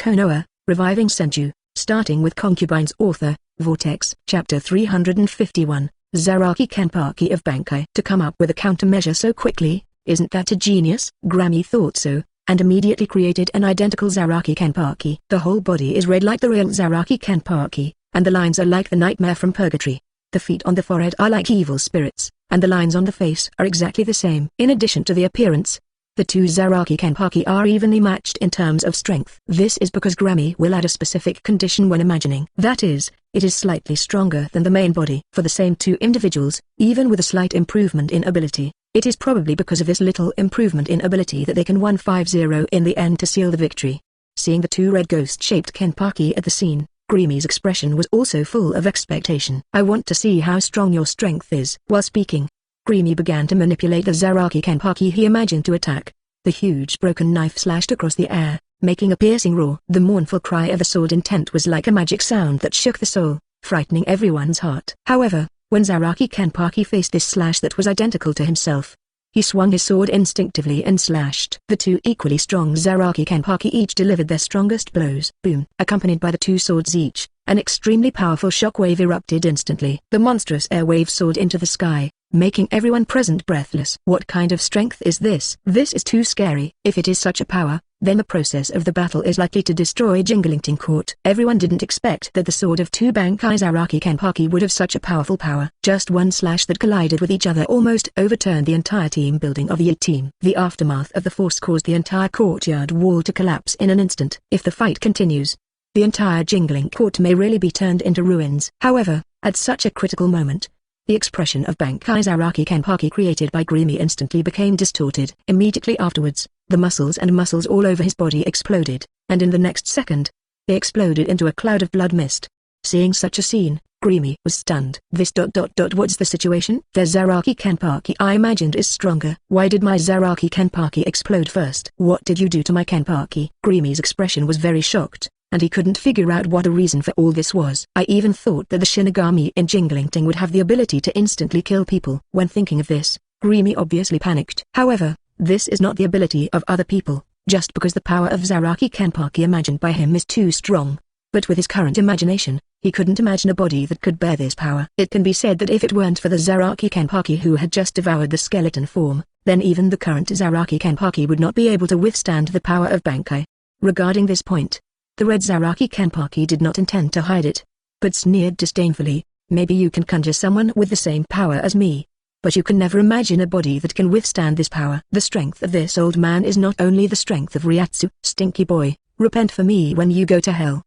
Konoha, Reviving Senju, starting with Concubines. Author, Vortex. Chapter 351, Zaraki Kenpachi of Bankai. To come up with a countermeasure so quickly, isn't that a genius? Grammy thought so, and immediately created an identical Zaraki Kenpachi. The whole body is red like the real Zaraki Kenpachi, and the lines are like the nightmare from purgatory. The feet on the forehead are like evil spirits, and the lines on the face are exactly the same. In addition to the appearance, the two Zaraki Kenpachi are evenly matched in terms of strength. This is because Grammy will add a specific condition when imagining. That is, it is slightly stronger than the main body. For the same two individuals, even with a slight improvement in ability, it is probably because of this little improvement in ability that they can 1-5-0 in the end to seal the victory. Seeing the two red ghost-shaped Kenpachi at the scene, Grimmy's expression was also full of expectation. "I want to see how strong your strength is." While speaking, Grimmy began to manipulate the Zaraki Kenpachi he imagined to attack. The huge broken knife slashed across the air, making a piercing roar. The mournful cry of a sword intent was like a magic sound that shook the soul, frightening everyone's heart. However, when Zaraki Kenpachi faced this slash that was identical to himself, he swung his sword instinctively and slashed. The two equally strong Zaraki Kenpachi each delivered their strongest blows. Boom! Accompanied by the two swords each, an extremely powerful shockwave erupted instantly. The monstrous airwave soared into the sky, making everyone present breathless. What kind of strength is this? This is too scary. If it is such a power, then the process of the battle is likely to destroy Jinglingting Court. Everyone didn't expect that the sword of two Bankai Zaraki Kenpachi would have such a powerful power. Just one slash that collided with each other almost overturned the entire team building of the team. The aftermath of the force caused the entire courtyard wall to collapse in an instant. If the fight continues, the entire Jingling Court may really be turned into ruins. However, at such a critical moment, the expression of Bankai Zaraki Kenpachi created by Grimmy instantly became distorted. Immediately afterwards, the muscles all over his body exploded, and in the next second, they exploded into a cloud of blood mist. Seeing such a scene, Grimmy was stunned. What's the situation? The Zaraki Kenpachi I imagined is stronger. Why did my Zaraki Kenpachi explode first? What did you do to my Kenpachi? Grimmy's expression was very shocked, and he couldn't figure out what the reason for all this was. I even thought that the Shinigami in Jinglingting would have the ability to instantly kill people. When thinking of this, Grimmy obviously panicked. However, this is not the ability of other people, just because the power of Zaraki Kenpachi imagined by him is too strong. But with his current imagination, he couldn't imagine a body that could bear this power. It can be said that if it weren't for the Zaraki Kenpachi who had just devoured the skeleton form, then even the current Zaraki Kenpachi would not be able to withstand the power of Bankai. Regarding this point, the red Zaraki Kenpachi did not intend to hide it, but sneered disdainfully. "Maybe you can conjure someone with the same power as me, but you can never imagine a body that can withstand this power. The strength of this old man is not only the strength of Ryatsu. Stinky boy, repent for me when you go to hell."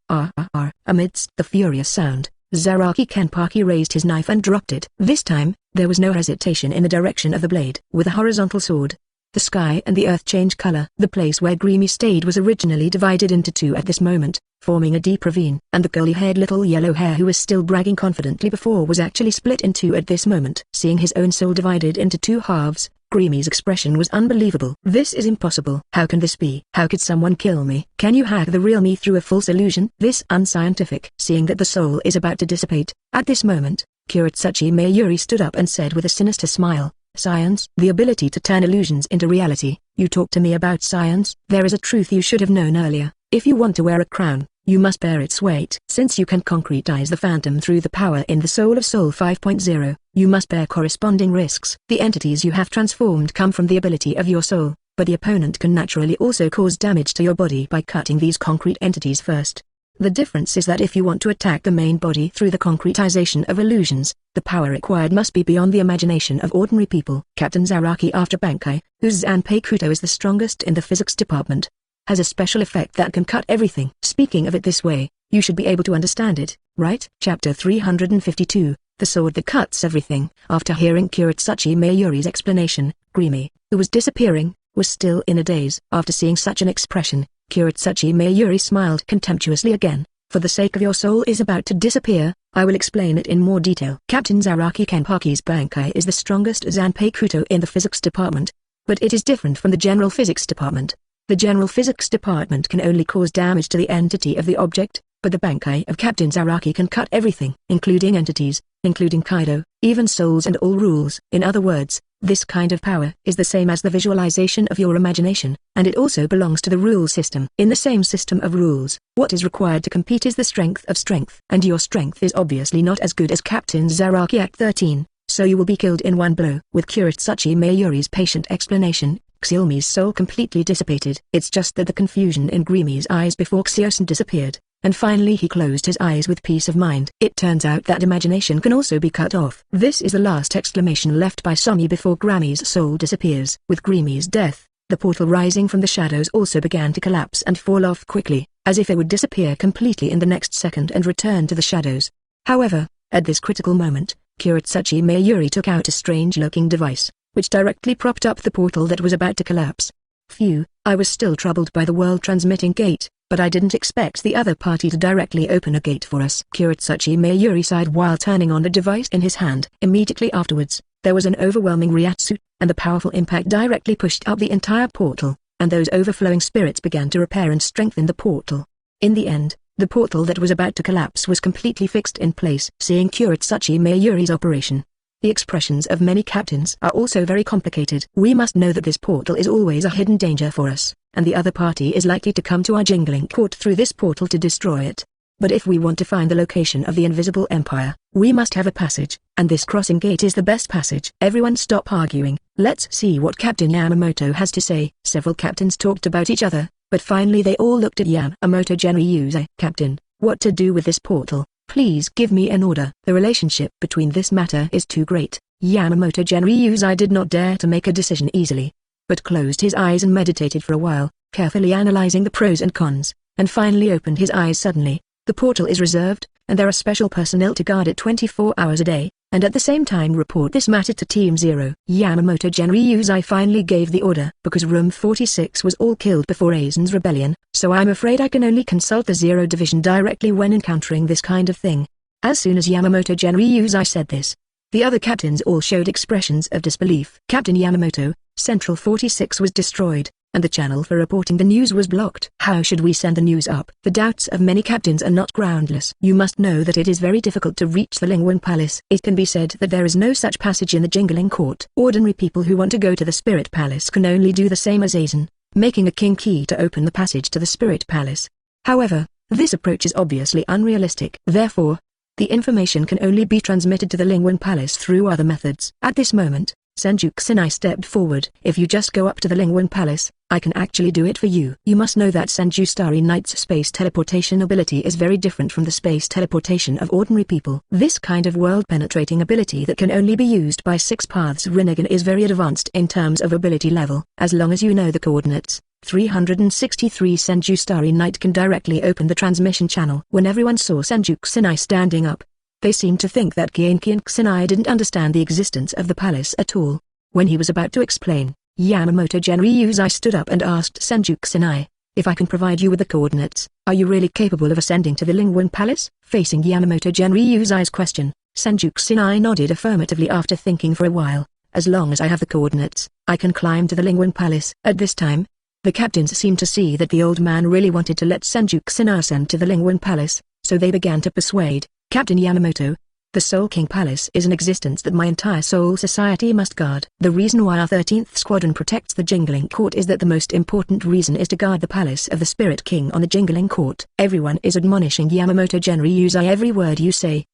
Amidst the furious sound, Zaraki Kenpachi raised his knife and dropped it. This time, there was no hesitation in the direction of the blade. With a horizontal sword, the sky and the earth changed color. The place where Grimmy stayed was originally divided into two at this moment, forming a deep ravine. And the curly-haired little yellow hair who was still bragging confidently before was actually split in two at this moment. Seeing his own soul divided into two halves, Grimmy's expression was unbelievable. "This is impossible. How can this be? How could someone kill me? Can you hack the real me through a false illusion? This unscientific." Seeing that the soul is about to dissipate, at this moment, Kuretsuchi Mayuri stood up and said with a sinister smile, "Science? The ability to turn illusions into reality. You talk to me about science? There is a truth you should have known earlier. If you want to wear a crown, you must bear its weight. Since you can concretize the phantom through the power in the soul of Soul 5.0, you must bear corresponding risks. The entities you have transformed come from the ability of your soul, but the opponent can naturally also cause damage to your body by cutting these concrete entities first. The difference is that if you want to attack the main body through the concretization of illusions, the power required must be beyond the imagination of ordinary people." Captain Zaraki after Bankai, whose Zanpakuto is the strongest in the physics department, has a special effect that can cut everything. Speaking of it this way, you should be able to understand it, right? Chapter 352, The Sword That Cuts Everything. After hearing Kuretsuchi Mayuri's explanation, Grimmy, who was disappearing, was still in a daze. After seeing such an expression, Kuretsuchi Mayuri smiled contemptuously again. "For the sake of your soul is about to disappear, I will explain it in more detail." Captain Zaraki Kenpachi's Bankai is the strongest Zanpakuto in the physics department, but it is different from the general physics department. The general physics department can only cause damage to the entity of the object, but the Bankai of Captain Zaraki can cut everything, including entities, including Kaido, even souls and all rules. In other words, This kind of power is the same as the visualization of your imagination, and it also belongs to the rule system. In the same system of rules, what is required to compete is the strength of strength. And your strength is obviously not as good as Captain Zaraki at 13, so you will be killed in one blow. With Kuretsuchi Mayuri's patient explanation, Xiaomi's soul completely dissipated. It's just that the confusion in Grimi's eyes before Xiaosan disappeared, and finally he closed his eyes with peace of mind. It turns out that imagination can also be cut off. This is the last exclamation left by Somi before Grimi's soul disappears. With Grimi's death, the portal rising from the shadows also began to collapse and fall off quickly, as if it would disappear completely in the next second and return to the shadows. However, at this critical moment, Kuretsuchi Mayuri took out a strange-looking device, which directly propped up the portal that was about to collapse. Phew, I was still troubled by the world transmitting gate, but I didn't expect the other party to directly open a gate for us. Kuretsuchi Mayuri sighed while turning on the device in his hand. Immediately afterwards, there was an overwhelming Ryatsu, and the powerful impact directly pushed up the entire portal, and those overflowing spirits began to repair and strengthen the portal. In the end, the portal that was about to collapse was completely fixed in place. Seeing Kuretsuchi Mayuri's operation, the expressions of many captains are also very complicated. We must know that this portal is always a hidden danger for us, and the other party is likely to come to our jingling court through this portal to destroy it. But if we want to find the location of the Invisible Empire, we must have a passage, and this crossing gate is the best passage. Everyone stop arguing, let's see what Captain Yamamoto has to say. Several captains talked about each other, but finally they all looked at Yamamoto Genryusei. Captain, what to do with this portal? Please give me an order. The relationship between this matter is too great. Yamamoto Genryusei did not dare to make a decision easily, but closed his eyes and meditated for a while, carefully analyzing the pros and cons, and finally opened his eyes suddenly. The portal is reserved, and there are special personnel to guard it 24 hours a day, and at the same time report this matter to Team Zero. Yamamoto Genryusei finally gave the order. Because Room 46 was all killed before Aizen's rebellion, so I'm afraid I can only consult the Zero Division directly when encountering this kind of thing. As soon as Yamamoto Genryusei said this, the other captains all showed expressions of disbelief. Captain Yamamoto, Central 46 was destroyed, and the channel for reporting the news was blocked. How should we send the news up? The doubts of many captains are not groundless. You must know that it is very difficult to reach the Lingwang Palace. It can be said that there is no such passage in the jingling court. Ordinary people who want to go to the Spirit Palace can only do the same as Aizen, making a king key to open the passage to the Spirit Palace. However, this approach is obviously unrealistic. Therefore, the information can only be transmitted to the Lingwang Palace through other methods. At this moment, Senju Kusanai stepped forward. If you just go up to the Lingwang Palace, I can actually do it for you. You must know that Senju Starry Knight's space teleportation ability is very different from the space teleportation of ordinary people. This kind of world-penetrating ability that can only be used by 6 Paths Rinnegan is very advanced in terms of ability level. As long as you know the coordinates, 363 Senju Starry Knight can directly open the transmission channel. When everyone saw Senju Kusanai standing up, they seemed to think that Genki Kusanai didn't understand the existence of the palace at all. When he was about to explain, Yamamoto Genryusei stood up and asked Senju Kusanai, if I can provide you with the coordinates, are you really capable of ascending to the Lingwang Palace? Facing Yamamoto Genryusei's question, Senju Kusanai nodded affirmatively after thinking for a while. As long as I have the coordinates, I can climb to the Lingwang Palace. At this time, the captains seemed to see that the old man really wanted to let Senju Kusanai ascend to the Lingwang Palace, so they began to persuade. Captain Yamamoto, the Soul King Palace is an existence that my entire Soul Society must guard. The reason why our 13th Squadron protects the Jingling Court is that the most important reason is to guard the palace of the Spirit King on the Jingling Court. Everyone is admonishing Yamamoto Genryusei every word you say.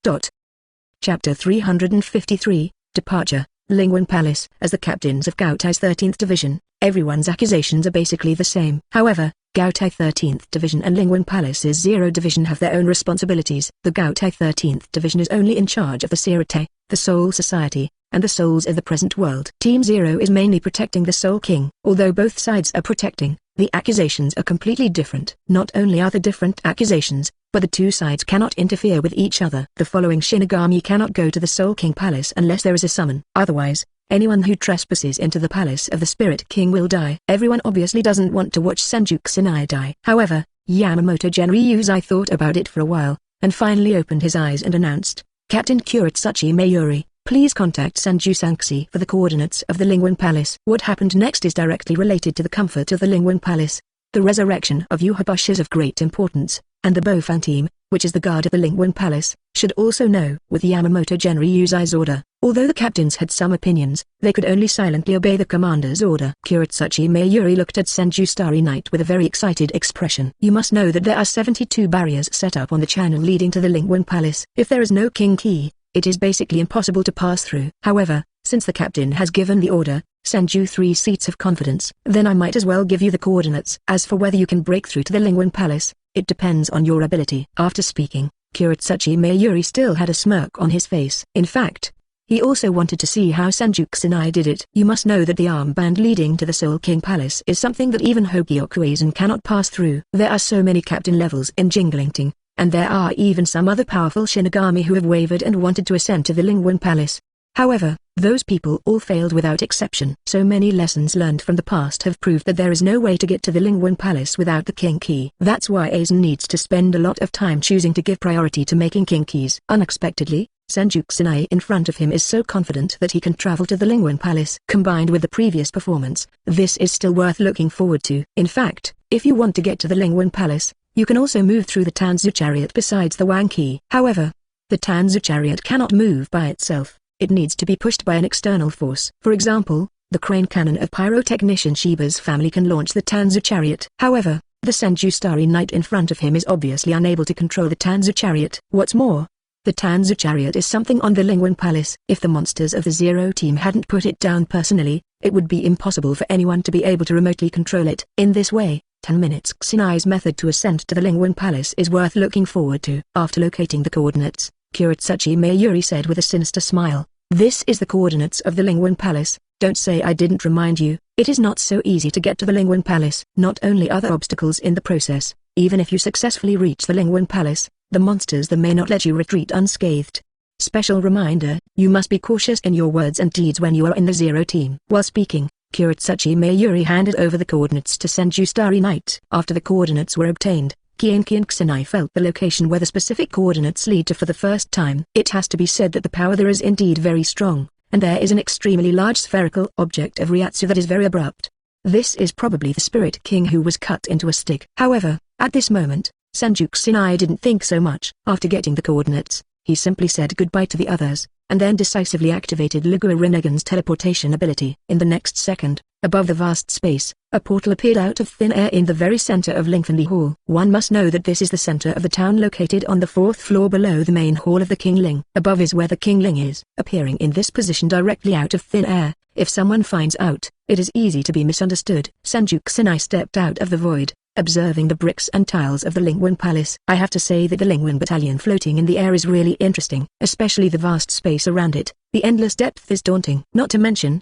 Chapter 353, Departure, Lingwang Palace. As the captains of Gaotai's 13th Division, everyone's accusations are basically the same. However, Gaotai 13th Division and Lingwang Palace's 0 Division have their own responsibilities. The Gaotai 13th Division is only in charge of the Sirite, the Soul Society, and the souls of the present world. Team 0 is mainly protecting the Soul King. Although both sides are protecting, the accusations are completely different. Not only are there different accusations, but the two sides cannot interfere with each other. The following Shinigami cannot go to the Soul King Palace unless there is a summon. Otherwise, anyone who trespasses into the palace of the Spirit King will die. Everyone obviously doesn't want to watch Senju Kusanai die. However, Yamamoto Genryusei thought about it for a while, and finally opened his eyes and announced, Captain Kuretsuchi Mayuri, please contact Senju Sanxi for the coordinates of the Lingwang Palace. What happened next is directly related to the comfort of the Lingwang Palace. The resurrection of Yuhabush is of great importance, and the Bofan team, which is the guard at the Lingwang Palace, should also know. With Yamamoto Genri Yuzai's order, although the captains had some opinions, they could only silently obey the commander's order. Kuretsuchi Mayuri looked at Senju Starry Night with a very excited expression. You must know that there are 72 barriers set up on the channel leading to the Lingwang Palace. If there is no king key, it is basically impossible to pass through. However, since the captain has given the order, send you 3 seats of confidence, then I might as well give you the coordinates. As for whether you can break through to the Lingwang Palace, it depends on your ability. After speaking, Kuretsuchi Mayuri still had a smirk on his face. In fact, he also wanted to see how Senju Kusanai did it. You must know that the armband leading to the Soul King Palace is something that even Hokyokuisen cannot pass through. There are so many captain levels in Jinglingting, and there are even some other powerful Shinigami who have wavered and wanted to ascend to the Lingwang Palace. However, those people all failed without exception. So many lessons learned from the past have proved that there is no way to get to the Lingwang Palace without the king key. That's why Aizen needs to spend a lot of time choosing to give priority to making king keys. Unexpectedly, Senju Kusanai in front of him is so confident that he can travel to the Lingwang Palace. Combined with the previous performance, this is still worth looking forward to. In fact, if you want to get to the Lingwang Palace, you can also move through the Tanzu chariot besides the Wang key. However, the Tanzu chariot cannot move by itself. It needs to be pushed by an external force. For example, the crane cannon of pyrotechnician Shiba's family can launch the Tanzu chariot. However, the Senju Starry Night in front of him is obviously unable to control the Tanzu chariot. What's more, the Tanzu chariot is something on the Lingwang Palace. If the monsters of the Zero team hadn't put it down personally, it would be impossible for anyone to be able to remotely control it. In this way, 10 minutes Kusanai's method to ascend to the Lingwang Palace is worth looking forward to. After locating the coordinates, Kuretsuchi Mayuri said with a sinister smile, "This is the coordinates of the Lingwang Palace. Don't say I didn't remind you. It is not so easy to get to the Lingwang Palace. Not only are there obstacles in the process, even if you successfully reach the Lingwang Palace, the monsters there may not let you retreat unscathed. Special reminder, you must be cautious in your words and deeds when you are in the Zero team." While speaking, Kuretsuchi Mayuri handed over the coordinates to Senju Starry Night. After the coordinates were obtained, Kienki and Kusanai felt the location where the specific coordinates lead to for the first time. It has to be said that the power there is indeed very strong, and there is an extremely large spherical object of Ryatsu that is very abrupt. This is probably the Spirit King who was cut into a stick. However, at this moment, Senju Kusanai didn't think so much. After getting the coordinates, he simply said goodbye to the others, and then decisively activated Ligua Rinnegan's teleportation ability. In the next second, above the vast space, a portal appeared out of thin air in the very center of Lingfanli Hall. One must know that this is the center of the town located on the 4th floor below the main hall of the Kingling. Above is where the Kingling is. Appearing in this position directly out of thin air, if someone finds out, it is easy to be misunderstood. Senju Kusanai stepped out of the void, observing the bricks and tiles of the Lingwang Palace. I have to say that the Lingwang battalion floating in the air is really interesting, especially the vast space around it. The endless depth is daunting. Not to mention,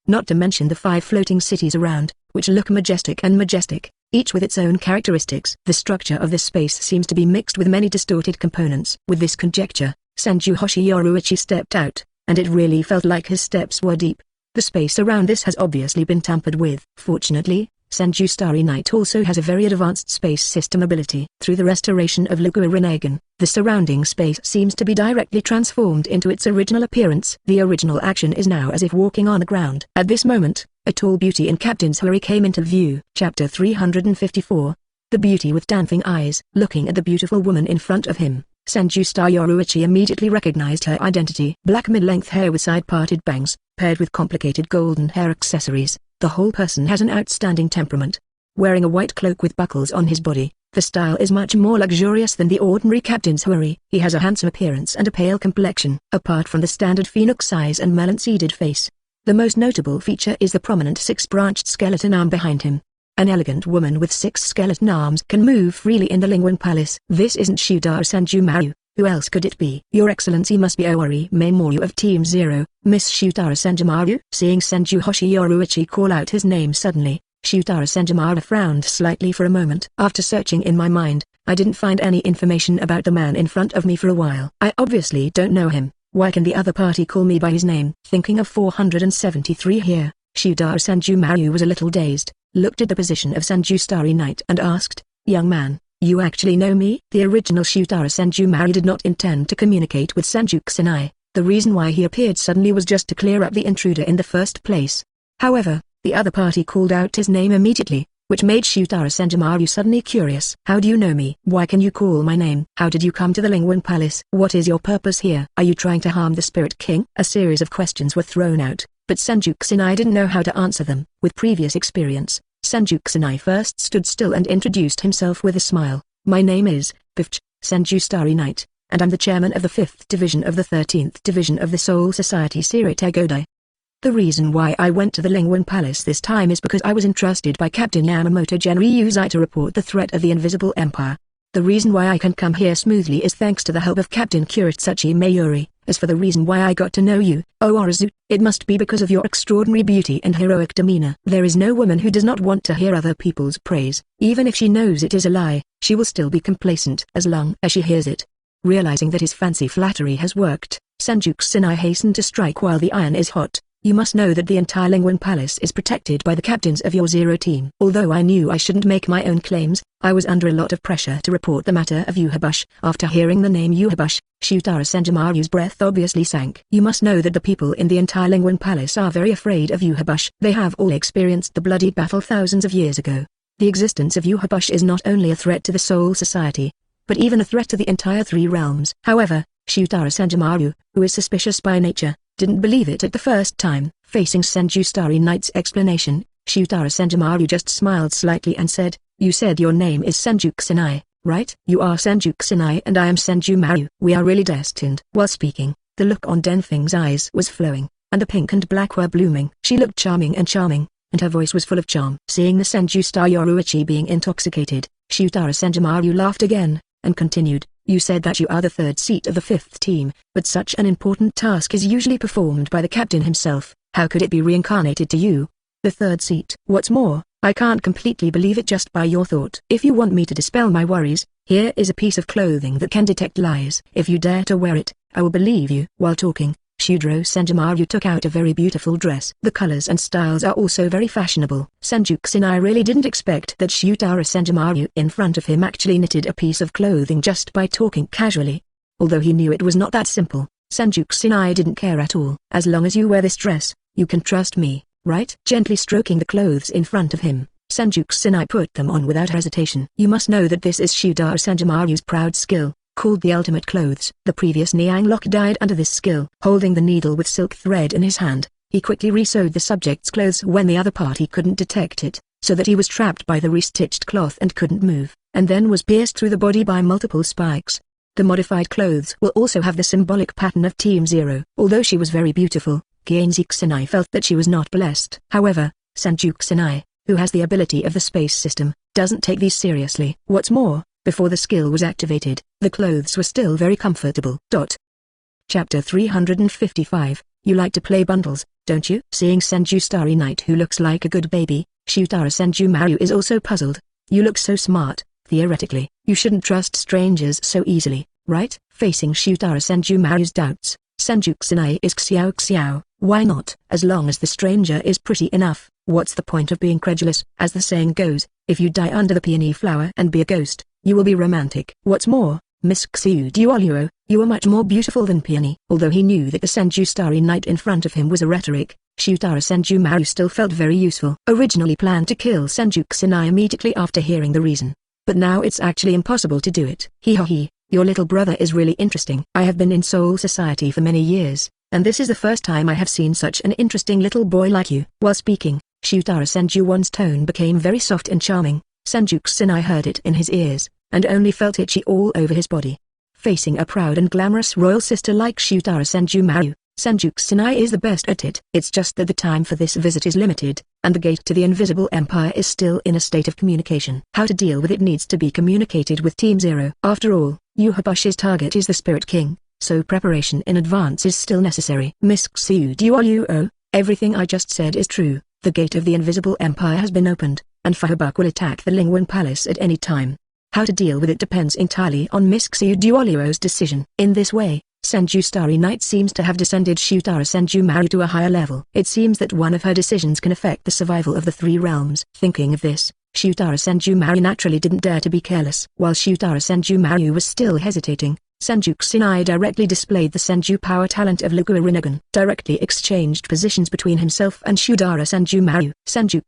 not to mention the 5 floating cities around, which look majestic, each with its own characteristics. The structure of this space seems to be mixed with many distorted components. With this conjecture, Senju Yoruichi stepped out, and it really felt like his steps were deep. The space around this has obviously been tampered with. Fortunately, Senju Starry Night also has a very advanced space system ability. Through the restoration of Ligua Rinnegan, the surrounding space seems to be directly transformed into its original appearance. The original action is now as if walking on the ground. At this moment, a tall beauty in Captain's hurry came into view. Chapter 354. The Beauty with Danfeng Eyes. Looking at the beautiful woman in front of him, Senju Yoruichi immediately recognized her identity. Black mid-length hair with side-parted bangs, paired with complicated golden hair accessories. The whole person has an outstanding temperament. Wearing a white cloak with buckles on his body, the style is much more luxurious than the ordinary Captain's hurry. He has a handsome appearance and a pale complexion. Apart from the standard phoenix eyes and melon-seeded face, the most notable feature is the prominent 6-branched skeleton arm behind him. An elegant woman with 6 skeleton arms can move freely in the Lingwang Palace. This isn't Shudara Senju. Who else could it be? Your Excellency must be Owari Memoru of Team Zero, Miss Shudara Senju. Seeing Senju Yoruichi call out his name suddenly, Shudara Senju frowned slightly for a moment. After searching in my mind, I didn't find any information about the man in front of me for a while. I obviously don't know him. Why can the other party call me by his name? Thinking of 473 here, Shudara Senju was a little dazed, looked at the position of Senju Starry Night and asked, "Young man, you actually know me?" The original Shudara Senju did not intend to communicate with Senju Kusanai. The reason why he appeared suddenly was just to clear up the intruder in the first place. However, the other party called out his name immediately, which made Shudara Senju suddenly curious. "How do you know me? Why can you call my name? How did you come to the Lingwang Palace? What is your purpose here? Are you trying to harm the Spirit King?" A series of questions were thrown out, but Senju didn't know how to answer them. With previous experience, Senju first stood still and introduced himself with a smile. "My name is Bbook, Senju Starry Night, and I'm the chairman of the 5th Division of the 13th Division of the Soul Society Siritegodi. The reason why I went to the Lingwang Palace this time is because I was entrusted by Captain Yamamoto Genryuzai to report the threat of the Invisible Empire. The reason why I can come here smoothly is thanks to the help of Captain Kuritsuchi Mayuri. As for the reason why I got to know you, Oarazu, it must be because of your extraordinary beauty and heroic demeanor. There is no woman who does not want to hear other people's praise. Even if she knows it is a lie, she will still be complacent as long as she hears it." Realizing that his fancy flattery has worked, Senju hastened to strike while the iron is hot. "You must know that the entire Lingwang Palace is protected by the captains of your Zero team. Although I knew I shouldn't make my own claims, I was under a lot of pressure to report the matter of Yuhabush." After hearing the name Yuhabush, Shudara Senju's breath obviously sank. "You must know that the people in the entire Lingwang Palace are very afraid of Yuhabush. They have all experienced the bloody battle thousands of years ago. The existence of Yuhabush is not only a threat to the Soul Society, but even a threat to the entire 3 realms." However, Shudara Senju, who is suspicious by nature, didn't believe it at the first time. Facing Senju Starry Night's explanation, Shudara Senju just smiled slightly and said, "You said your name is Senju, right? You are Senju and I am Senju Maru. We are really destined." While speaking, the look on Danfeng's eyes was flowing, and the pink and black were blooming. She looked charming, and her voice was full of charm. Seeing the Senju Star Yoruichi being intoxicated, Shudara Senju laughed again, and continued, "You said that you are the 3rd seat of the 5th team, but such an important task is usually performed by the captain himself. How could it be reincarnated to you? The 3rd seat. What's more, I can't completely believe it just by your thought. If you want me to dispel my worries, here is a piece of clothing that can detect lies. If you dare to wear it, I will believe you." While talking, Shudara Senju took out a very beautiful dress. The colors and styles are also very fashionable. Senju really didn't expect that Shudara Senju in front of him actually knitted a piece of clothing just by talking casually. Although he knew it was not that simple, Senju didn't care at all. "As long as you wear this dress, you can trust me, right?" Gently stroking the clothes in front of him, Senju put them on without hesitation. "You must know that this is Shudara Senju's proud skill, called the ultimate clothes." The previous Niang lock died under this skill. Holding the needle with silk thread in his hand, he quickly resewed the subject's clothes when the other party couldn't detect it, so that he was trapped by the restitched cloth and couldn't move, and then was pierced through the body by multiple spikes. The modified clothes will also have the symbolic pattern of Team Zero. Although she was very beautiful, Kianzi felt that she was not blessed. However, Senju who has the ability of the space system, doesn't take these seriously. What's more, before the skill was activated, the clothes were still very comfortable. Chapter 355, You like to play bundles, don't you? Seeing Senju Starry Night who looks like a good baby, Shudara Senju is also puzzled. "You look so smart, theoretically, you shouldn't trust strangers so easily, right?" Facing Shudara Senju's doubts, Senju is xiao. "Why not? As long as the stranger is pretty enough, what's the point of being credulous?" As the saying goes, if you die under the peony flower and be a ghost, you will be romantic. What's more, Miss Xiu, you are much more beautiful than Peony. Although he knew that the Senju Starry Night in front of him was a rhetoric, Shudara Senju still felt very useful. Originally planned to kill Senju immediately after hearing the reason, but now it's actually impossible to do it. He, your little brother is really interesting. I have been in Soul Society for many years, and this is the first time I have seen such an interesting little boy like you. While speaking, Shudara Senju's tone became very soft and charming. Senju heard it in his ears, and only felt itchy all over his body. Facing a proud and glamorous royal sister like Shudara Senju is the best at it. It's just that the time for this visit is limited, and the gate to the Invisible Empire is still in a state of communication. How to deal with it needs to be communicated with Team Zero. After all, Yuhabush's target is the Spirit King, so preparation in advance is still necessary. Miss Xiu, everything I just said is true. The gate of the Invisible Empire has been opened, and Bbook will attack the Lingwang Palace at any time. How to deal with it depends entirely on Miss Xiu's decision. In this way, Senju Starry Night seems to have descended Shudara Senju to a higher level. It seems that one of her decisions can affect the survival of the 3 realms. Thinking of this, Shudara Senju naturally didn't dare to be careless. While Shudara Senju was still hesitating, Senju directly displayed the Senju power talent of Lugua Rinnegan, directly exchanged positions between himself and Shudara Senju. Senju,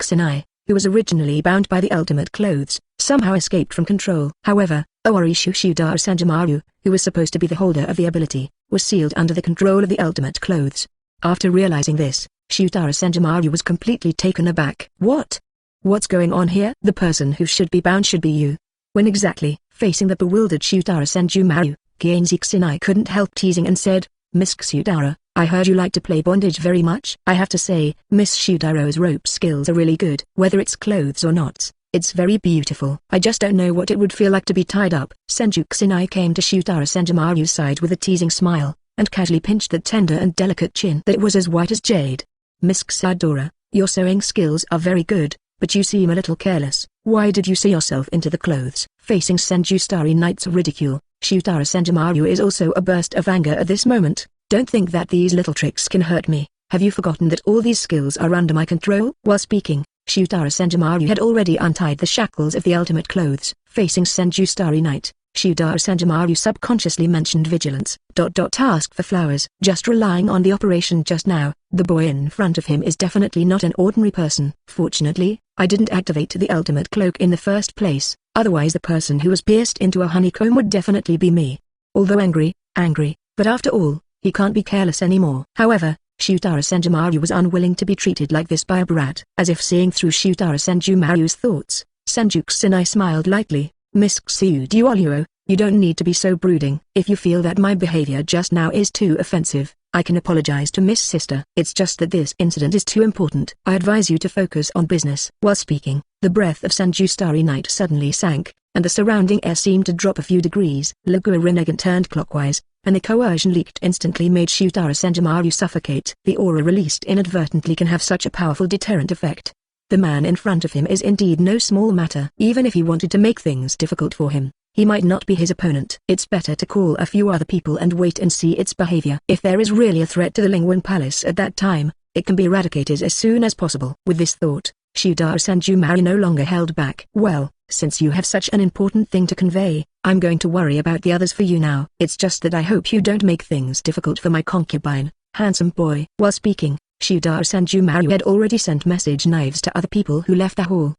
who was originally bound by the ultimate clothes, somehow escaped from control. However, Owarishu Shudara Sanjimaru, who was supposed to be the holder of the ability, was sealed under the control of the ultimate clothes. After realizing this, Shudara Sanjimaru was completely taken aback. What? What's going on here? The person who should be bound should be you. When exactly? Facing the bewildered Shudara Sanjimaru, Kianzi Kusinai couldn't help teasing and said, Miss Shudara, I heard you like to play bondage very much. I have to say, Miss Shudara's rope skills are really good. Whether it's clothes or knots, it's very beautiful. I just don't know what it would feel like to be tied up. Senju Kusinai came to Shudara Sanjimaru's side with a teasing smile, and casually pinched that tender and delicate chin that was as white as jade. Miss Shudara, your sewing skills are very good, but you seem a little careless. Why did you sew yourself into the clothes? Facing Senju Starry Knight's ridicule, Shudara Sanjimaru is also a burst of anger at this moment. Don't think that these little tricks can hurt me. Have you forgotten that all these skills are under my control? While speaking, Shudara Sanjimaru had already untied the shackles of the ultimate clothes. Facing Senju Starry Knight, Shudara Sanjimaru subconsciously mentioned vigilance. Ask for flowers. Just relying on the operation just now, the boy in front of him is definitely not an ordinary person. Fortunately, I didn't activate the ultimate cloak in the first place, otherwise the person who was pierced into a honeycomb would definitely be me. Although angry, but after all, he can't be careless anymore. However, Shudara Sanjimaru was unwilling to be treated like this by a brat. As if seeing through Shudara Sanjimaru's thoughts, Senju Kusinai smiled lightly. Miss Kusuduoluo, you don't need to be so brooding. If you feel that my behavior just now is too offensive, I can apologize to Miss Sister. It's just that this incident is too important. I advise you to focus on business. While speaking, the breath of Senju Starry Knight suddenly sank, and the surrounding air seemed to drop a few degrees. Lagua Rinnegan turned clockwise, and the coercion leaked instantly made Shudara Sanjimaru suffocate. The aura released inadvertently can have such a powerful deterrent effect. The man in front of him is indeed no small matter. Even if he wanted to make things difficult for him, he might not be his opponent. It's better to call a few other people and wait and see its behavior. If there is really a threat to the Lingwang Palace at that time, it can be eradicated as soon as possible. With this thought, Shudara Sanjimaru no longer held back. Well, since you have such an important thing to convey, I'm going to worry about the others for you now. It's just that I hope you don't make things difficult for my concubine, handsome boy. While speaking, Shudara Sanjimaru had already sent message knives to other people who left the hall.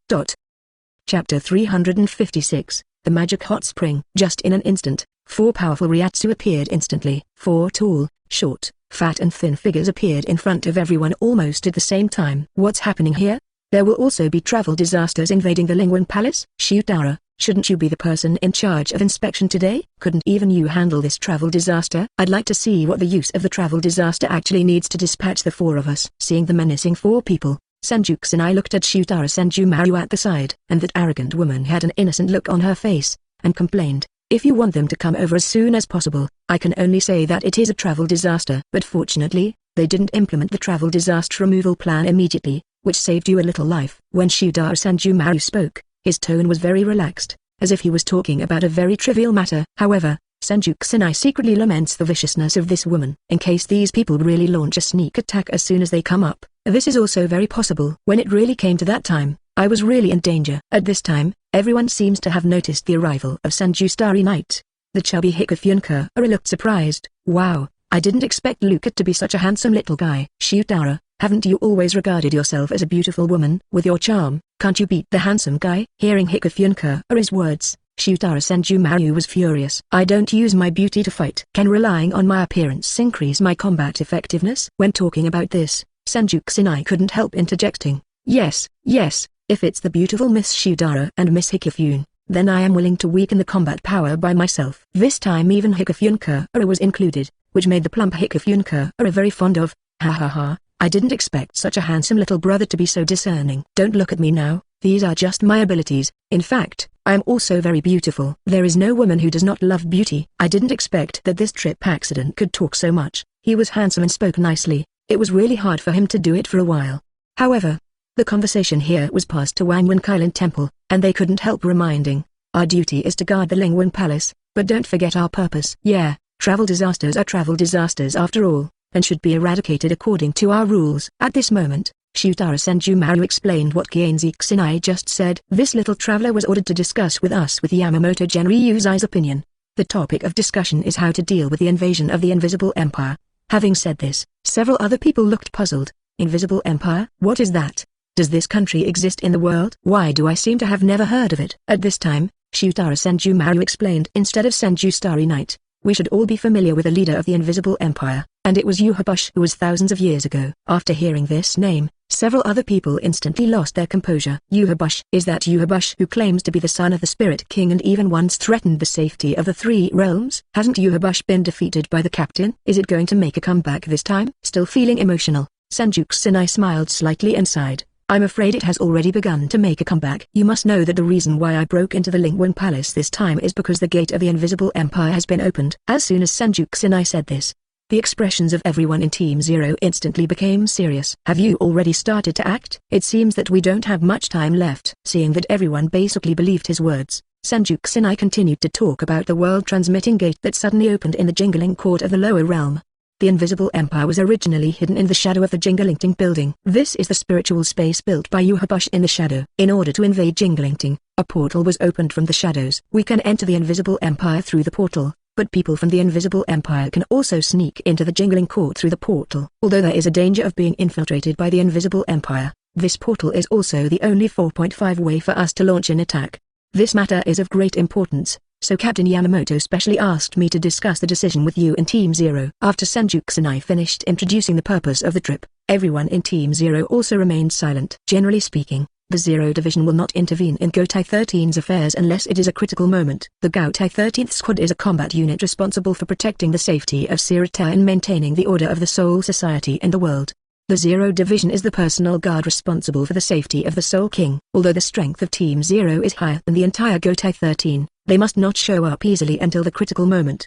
Chapter 356, The Magic Hot Spring. Just in an instant, 4 powerful Ryatsu appeared instantly. 4 tall, short, fat and thin figures appeared in front of everyone almost at the same time. What's happening here? There will also be travel disasters invading the Lingwang Palace? Shudara, shouldn't you be the person in charge of inspection today? Couldn't even you handle this travel disaster? I'd like to see what the use of the travel disaster actually needs to dispatch the 4 of us. Seeing the menacing 4 people, Senju Kusinai looked at Shudara Sanjimaru at the side. And that arrogant woman had an innocent look on her face, and complained, if you want them to come over as soon as possible, I can only say that it is a travel disaster. But fortunately, they didn't implement the travel disaster removal plan immediately, which saved you a little life. When Shudara Sanjimaru spoke, his tone was very relaxed, as if he was talking about a very trivial matter. However, Senju Kusinai secretly laments the viciousness of this woman. In case these people really launch a sneak attack as soon as they come up, this is also very possible. When it really came to that time, I was really in danger. At this time, everyone seems to have noticed the arrival of Senju Starry Knight. The chubby Hikifune looked surprised. Wow, I didn't expect Luca to be such a handsome little guy. Shudara, haven't you always regarded yourself as a beautiful woman? With your charm, can't you beat the handsome guy? Hearing Hikafune's words, Shudara Sanjimaru was furious. I don't use my beauty to fight. Can relying on my appearance increase my combat effectiveness? When talking about this, Senju Kusinai couldn't help interjecting. Yes, if it's the beautiful Miss Shudara and Miss Hikifune, then I am willing to weaken the combat power by myself. This time even Hikifune was included, which made the plump Hikifune very fond of. Ha ha ha. I didn't expect such a handsome little brother to be so discerning. Don't look at me now, these are just my abilities. In fact, I am also very beautiful. There is no woman who does not love beauty. I didn't expect that this trip accident could talk so much. He was handsome and spoke nicely. It was really hard for him to do it for a while. However, the conversation here was passed to Wangwan Kailan Temple, and they couldn't help reminding, our duty is to guard the Lingwang Palace, but don't forget our purpose. Yeah, travel disasters are travel disasters after all, and should be eradicated according to our rules. At this moment, Shudara Sanjimaru explained what Kianzi Kusinai just said. This little traveler was ordered to discuss with us with Yamamoto Genryu's opinion. The topic of discussion is how to deal with the invasion of the Invisible Empire. Having said this, several other people looked puzzled. Invisible Empire? What is that? Does this country exist in the world? Why do I seem to have never heard of it? At this time, Shudara Senju Maru explained instead of Senju Starry Night. We should all be familiar with the leader of the Invisible Empire, and it was Yhwach who was thousands of years ago. After hearing this name, several other people instantly lost their composure. Yhwach? Is that Yhwach who claims to be the son of the Spirit King and even once threatened the safety of the three realms? Hasn't Yhwach been defeated by the captain? Is it going to make a comeback this time? Still feeling emotional, Senju Kusanai smiled slightly and sighed. I'm afraid it has already begun to make a comeback. You must know that the reason why I broke into the Lingwang Palace this time is because the gate of the Invisible Empire has been opened. As soon as Senju Kusanai said this, the expressions of everyone in Team Zero instantly became serious. Have you already started to act? It seems that we don't have much time left. Seeing that everyone basically believed his words, Senju Kusanai continued to talk about the world transmitting gate that suddenly opened in the Jingling Court of the lower realm. The Invisible Empire was originally hidden in the shadow of the Jinglingting building. This is the spiritual space built by Yhwach in the shadow. In order to invade Jinglingting, a portal was opened from the shadows. We can enter the Invisible Empire through the portal, but people from the Invisible Empire can also sneak into the Jingling Court through the portal. Although there is a danger of being infiltrated by the Invisible Empire, this portal is also the only 4.5 way for us to launch an attack. This matter is of great importance, so Captain Yamamoto specially asked me to discuss the decision with you and Team Zero. After Senju Kusanai finished introducing the purpose of the trip, everyone in Team Zero also remained silent. Generally speaking, the Zero Division will not intervene in Goutai 13's affairs unless it is a critical moment. The Goutai 13th Squad is a combat unit responsible for protecting the safety of Sirita and maintaining the order of the Soul Society and the world. The Zero Division is the personal guard responsible for the safety of the Soul King. Although the strength of Team Zero is higher than the entire Goutai 13, they must not show up easily until the critical moment.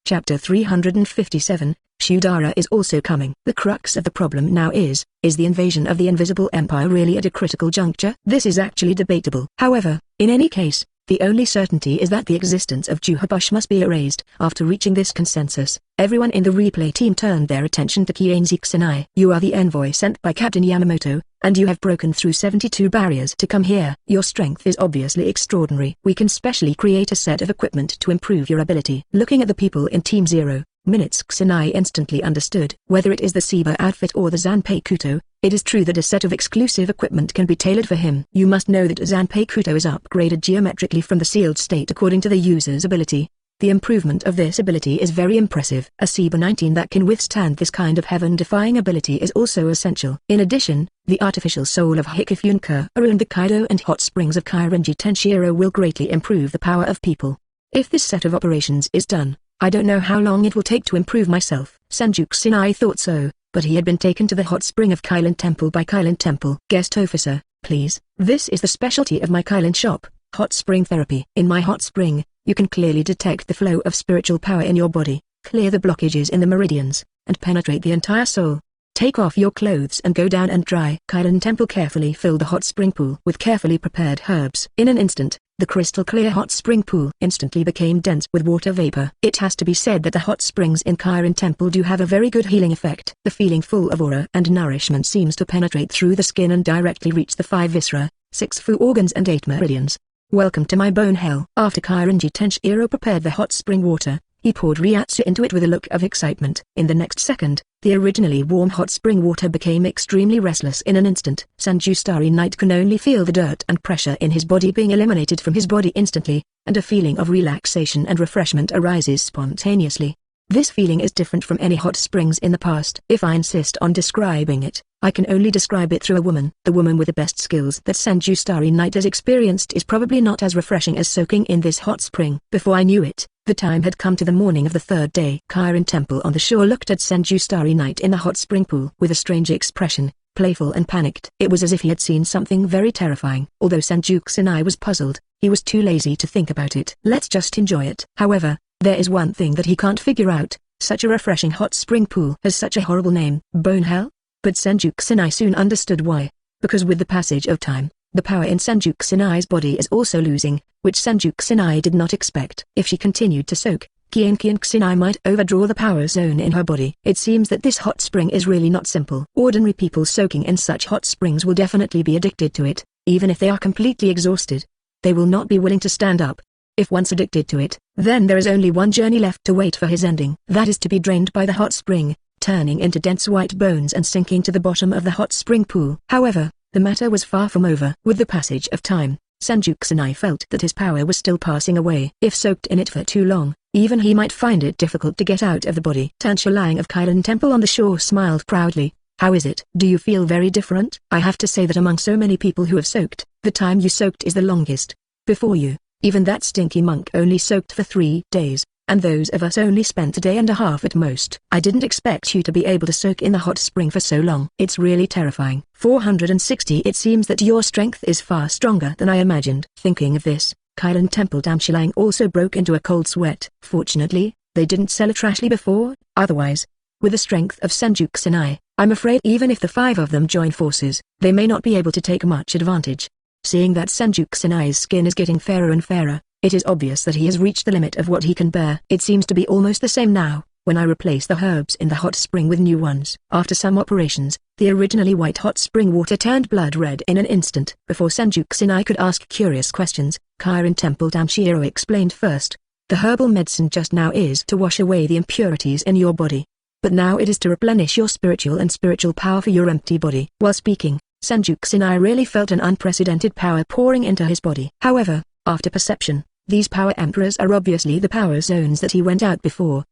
Chapter 357, Shudara is also coming. The crux of the problem now is the invasion of the Invisible Empire really at a critical juncture? This is actually debatable. However, in any case, the only certainty is that the existence of Yhwach must be erased. After reaching this consensus, everyone in the replay team turned their attention to Kianzi Kusanai. You are the envoy sent by Captain Yamamoto, and you have broken through 72 barriers to come here. Your strength is obviously extraordinary. We can specially create a set of equipment to improve your ability. Looking at the people in Team Zero, Minutes Kusanai instantly understood. Whether it is the Seba outfit or the Zanpakuto, it is true that a set of exclusive equipment can be tailored for him. You must know that Zanpakuto is upgraded geometrically from the sealed state according to the user's ability. The improvement of this ability is very impressive. A Seba 19 that can withstand this kind of heaven-defying ability is also essential. In addition, the artificial soul of Hikifune Kiryu and the Kaido and hot springs of Kairenji Tenshiro will greatly improve the power of people. If this set of operations is done, I don't know how long it will take to improve myself. Senju Kusanai thought so, but he had been taken to the hot spring of Kailan Temple by Kailan Temple. Guest officer, please. This is the specialty of my Kailan shop, hot spring therapy. In my hot spring, you can clearly detect the flow of spiritual power in your body, clear the blockages in the meridians, and penetrate the entire soul. Take off your clothes and go down and dry. Kailan Temple carefully filled the hot spring pool with carefully prepared herbs. In an instant, the crystal clear hot spring pool instantly became dense with water vapor. It has to be said that the hot springs in Kairen Temple do have a very good healing effect. The feeling full of aura and nourishment seems to penetrate through the skin and directly reach the 5 viscera, 6 fu organs and 8 meridians. Welcome to my bone hell. After Kairenji Tenshiro prepared the hot spring water, he poured Ryatsu into it with a look of excitement. In the next second, the originally warm hot spring water became extremely restless in an instant. Senju Starry Night can only feel the dirt and pressure in his body being eliminated from his body instantly, and a feeling of relaxation and refreshment arises spontaneously. This feeling is different from any hot springs in the past. If I insist on describing it, I can only describe it through a woman. The woman with the best skills that Senju Starry Night has experienced is probably not as refreshing as soaking in this hot spring. Before I knew it, the time had come to the morning of the third day. Kairen Temple on the shore looked at Senju Starry Night in the hot spring pool with a strange expression, playful and panicked. It was as if he had seen something very terrifying. Although Senju Kusanai was puzzled, he was too lazy to think about it. Let's just enjoy it. However, there is one thing that he can't figure out. Such a refreshing hot spring pool has such a horrible name. Bone hell? But Senju Kusanai soon understood why. Because with the passage of time, the power in Senju Kusanai's body is also losing, which Senju Kusanai did not expect. If she continued to soak, Kian Kusanai might overdraw the power zone in her body. It seems that this hot spring is really not simple. Ordinary people soaking in such hot springs will definitely be addicted to it, even if they are completely exhausted. They will not be willing to stand up. If once addicted to it, then there is only one journey left to wait for his ending. That is to be drained by the hot spring, turning into dense white bones and sinking to the bottom of the hot spring pool. However, the matter was far from over. With the passage of time, Senju Kusanai felt that his power was still passing away. If soaked in it for too long, even he might find it difficult to get out of the body. Tanshalang of Kailan Temple on the shore smiled proudly. How is it? Do you feel very different? I have to say that among so many people who have soaked, the time you soaked is the longest. Before you, even that stinky monk only soaked for 3 days, and those of us only spent a day and a half at most. I didn't expect you to be able to soak in the hot spring for so long. It's really terrifying. 460. It seems that your strength is far stronger than I imagined. Thinking of this, Kailan Temple Damshilang also broke into a cold sweat. Fortunately, they didn't sell a trashly before, otherwise, with the strength of Senju Kusanai, I'm afraid even if the 5 of them join forces, they may not be able to take much advantage. Seeing that Senju Kusanai's skin is getting fairer and fairer, it is obvious that he has reached the limit of what he can bear. It seems to be almost the same now, when I replace the herbs in the hot spring with new ones. After some operations, the originally white hot spring water turned blood red in an instant. Before Senju Kusanai could ask curious questions, Kairan Temple Damshiro explained first. The herbal medicine just now is to wash away the impurities in your body. But now it is to replenish your spiritual power for your empty body. While speaking, Senju Kusanai really felt an unprecedented power pouring into his body. However, after perception, these power emperors are obviously the power zones that he went out before.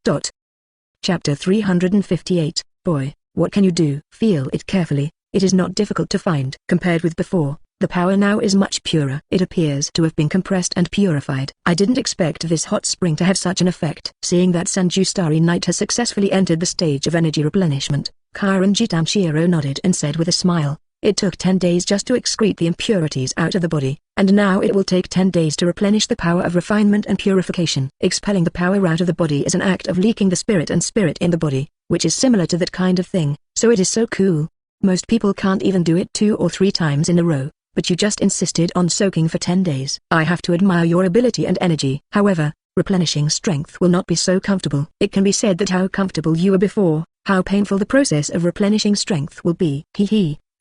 Chapter 358, Boy, what can you do? Feel it carefully, it is not difficult to find. Compared with before, the power now is much purer. It appears to have been compressed and purified. I didn't expect this hot spring to have such an effect. Seeing that Senju Starry Night has successfully entered the stage of energy replenishment, Kairanji Damshiro nodded and said with a smile, it took 10 days just to excrete the impurities out of the body, and now it will take 10 days to replenish the power of refinement and purification. Expelling the power out of the body is an act of leaking the spirit and spirit in the body, which is similar to that kind of thing, so it is so cool. Most people can't even do it 2 or 3 times in a row. But you just insisted on soaking for 10 days. I have to admire your ability and energy. However, replenishing strength will not be so comfortable. It can be said that how comfortable you were before, how painful the process of replenishing strength will be.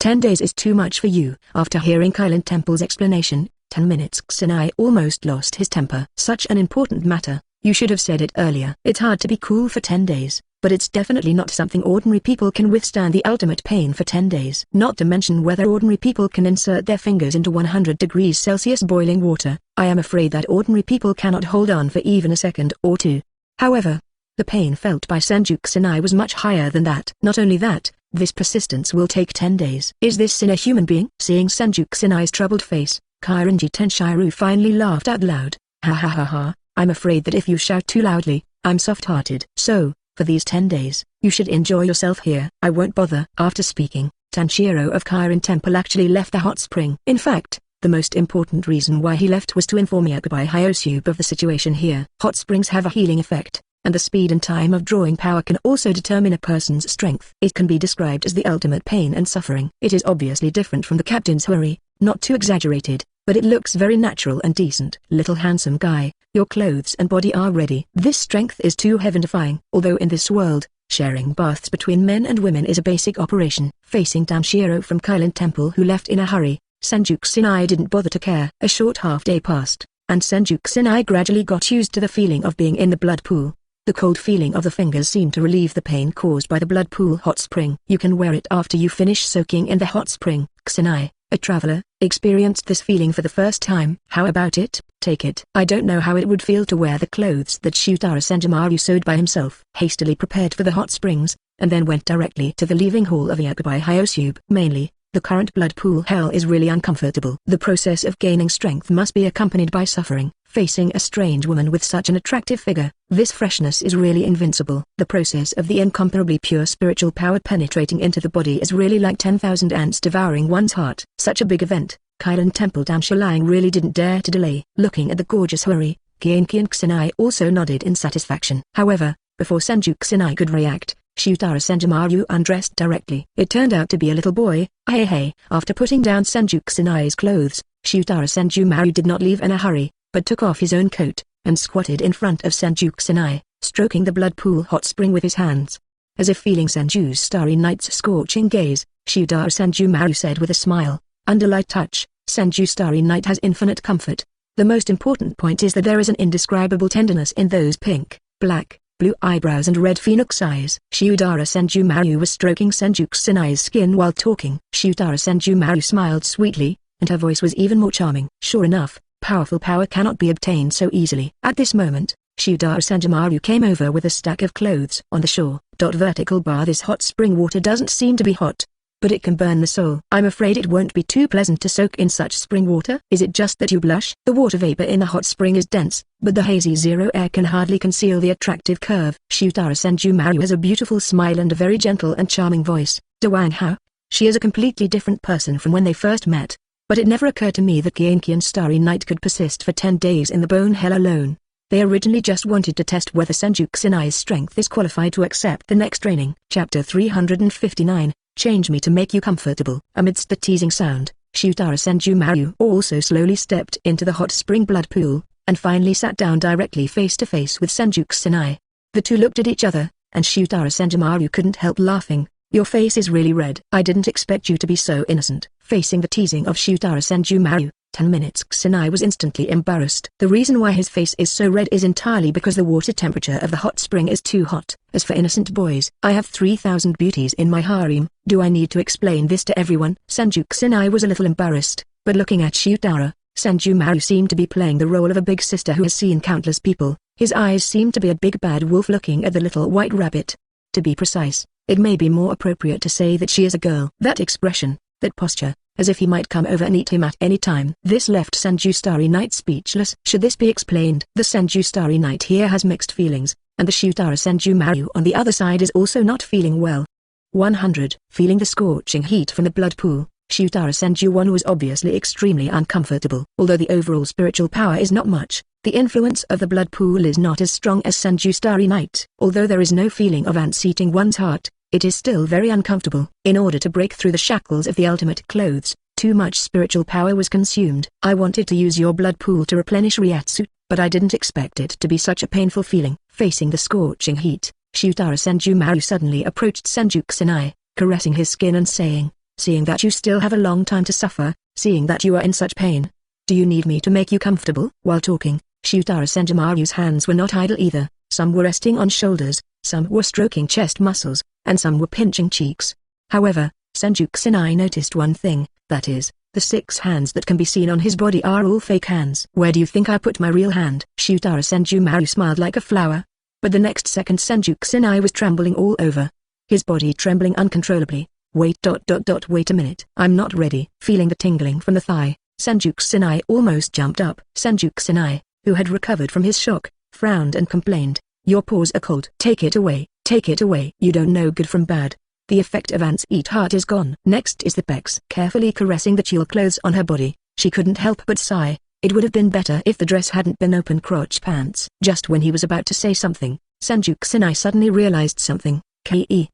10 days is too much for you. After hearing Kailan Temple's explanation, 10 minutes Kusanai almost lost his temper. Such an important matter, you should have said it earlier. It's hard to be cool for 10 days. But it's definitely not something ordinary people can withstand the ultimate pain for 10 days. Not to mention whether ordinary people can insert their fingers into 100 degrees Celsius boiling water. I am afraid that ordinary people cannot hold on for even a second or 2. However, the pain felt by Senju Kusanai was much higher than that. Not only that, this persistence will take 10 days. Is this in a human being? Seeing Senju Kusanai's troubled face, Kairanji Tenshiru finally laughed out loud. Ha ha ha ha, I'm afraid that if you shout too loudly, I'm soft-hearted. So, for these 10 days, you should enjoy yourself here. I won't bother. After speaking, Tanshiro of Kairan Temple actually left the hot spring. In fact, the most important reason why he left was to inform Yakubai Hyosube of the situation here. Hot springs have a healing effect, and the speed and time of drawing power can also determine a person's strength. It can be described as the ultimate pain and suffering. It is obviously different from the captain's hurry, not too exaggerated, but it looks very natural and decent. Little handsome guy, your clothes and body are ready. This strength is too heaven-defying. Although in this world, sharing baths between men and women is a basic operation. Facing Tanshiro from Kailan Temple who left in a hurry, Senju Kusanai didn't bother to care. A short half-day passed, and Senju Kusanai gradually got used to the feeling of being in the blood pool. The cold feeling of the fingers seemed to relieve the pain caused by the blood pool hot spring. You can wear it after you finish soaking in the hot spring. Kusanai, a traveler, experienced this feeling for the first time. How about it? Take it. I don't know how it would feel to wear the clothes that Shudara Senjumaru sewed by himself. Hastily prepared for the hot springs, and then went directly to the leaving hall of Yakubai Hyosube. Mainly, the current blood pool hell is really uncomfortable. The process of gaining strength must be accompanied by suffering. Facing a strange woman with such an attractive figure, this freshness is really invincible. The process of the incomparably pure spiritual power penetrating into the body is really like 10,000 ants devouring one's heart. Such a big event, Kailan Temple Damshalang really didn't dare to delay. Looking at the gorgeous Huri, Kienki and Kusanai also nodded in satisfaction. However, before Senju Kusanai could react, Shudara Senjumaru undressed directly. It turned out to be a little boy. Hey. After putting down Senju Kusanai's clothes, Shudara Senjumaru did not leave in a hurry, but took off his own coat, and squatted in front of Senju Kusanai, stroking the blood pool hot spring with his hands. As if feeling Senju's starry night's scorching gaze, Shudara Senjumaru said with a smile, under light touch, Senju Starry Night has infinite comfort. The most important point is that there is an indescribable tenderness in those pink, black, blue eyebrows and red phoenix eyes. Shudara Senju Maru was stroking Senju Kusanai's skin while talking. Shudara Senju Maru smiled sweetly, and her voice was even more charming. Sure enough, powerful power cannot be obtained so easily. At this moment, Shudara Senju Maru came over with a stack of clothes on the shore. Vertical bar. This hot spring water doesn't seem to be hot, but it can burn the soul. I'm afraid it won't be too pleasant to soak in such spring water. Is it just that you blush? The water vapor in the hot spring is dense, but the hazy zero air can hardly conceal the attractive curve. Shudara Senju Maru has a beautiful smile and a very gentle and charming voice. Dwang Hao. She is a completely different person from when they first met, but it never occurred to me that Kianki and Starry Night could persist for 10 days in the bone hell alone. They originally just wanted to test whether Senju Kusanai's strength is qualified to accept the next training. Chapter 359. Change me to make you comfortable. Amidst the teasing sound, Shudara Senju Maru also slowly stepped into the hot spring blood pool, and finally sat down directly face to face with Senju Kusanai. The two looked at each other, and Shudara Senju Maru couldn't help laughing. Your face is really red. I didn't expect you to be so innocent. Facing the teasing of Shudara Senju Maru, 10 minutes. Kusanai was instantly embarrassed. The reason why his face is so red is entirely because the water temperature of the hot spring is too hot. As for innocent boys, I have 3,000 beauties in my harem. Do I need to explain this to everyone? Senju Kusanai was a little embarrassed, but looking at Shudara, Senju Maru seemed to be playing the role of a big sister who has seen countless people. His eyes seemed to be a big bad wolf looking at the little white rabbit. To be precise, it may be more appropriate to say that she is a girl. That expression, that posture, as if he might come over and eat him at any time. This left Senju Starry Night speechless. Should this be explained? The Senju Starry Night here has mixed feelings, and the Shudara Senju Maru on the other side is also not feeling well. 100. Feeling the scorching heat from the blood pool, Shudara Senju 1 was obviously extremely uncomfortable. Although the overall spiritual power is not much, the influence of the blood pool is not as strong as Senju Starry Night. Although there is no feeling of ants eating one's heart, it is still very uncomfortable. In order to break through the shackles of the ultimate clothes, too much spiritual power was consumed. I wanted to use your blood pool to replenish Ryatsu, but I didn't expect it to be such a painful feeling. Facing the scorching heat, Shudara Senju Maru suddenly approached Senju Kusanai, caressing his skin and saying, seeing that you still have a long time to suffer, seeing that you are in such pain. Do you need me to make you comfortable? While talking, Shudara Senju Maru's hands were not idle either. Some were resting on shoulders, some were stroking chest muscles, and some were pinching cheeks. However, Senju Kusanai noticed one thing, that is, the 6 hands that can be seen on his body are all fake hands. Where do you think I put my real hand? Shudara Senju Maru smiled like a flower. But the next second Senju Kusanai was trembling all over. His body trembling uncontrollably. Wait a minute. I'm not ready. Feeling the tingling from the thigh, Senju Kusanai almost jumped up. Senju Kusanai, who had recovered from his shock, frowned and complained. Your paws are cold. Take it away. Take it away. You don't know good from bad. The effect of ants eat heart is gone. Next is the pecs. Carefully caressing the tulle clothes on her body, she couldn't help but sigh. It would have been better if the dress hadn't been open crotch pants. Just when he was about to say something, Senju Kusanai suddenly realized something.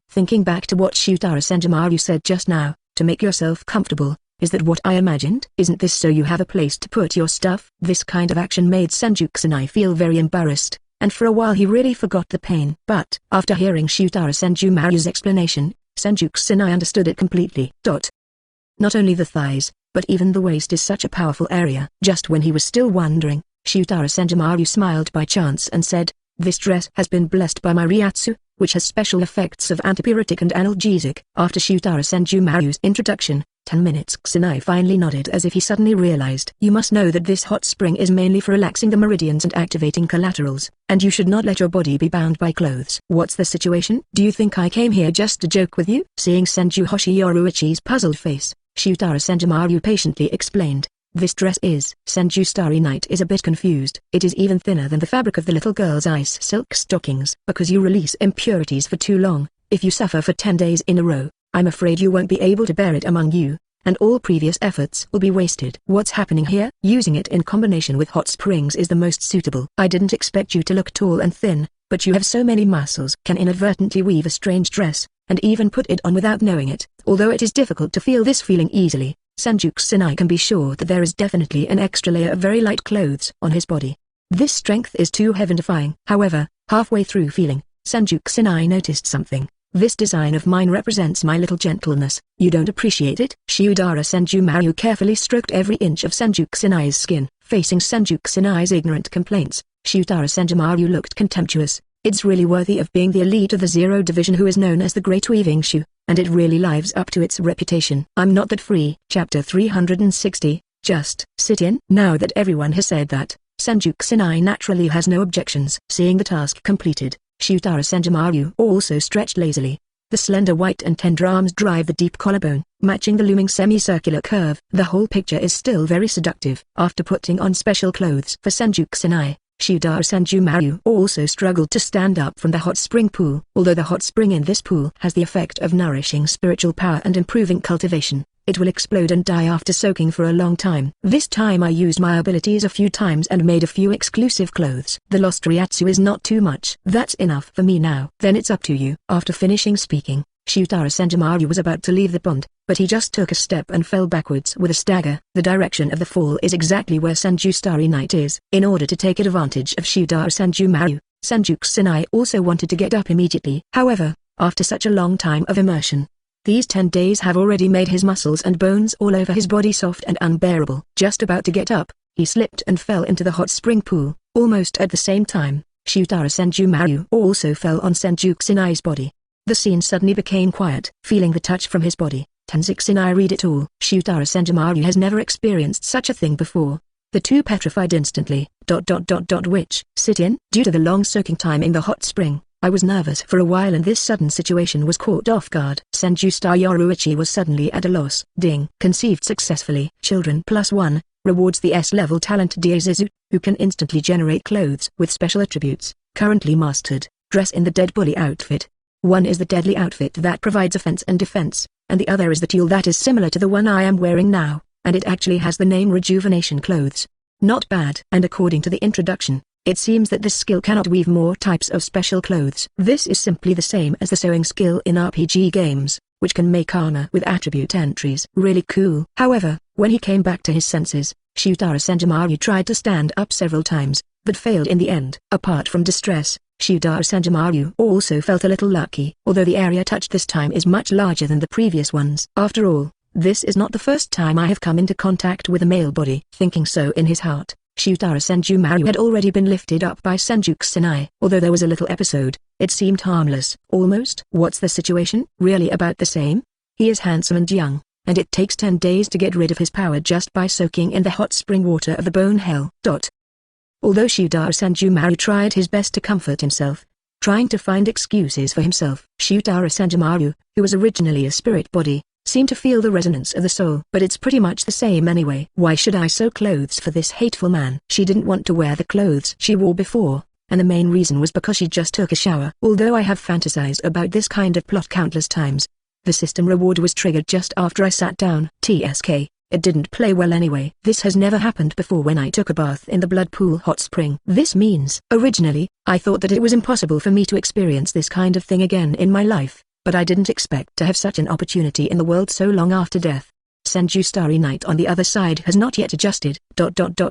Thinking back to what Shudara Senju Maru said just now, to make yourself comfortable, is that what I imagined? Isn't this so you have a place to put your stuff? This kind of action made Senju Kusanai feel very embarrassed, and for a while he really forgot the pain. But, after hearing Shudara Senju Maru's explanation, Senju Kusanai understood it completely. Not only the thighs, but even the waist is such a powerful area. Just when he was still wondering, Shudara Senju Maru smiled by chance and said, this dress has been blessed by my Ryatsu, which has special effects of antipyretic and analgesic. After Shudara Senju Maru's introduction, 10 minutes. Kusanai finally nodded as if he suddenly realized. You must know that this hot spring is mainly for relaxing the meridians and activating collaterals, and you should not let your body be bound by clothes. What's the situation? Do you think I came here just to joke with you? Seeing Senju Hoshiyoruichi's puzzled face, Shudara Senju Maru patiently explained. This dress is. Senju Starry Night is a bit confused. It is even thinner than the fabric of the little girl's ice silk stockings. Because you release impurities for too long, if you suffer for 10 days in a row, I'm afraid you won't be able to bear it among you, and all previous efforts will be wasted. What's happening here? Using it in combination with hot springs is the most suitable. I didn't expect you to look tall and thin, but you have so many muscles. Can inadvertently weave a strange dress, and even put it on without knowing it. Although it is difficult to feel this feeling easily, Senju Kusanai can be sure that there is definitely an extra layer of very light clothes on his body. This strength is too heaven-defying. However, halfway through feeling, Senju Kusanai noticed something. This design of mine represents my little gentleness. You don't appreciate it? Shudara Senju Maru carefully stroked every inch of Senju Kusanai's skin. Facing Senju Kusanai's ignorant complaints, Shudara Senju Maru looked contemptuous. It's really worthy of being the elite of the Zero Division who is known as the Great Weaving Shoe, and it really lives up to its reputation. I'm not that free. Chapter 360, Just Sit In. Now that everyone has said that, Senju Kusanai naturally has no objections. Seeing the task completed, Shudara Senjumaru also stretched lazily. The slender white and tender arms drive the deep collarbone, matching the looming semicircular curve. The whole picture is still very seductive. After putting on special clothes for Senju Kusanai, Shudara Senjumaru also struggled to stand up from the hot spring pool. Although the hot spring in this pool has the effect of nourishing spiritual power and improving cultivation, it will explode and die after soaking for a long time. This time I used my abilities a few times and made a few exclusive clothes. The lost Ryatsu is not too much. That's enough for me now. Then it's up to you. After finishing speaking, Shudara Senjumaru was about to leave the pond, but he just took a step and fell backwards with a stagger. The direction of the fall is exactly where Senju Starry Night is. In order to take advantage of Shudara Senjumaru, Senju Kusanai also wanted to get up immediately. However, after such a long time of immersion, these 10 days have already made his muscles and bones all over his body soft and unbearable. Just about to get up, he slipped and fell into the hot spring pool. Almost at the same time, Shudara Senjumaru also fell on Senju Kusanai's body. The scene suddenly became quiet. Feeling the touch from his body, Tensei Kusanai read it all. Shudara Senjumaru has never experienced such a thing before. The two petrified instantly. Which sit in? Due to the long soaking time in the hot spring, I was nervous for a while and this sudden situation was caught off guard. Senju Star Yoruichi was suddenly at a loss. Ding. Conceived successfully. Children +1, rewards the S-level talent Diazizu, who can instantly generate clothes with special attributes. Currently mastered. Dress in the Dead Bully outfit. One is the deadly outfit that provides offense and defense, and the other is the teal that is similar to the one I am wearing now, and it actually has the name Rejuvenation Clothes. Not bad. And according to the introduction, it seems that this skill cannot weave more types of special clothes. This is simply the same as the sewing skill in RPG games, which can make armor with attribute entries. Really cool. However, when he came back to his senses, Shudara Senjumaru tried to stand up several times, but failed in the end. Apart from distress, Shudara Senjumaru also felt a little lucky. Although the area touched this time is much larger than the previous ones. After all, this is not the first time I have come into contact with a male body. Thinking so in his heart, Shudara Senjumaru had already been lifted up by Senju Kusanai. Although there was a little episode, it seemed harmless. Almost. What's the situation? Really about the same? He is handsome and young, and it takes 10 days to get rid of his power just by soaking in the hot spring water of the bone hell. Although Shudara Senjumaru tried his best to comfort himself, trying to find excuses for himself, Shudara Senjumaru, who was originally a spirit body, seemed to feel the resonance of the soul. But it's pretty much the same anyway. Why should I sew clothes for this hateful man? She didn't want to wear the clothes she wore before, and the main reason was because she just took a shower. Although I have fantasized about this kind of plot countless times, the system reward was triggered just after I sat down. TSK. It didn't play well anyway. This has never happened before when I took a bath in the blood pool hot spring. This means, originally, I thought that it was impossible for me to experience this kind of thing again in my life, but I didn't expect to have such an opportunity in the world so long after death. Senju Starry Night on the other side has not yet adjusted.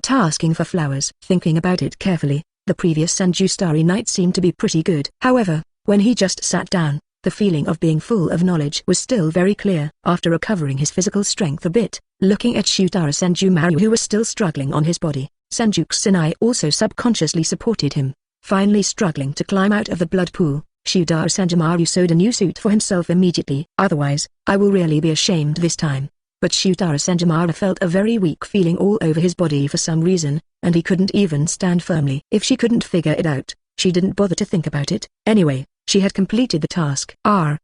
Asking for flowers. Thinking about it carefully, the previous Senju Starry Night seemed to be pretty good. However, when he just sat down, the feeling of being full of knowledge was still very clear. After recovering his physical strength a bit, looking at Shudara Senjumaru who was still struggling on his body, Senju Kusanai also subconsciously supported him. Finally struggling to climb out of the blood pool, Shudara Senjumaru sewed a new suit for himself immediately. Otherwise, I will really be ashamed this time. But Shudara Senjumaru felt a very weak feeling all over his body for some reason, and he couldn't even stand firmly. If she couldn't figure it out, she didn't bother to think about it. Anyway, she had completed the task. I'm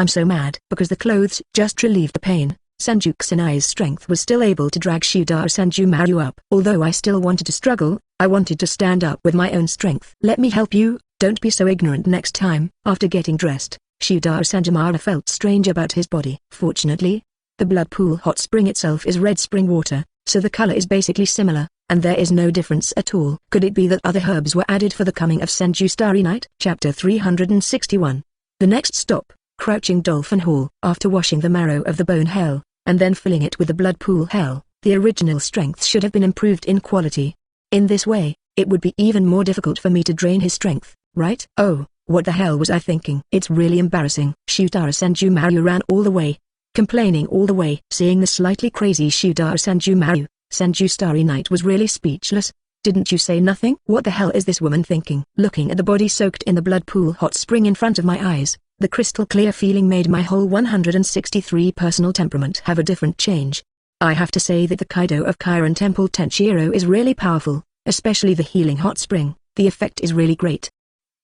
so mad. Because the clothes just relieved the pain, Senju Kusanai's strength was still able to drag Shudara Senjumaru up. Although I still wanted to struggle, I wanted to stand up with my own strength. Let me help you, don't be so ignorant next time. After getting dressed, Shudara Senjumaru felt strange about his body. Fortunately, the blood pool hot spring itself is red spring water, so the color is basically similar, and there is no difference at all. Could it be that other herbs were added for the coming of Senju Starry Night? Chapter 361. The next stop, Crouching Dolphin Hall. After washing the marrow of the bone hell, and then filling it with the blood pool hell, the original strength should have been improved in quality. In this way, it would be even more difficult for me to drain his strength, right? Oh, what the hell was I thinking? It's really embarrassing. Shudara Senjumaru ran all the way, complaining all the way. Seeing the slightly crazy Shudara Senjumaru, Senju Starry Night was really speechless. Didn't you say nothing? What the hell is this woman thinking? Looking at the body soaked in the blood pool hot spring in front of my eyes, the crystal clear feeling made my whole 163 personal temperament have a different change. I have to say that the Kaido of Kirin Temple Tenshiro is really powerful, especially the healing hot spring. The effect is really great.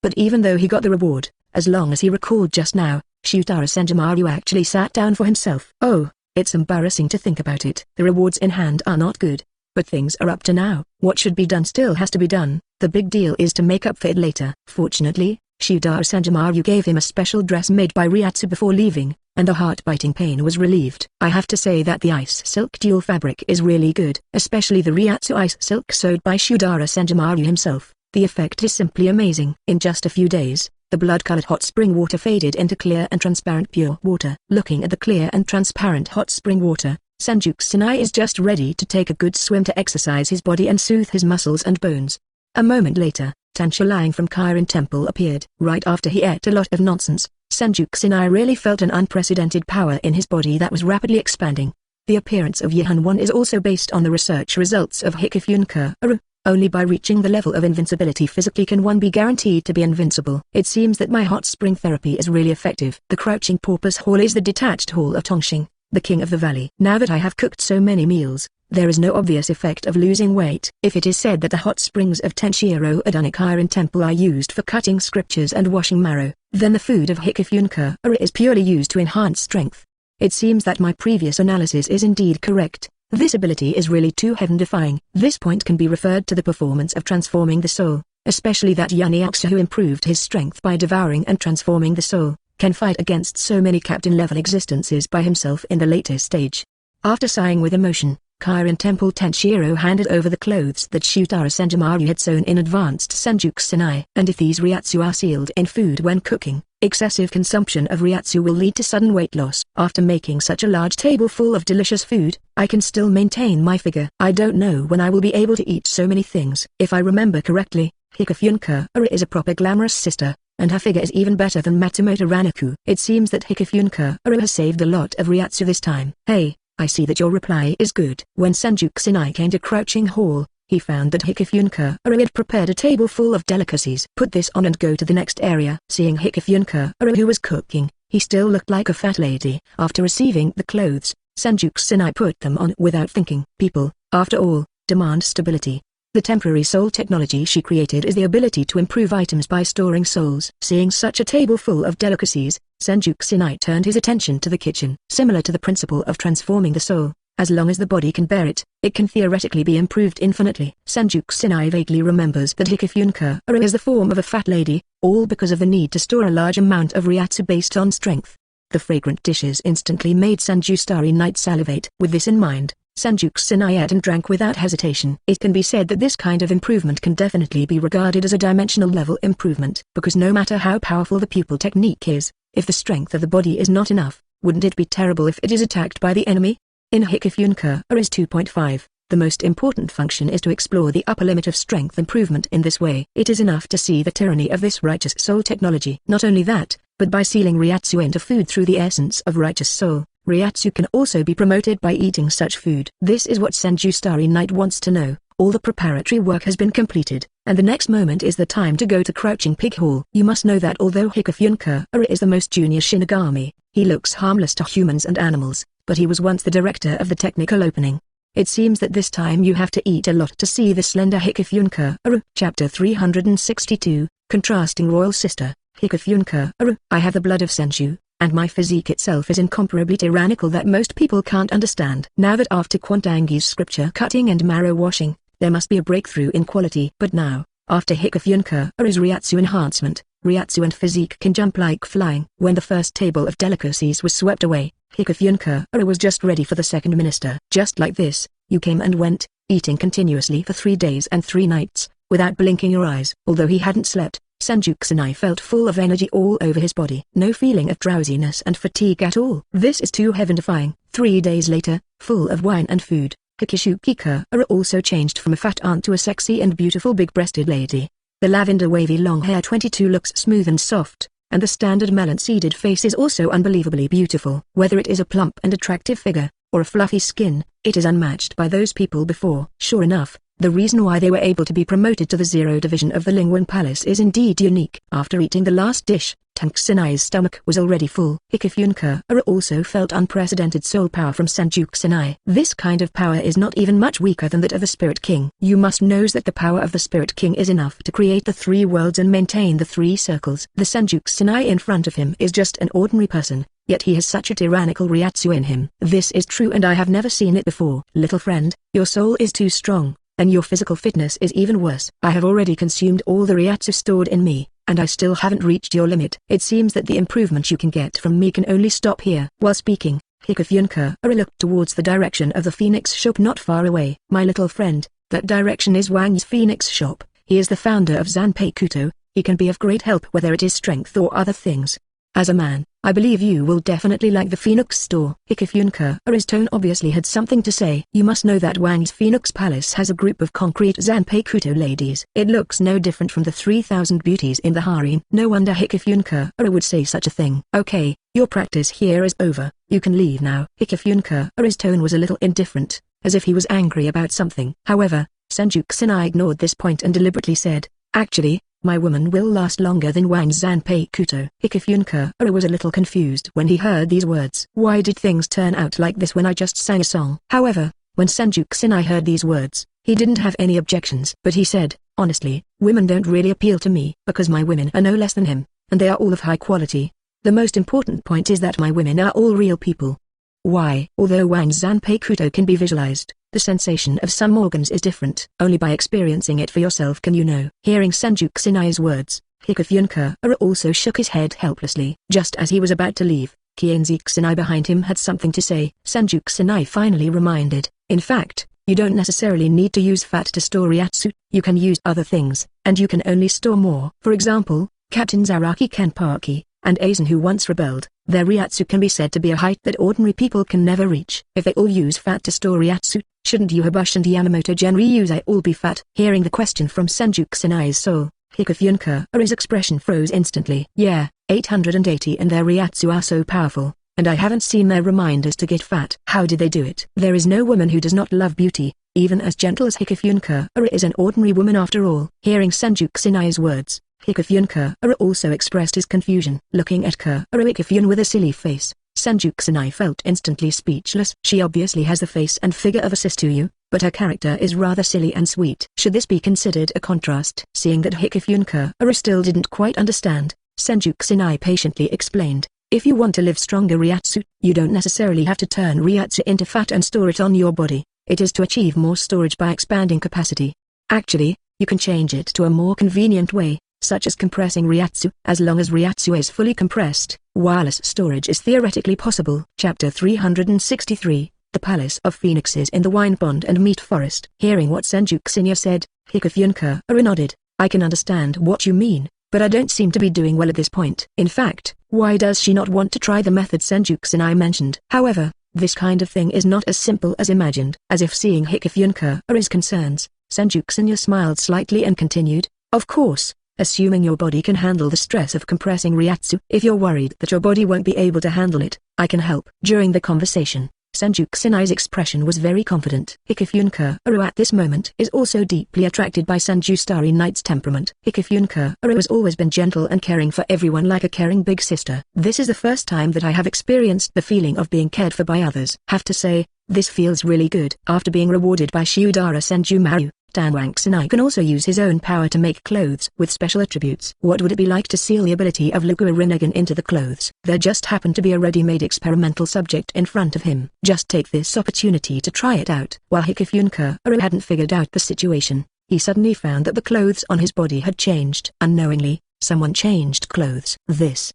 But even though he got the reward, as long as he recalled just now, Shudara Senjumaru actually sat down for himself. Oh, it's embarrassing to think about it. The rewards in hand are not good. But things are up to now. What should be done still has to be done. The big deal is to make up for it later. Fortunately, Shudara Senjumaru gave him a special dress made by Ryatsu before leaving, and the heart-biting pain was relieved. I have to say that the ice silk dual fabric is really good, especially the Ryatsu ice silk sewed by Shudara Senjumaru himself. The effect is simply amazing. In just a few days, the blood-colored hot spring water faded into clear and transparent pure water. Looking at the clear and transparent hot spring water, Senju Kusanai is just ready to take a good swim to exercise his body and soothe his muscles and bones. A moment later, Tansha lying from Kirin Temple appeared. Right after he ate a lot of nonsense, Senju Kusanai really felt an unprecedented power in his body that was rapidly expanding. The appearance of Yihan-1 is also based on the research results of Hikifune Kiryu. Only by reaching the level of invincibility physically can one be guaranteed to be invincible. It seems that my hot spring therapy is really effective. The Crouching Porpoise Hall is the detached hall of Tongxing, the king of the valley. Now that I have cooked so many meals, there is no obvious effect of losing weight. If it is said that the hot springs of Tenshiro Adonic Kirin Temple are used for cutting scriptures and washing marrow, then the food of Hikifune Kiryu is purely used to enhance strength. It seems that my previous analysis is indeed correct. This ability is really too heaven-defying. This point can be referred to the performance of transforming the soul, especially that Yaniaksha who improved his strength by devouring and transforming the soul, can fight against so many captain-level existences by himself in the later stage. After sighing with emotion, Kirin Temple Tenshiro handed over the clothes that Shudara Senjumaru had sewn in advance to Senju Kusanai. And if these Ryatsu are sealed in food when cooking, excessive consumption of Ryatsu will lead to sudden weight loss. After making such a large table full of delicious food, I can still maintain my figure. I don't know when I will be able to eat so many things. If I remember correctly, Hikifune Kiryu is a proper glamorous sister, and her figure is even better than Matsumoto Ranaku. It seems that Hikifune Kiryu has saved a lot of Ryatsu this time. Hey, I see that your reply is good. When Senju Kusanai came to Crouching Hall, he found that Hikifune Kiryu had prepared a table full of delicacies. Put this on and go to the next area. Seeing Hikifune Kiryu who was cooking, he still looked like a fat lady. After receiving the clothes, Senju Kusanai put them on without thinking. People, after all, demand stability. The temporary soul technology she created is the ability to improve items by storing souls. Seeing such a table full of delicacies, Senju Kusanai turned his attention to the kitchen. Similar to the principle of transforming the soul, as long as the body can bear it, it can theoretically be improved infinitely. Senju Kusanai vaguely remembers that Hikifune Kiryu is the form of a fat lady, all because of the need to store a large amount of Ryatsu based on strength. The fragrant dishes instantly made Senju Starry Night salivate. With this in mind, Senju Kusanai ate and drank without hesitation. It can be said that this kind of improvement can definitely be regarded as a dimensional level improvement, because no matter how powerful the pupil technique is, if the strength of the body is not enough, wouldn't it be terrible if it is attacked by the enemy? In Hikifune Kiryu 2.5, the most important function is to explore the upper limit of strength improvement in this way. It is enough to see the tyranny of this righteous soul technology. Not only that, but by sealing Ryatsu into food through the essence of righteous soul, Ryatsu can also be promoted by eating such food. This is what Senju Starry Night wants to know. All the preparatory work has been completed, and the next moment is the time to go to Crouching Pig Hall. You must know that although Hikifune Kiryu is the most junior Shinigami, he looks harmless to humans and animals, but he was once the director of the technical opening. It seems that this time you have to eat a lot to see the slender Hikifune Kiryu. Chapter 362, Contrasting Royal Sister, Hikifune Kiryu. I have the blood of Senju, and my physique itself is incomparably tyrannical that most people can't understand. Now that after Kwantangi's scripture cutting and marrow washing, there must be a breakthrough in quality. But now, after Hikifune Kiryu's Ryatsu enhancement, Ryatsu and physique can jump like flying. When the first table of delicacies was swept away, Hikifune Kiryu was just ready for the second minister. Just like this, you came and went, eating continuously for 3 days and 3 nights, without blinking your eyes. Although he hadn't slept, Senju Kusanai felt full of energy all over his body. No feeling of drowsiness and fatigue at all. This is too heaven-defying. 3 days later, full of wine and food, Hikishuki Kiryu also changed from a fat aunt to a sexy and beautiful big-breasted lady. The lavender wavy long hair 22 looks smooth and soft, and the standard melon-seeded face is also unbelievably beautiful. Whether it is a plump and attractive figure, or a fluffy skin, it is unmatched by those people before. Sure enough, The reason why they were able to be promoted to the Zero Division of the Lingwang Palace is indeed unique. After eating the last dish, Kusanai's stomach was already full. Hikifune also felt unprecedented soul power from Senju Kusanai. This kind of power is not even much weaker than that of the Spirit King. You must know that the power of the Spirit King is enough to create the three worlds and maintain the three circles. The Senju Kusanai in front of him is just an ordinary person, yet he has such a tyrannical Ryatsu in him. This is true and I have never seen it before. Little friend, your soul is too strong, and your physical fitness is even worse. I have already consumed all the Ryatsu stored in me, and I still haven't reached your limit. It seems that the improvement you can get from me can only stop here. While speaking, Hikifune looked towards the direction of the Phoenix shop not far away. My little friend, that direction is Wang's Phoenix shop. He is the founder of Zanpakuto. He can be of great help whether it is strength or other things. As a man, I believe you will definitely like the Phoenix store. Hikifune's tone obviously had something to say. You must know that Wang's Phoenix Palace has a group of concrete Zanpakuto ladies. It looks no different from the 3,000 beauties in the harem. No wonder Hikifune would say such a thing. Okay, your practice here is over. You can leave now. Hikifune's tone was a little indifferent, as if he was angry about something. However, Senju Kusanai ignored this point and deliberately said, actually, my woman will last longer than Wang's Zanpakuto. Hikifune was a little confused when he heard these words. Why did things turn out like this when I just sang a song? However, when Senju Kusanai heard these words, he didn't have any objections. But he said, honestly, women don't really appeal to me, because my women are no less than him, and they are all of high quality. The most important point is that my women are all real people. Why? Although Wang's Zanpakuto can be visualized, the sensation of some organs is different. Only by experiencing it for yourself can you know. Hearing Senju Kusanai's words, Hikifune also shook his head helplessly. Just as he was about to leave, Kienzi Kusanai behind him had something to say. Senju Kusanai finally reminded, in fact, you don't necessarily need to use fat to store Ryatsu, you can use other things, and you can only store more. For example, Captain Zaraki Kenpachi, and Aizen who once rebelled, their Ryatsu can be said to be a height that ordinary people can never reach. If they all use fat to store Ryatsu, shouldn't Yuhabushi and Yamamoto Genryusei all be fat? Hearing the question from Senju Kusanai's soul, Hikafune's expression froze instantly. Yeah, 880 and their Ryatsu are so powerful, and I haven't seen their reminders to get fat. How did they do it? There is no woman who does not love beauty, even as gentle as Hikifune is an ordinary woman after all. Hearing Senju Kusanai's words, Hikifune also expressed his confusion. Looking at Hikifune with a silly face, Senju Kusanai felt instantly speechless. She obviously has the face and figure of a sis to you, but her character is rather silly and sweet. Should this be considered a contrast? Seeing that Hikifune still didn't quite understand, Senju Kusanai patiently explained, if you want to live stronger Ryatsu, you don't necessarily have to turn Ryatsu into fat and store it on your body. It is to achieve more storage by expanding capacity. Actually, you can change it to a more convenient way, such as compressing Ryatsu. As long as Ryatsu is fully compressed, wireless storage is theoretically possible. Chapter 363, The Palace of Phoenixes in the Wine Pond and Meat Forest. Hearing what Senju Kusanai said, Hikifune nodded. I can understand what you mean, but I don't seem to be doing well at this point. In fact, why does she not want to try the method Senju Kusanai mentioned? However, this kind of thing is not as simple as imagined. As if seeing Hikifune's concerns, Senju Kusanai smiled slightly and continued, of course, assuming your body can handle the stress of compressing Ryatsu. If you're worried that your body won't be able to handle it, I can help. During the conversation, Senju Kusanai's expression was very confident. Hikifune at this moment is also deeply attracted by Senju Starry Night's temperament. Hikifune has always been gentle and caring for everyone like a caring big sister. This is the first time that I have experienced the feeling of being cared for by others. Have to say, this feels really good. After being rewarded by Shudara Senju Maru, Danfeng Kusanai can also use his own power to make clothes with special attributes. What would it be like to seal the ability of Lugua Rinnegan into the clothes? There just happened to be a ready-made experimental subject in front of him. Just take this opportunity to try it out. While Hikifune hadn't figured out the situation, he suddenly found that the clothes on his body had changed. Unknowingly, someone changed clothes.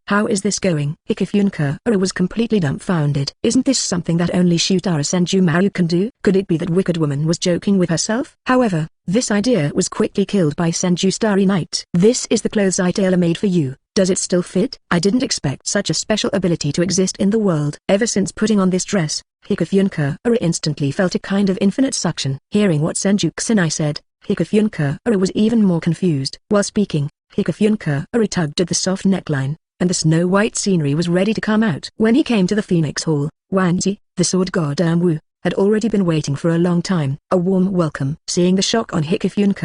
How is this going? Hikifune was completely dumbfounded. Isn't this something that only Shudara Senju Maru can do? Could it be that wicked woman was joking with herself? However, this idea was quickly killed by Senju Starry Night. This is the clothes I tailor-made for you. Does it still fit? I didn't expect such a special ability to exist in the world. Ever since putting on this dress, Hikifune instantly felt a kind of infinite suction. Hearing what Senju Kusanai said, Hikifune was even more confused. While speaking, Hikifune tugged at the soft neckline, and the snow-white scenery was ready to come out. When he came to the Phoenix Hall, Wangzi, the sword god Wu, had already been waiting for a long time. A warm welcome. Seeing the shock on Hikifune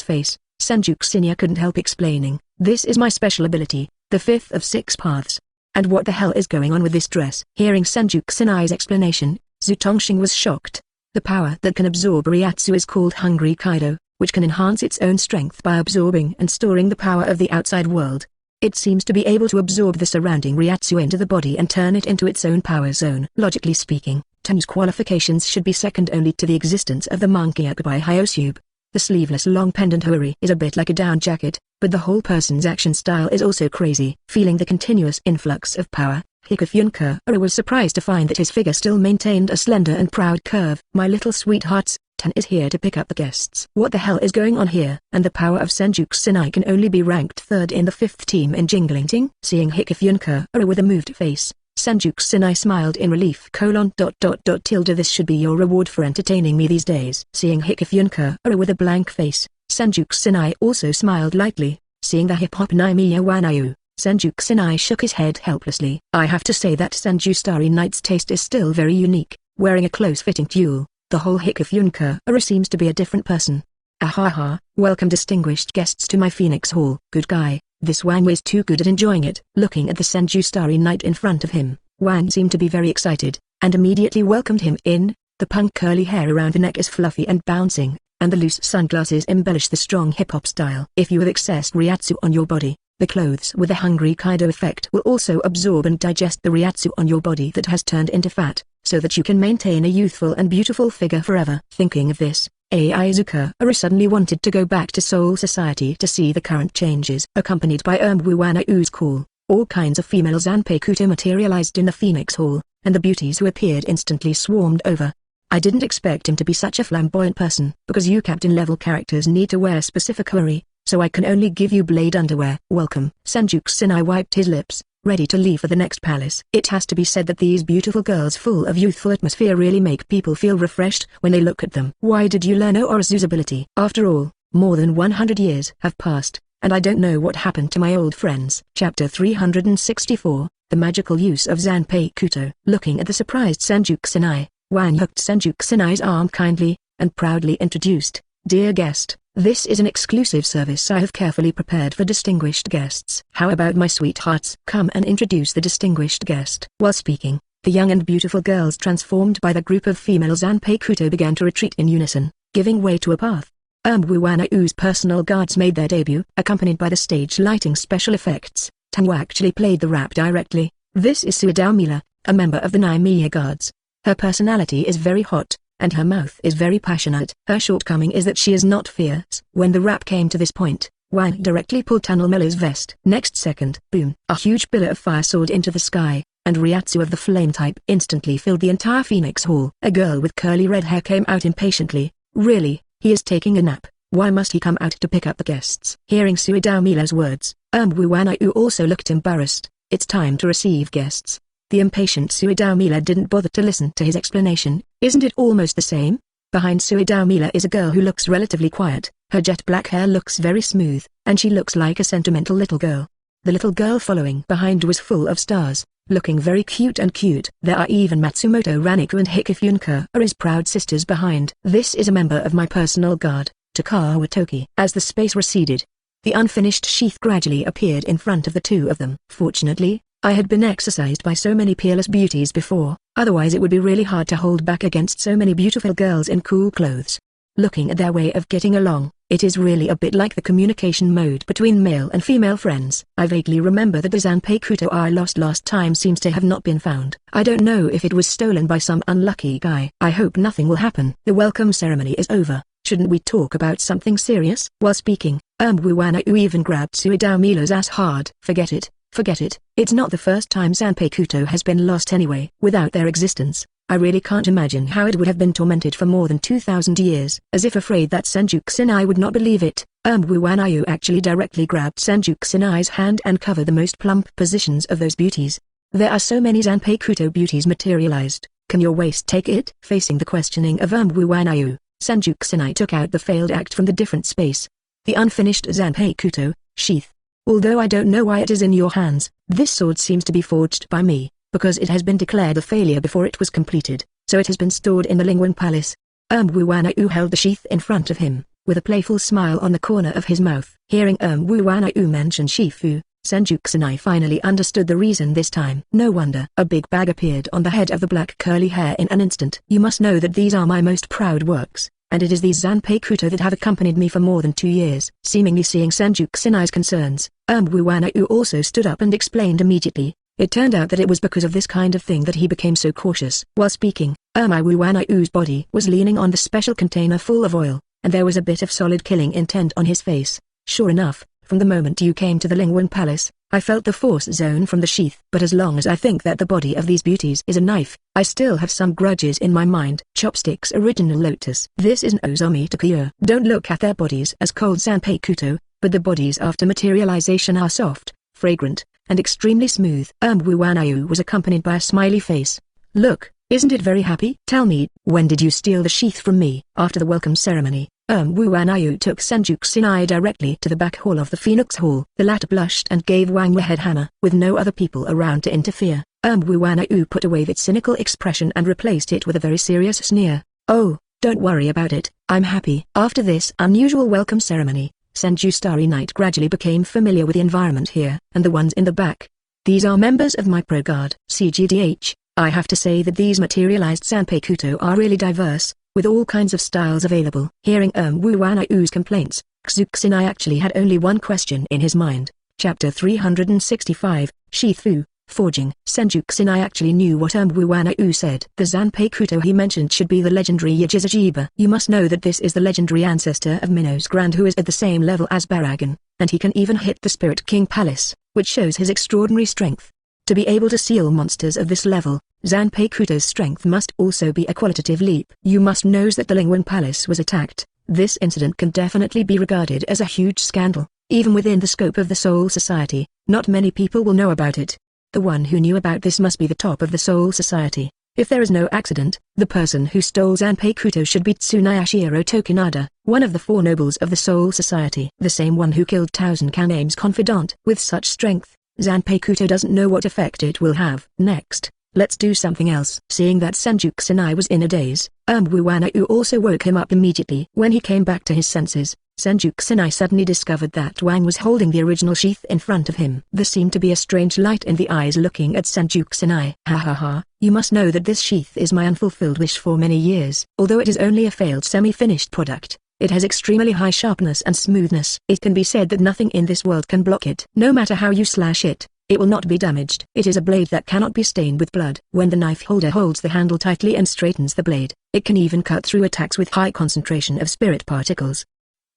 face, Senju Xinya couldn't help explaining, "This is my special ability, the fifth of 6 paths. And what the hell is going on with this dress?" Hearing Senju Xinai's explanation, Zhu Tongxing was shocked. The power that can absorb Ryatsu is called Hungry Kaido, which can enhance its own strength by absorbing and storing the power of the outside world. It seems to be able to absorb the surrounding Ryatsu into the body and turn it into its own power zone. Logically speaking, Ten's qualifications should be second only to the existence of the Manga by Hyosube. The sleeveless long pendant hori is a bit like a down jacket, but the whole person's action style is also crazy. Feeling the continuous influx of power, Hikifune was surprised to find that his figure still maintained a slender and proud curve. "My little sweethearts, Ten is here to pick up the guests." What the hell is going on here? And the power of Senju Xinai can only be ranked third in the 5th team in Jingling. Seeing Hikifune with a moved face, Senju Xinai smiled in relief. This should be your reward for entertaining me these days. Seeing Hikifune with a blank face, Senju Xinai also smiled lightly. Seeing the hip-hop Naimiya Wanayu, Senju Xinai shook his head helplessly. "I have to say that Senju Starry Night's taste is still very unique." Wearing a close-fitting tulle, the whole Hikifune seems to be a different person. "Ahaha, welcome distinguished guests to my Phoenix Hall." "Good guy, this Wang is too good at enjoying it." Looking at the Senju Starry Night in front of him, Wang seemed to be very excited, and immediately welcomed him in. The punk curly hair around the neck is fluffy and bouncing, and the loose sunglasses embellish the strong hip-hop style. If you have excess Ryatsu on your body, the clothes with the Hungry Kaido effect will also absorb and digest the Ryatsu on your body that has turned into fat, so that you can maintain a youthful and beautiful figure forever. Thinking of this, Aizuka suddenly wanted to go back to Soul Society to see the current changes. Accompanied by Wanayu's call, all kinds of female Zanpakuto materialized in the Phoenix Hall, and the beauties who appeared instantly swarmed over. I didn't expect him to be such a flamboyant person. Because you captain-level characters need to wear specific hori, so I can only give you blade underwear. Welcome. Senju Xinai wiped his lips, ready to leave for the next palace. It has to be said that these beautiful girls full of youthful atmosphere really make people feel refreshed when they look at them. Why did you learn Orozu's ability? After all, more than 100 years have passed, and I don't know what happened to my old friends. Chapter 364, The Magical Use of Zanpakuto. Looking at the surprised Senju Xinai, Wang hooked Senju Xinai's arm kindly, and proudly introduced, "Dear guest, this is an exclusive service I have carefully prepared for distinguished guests. How about my sweethearts? Come and introduce the distinguished guest." While speaking, the young and beautiful girls transformed by the group of female Zanpakuto began to retreat in unison, giving way to a path. Wanayu's personal guards made their debut, accompanied by the stage lighting special effects. Tanwu actually played the rap directly. This is Suidaumila, a member of the Naimiya guards. Her personality is very hot, and her mouth is very passionate. Her shortcoming is that she is not fierce. When the rap came to this point, Wang directly pulled Tanulmela's vest. Next second, boom, a huge pillar of fire soared into the sky, and Ryatsu of the flame type instantly filled the entire Phoenix Hall. A girl with curly red hair came out impatiently. "Really, he is taking a nap. Why must he come out to pick up the guests?" Hearing Suidaumila's words, Wanayu also looked embarrassed. "It's time to receive guests." The impatient Suidaumila didn't bother to listen to his explanation. "Isn't it almost the same?" Behind Suidaumila is a girl who looks relatively quiet. Her jet black hair looks very smooth, and she looks like a sentimental little girl. The little girl following behind was full of stars, looking very cute and cute. There are even Matsumoto Raniku and Hikifune are his proud sisters behind. "This is a member of my personal guard, Takawa Toki." As the space receded, the unfinished sheath gradually appeared in front of the two of them. Fortunately, I had been exercised by so many peerless beauties before, otherwise it would be really hard to hold back against so many beautiful girls in cool clothes. Looking at their way of getting along, it is really a bit like the communication mode between male and female friends. I vaguely remember that the Zanpakuto I lost last time seems to have not been found. I don't know if it was stolen by some unlucky guy. I hope nothing will happen. The welcome ceremony is over. Shouldn't we talk about something serious? While speaking, Wanayu even grabbed Suidaumila's ass hard. Forget it. Forget it. It's not the first time Zanpakuto has been lost anyway. Without their existence, I really can't imagine how it would have been tormented for more than 2,000 years. As if afraid that Senju Xinai would not believe it, Wanayu actually directly grabbed Senju Xinai's hand and covered the most plump positions of those beauties. "There are so many Zanpakuto beauties materialized. Can your waist take it?" Facing the questioning of Wanayu, Senju Xinai took out the failed act from the different space. The unfinished Zanpakuto, Sheath. "Although I don't know why it is in your hands, this sword seems to be forged by me, because it has been declared a failure before it was completed. so it has been stored in the Lingwang Palace. Wu Wanyu held the sheath in front of him, with a playful smile on the corner of his mouth. Hearing Wu Wanyu mention Shifu, Senju Kusanai finally understood the reason this time. No wonder. A big bag appeared on the head of the black curly hair in an instant. You must know that these are my most proud works, and it is these Zanpakuto that have accompanied me for more than 2 years. Seemingly seeing Senju Kusanai's concerns, Wu Wanyu also stood up and explained immediately. It turned out that it was because of this kind of thing that he became so cautious. While speaking, Wu Wanyu's body was leaning on the special container full of oil, and there was a bit of solid killing intent on his face. Sure enough, from the moment you came to the Lingwang Palace, I felt the force zone from the sheath. But as long as I think that the body of these beauties is a knife, I still have some grudges in my mind. Chopsticks Original Lotus. This is an Ozomi to Kiryu. Don't look at their bodies as cold Zanpakuto, but the bodies after materialization are soft, fragrant, and extremely smooth. Wu Wanyu was accompanied by a smiley face. Look, isn't it very happy? Tell me, when did you steal the sheath from me? After the welcome ceremony, Wu Wanyu took Senju Kusanai directly to the back hall of the Phoenix Hall. The latter blushed and gave Wang a head hammer. With no other people around to interfere, Wu Wanyu put away that cynical expression and replaced it with a very serious sneer. Oh, don't worry about it, I'm happy. After this unusual welcome ceremony, Senju Starry Night gradually became familiar with the environment here, and the ones in the back. These are members of my pro guard. CGDH, I have to say that these materialized Zanpakuto are really diverse, with all kinds of styles available. Hearing Wu Wanyu's complaints, Kusanai actually had only one question in his mind. Chapter 365, Sheathed, Forging. Senju Kusanai actually knew what Wu Wanyu said. The Zanpakuto he mentioned should be the legendary Yajizajiba. You must know that this is the legendary ancestor of Minos Grand, who is at the same level as Baragon, and he can even hit the Spirit King Palace, which shows his extraordinary strength. To be able to seal monsters of this level, Zanpakuto's strength must also be a qualitative leap. You must know that the Lingwang Palace was attacked. This incident can definitely be regarded as a huge scandal. Even within the scope of the Soul Society, not many people will know about it. The one who knew about this must be the top of the Soul Society. If there is no accident, the person who stole Zanpakuto should be Tsunayashiro Tokunada, one of the 4 nobles of the Soul Society. The same one who killed Thousand Kaname's confidant. With such strength, Zanpakuto doesn't know what effect it will have. Next, let's do something else. Seeing that Senju Kusanai was in a daze, Wu Wanyu also woke him up immediately. When he came back to his senses, Senju Kusanai suddenly discovered that Wang was holding the original sheath in front of him. There seemed to be a strange light in the eyes looking at Senju Kusanai. Ha ha ha, you must know that this sheath is my unfulfilled wish for many years. Although it is only a failed semi-finished product, it has extremely high sharpness and smoothness. It can be said that nothing in this world can block it. No matter how you slash it, it will not be damaged. It is a blade that cannot be stained with blood. When the knife holder holds the handle tightly and straightens the blade, it can even cut through attacks with high concentration of spirit particles.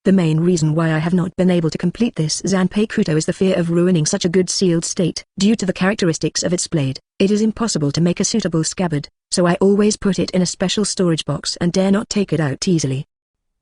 The main reason why I have not been able to complete this Zanpakuto is the fear of ruining such a good sealed state. Due to the characteristics of its blade, it is impossible to make a suitable scabbard, so I always put it in a special storage box and dare not take it out easily.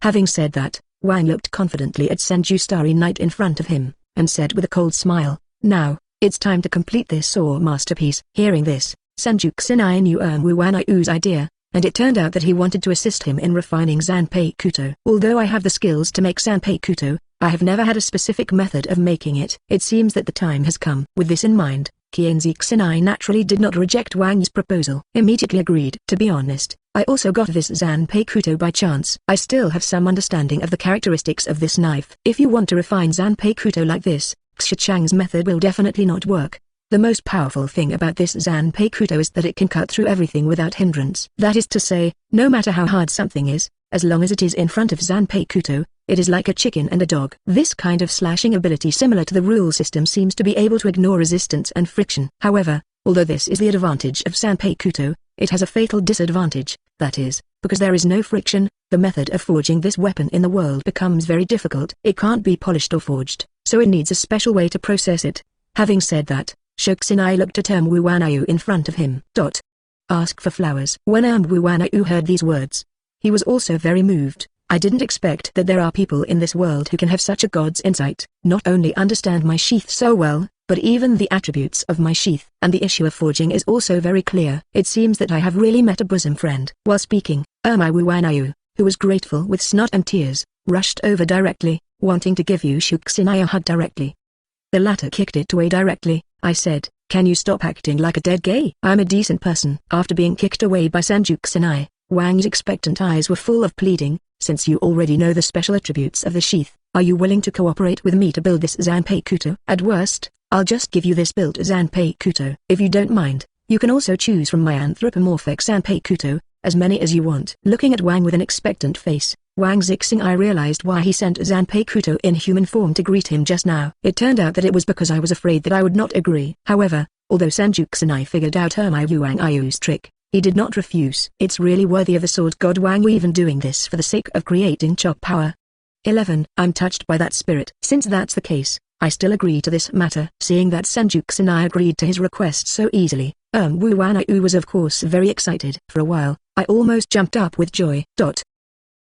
Having said that, Wang looked confidently at Senju Starry Night in front of him, and said with a cold smile, "Now, it's time to complete this sword masterpiece." Hearing this, Senju Kusanai knew Wu Wanyu's idea, and it turned out that he wanted to assist him in refining Zanpakuto. Although I have the skills to make Zanpakuto, I have never had a specific method of making it. It seems that the time has come. With this in mind, Kienzi Kusanai naturally did not reject Wang's proposal. Immediately agreed. To be honest, I also got this Zanpakuto by chance. I still have some understanding of the characteristics of this knife. If you want to refine Zanpakuto like this, Xichang's method will definitely not work. The most powerful thing about this Zanpakuto is that it can cut through everything without hindrance. That is to say, no matter how hard something is, as long as it is in front of Zanpakuto, it is like a chicken and a dog. This kind of slashing ability, similar to the rule system, seems to be able to ignore resistance and friction. However, although this is the advantage of Zanpakuto, it has a fatal disadvantage. That is, because there is no friction, the method of forging this weapon in the world becomes very difficult. It can't be polished or forged, so it needs a special way to process it. Having said that, Shokusanai looked at Wu Wanyu in front of him. Ask for flowers. When Wu Wanyu heard these words, he was also very moved. I didn't expect that there are people in this world who can have such a god's insight, not only understand my sheath so well, but even the attributes of my sheath. And the issue of forging is also very clear. It seems that I have really met a bosom friend. While speaking, Wu Wanyu, who was grateful with snot and tears, rushed over directly, wanting to give Shokusanai a hug directly. The latter kicked it away directly. I said, "Can you stop acting like a dead gay? I'm a decent person." After being kicked away by Senju Kusanai, Wang's expectant eyes were full of pleading. "Since you already know the special attributes of the sheath, are you willing to cooperate with me to build this Zanpakuto? At worst, I'll just give you this built Zanpakuto. If you don't mind, you can also choose from my anthropomorphic Zanpakuto, as many as you want." Looking at Wang with an expectant face, Wang Zixing, I realized why he sent Zanpakuto in human form to greet him just now. It turned out that it was because I was afraid that I would not agree. However, although Senju Kusanai figured out Wang Ayu's trick, he did not refuse. It's really worthy of the sword god Wang even doing this for the sake of creating chop power. 11. I'm touched by that spirit. Since that's the case, I still agree to this matter. Seeing that Senju Kusanai agreed to his request so easily, Wu Wanayu was of course very excited. For a while, I almost jumped up with joy.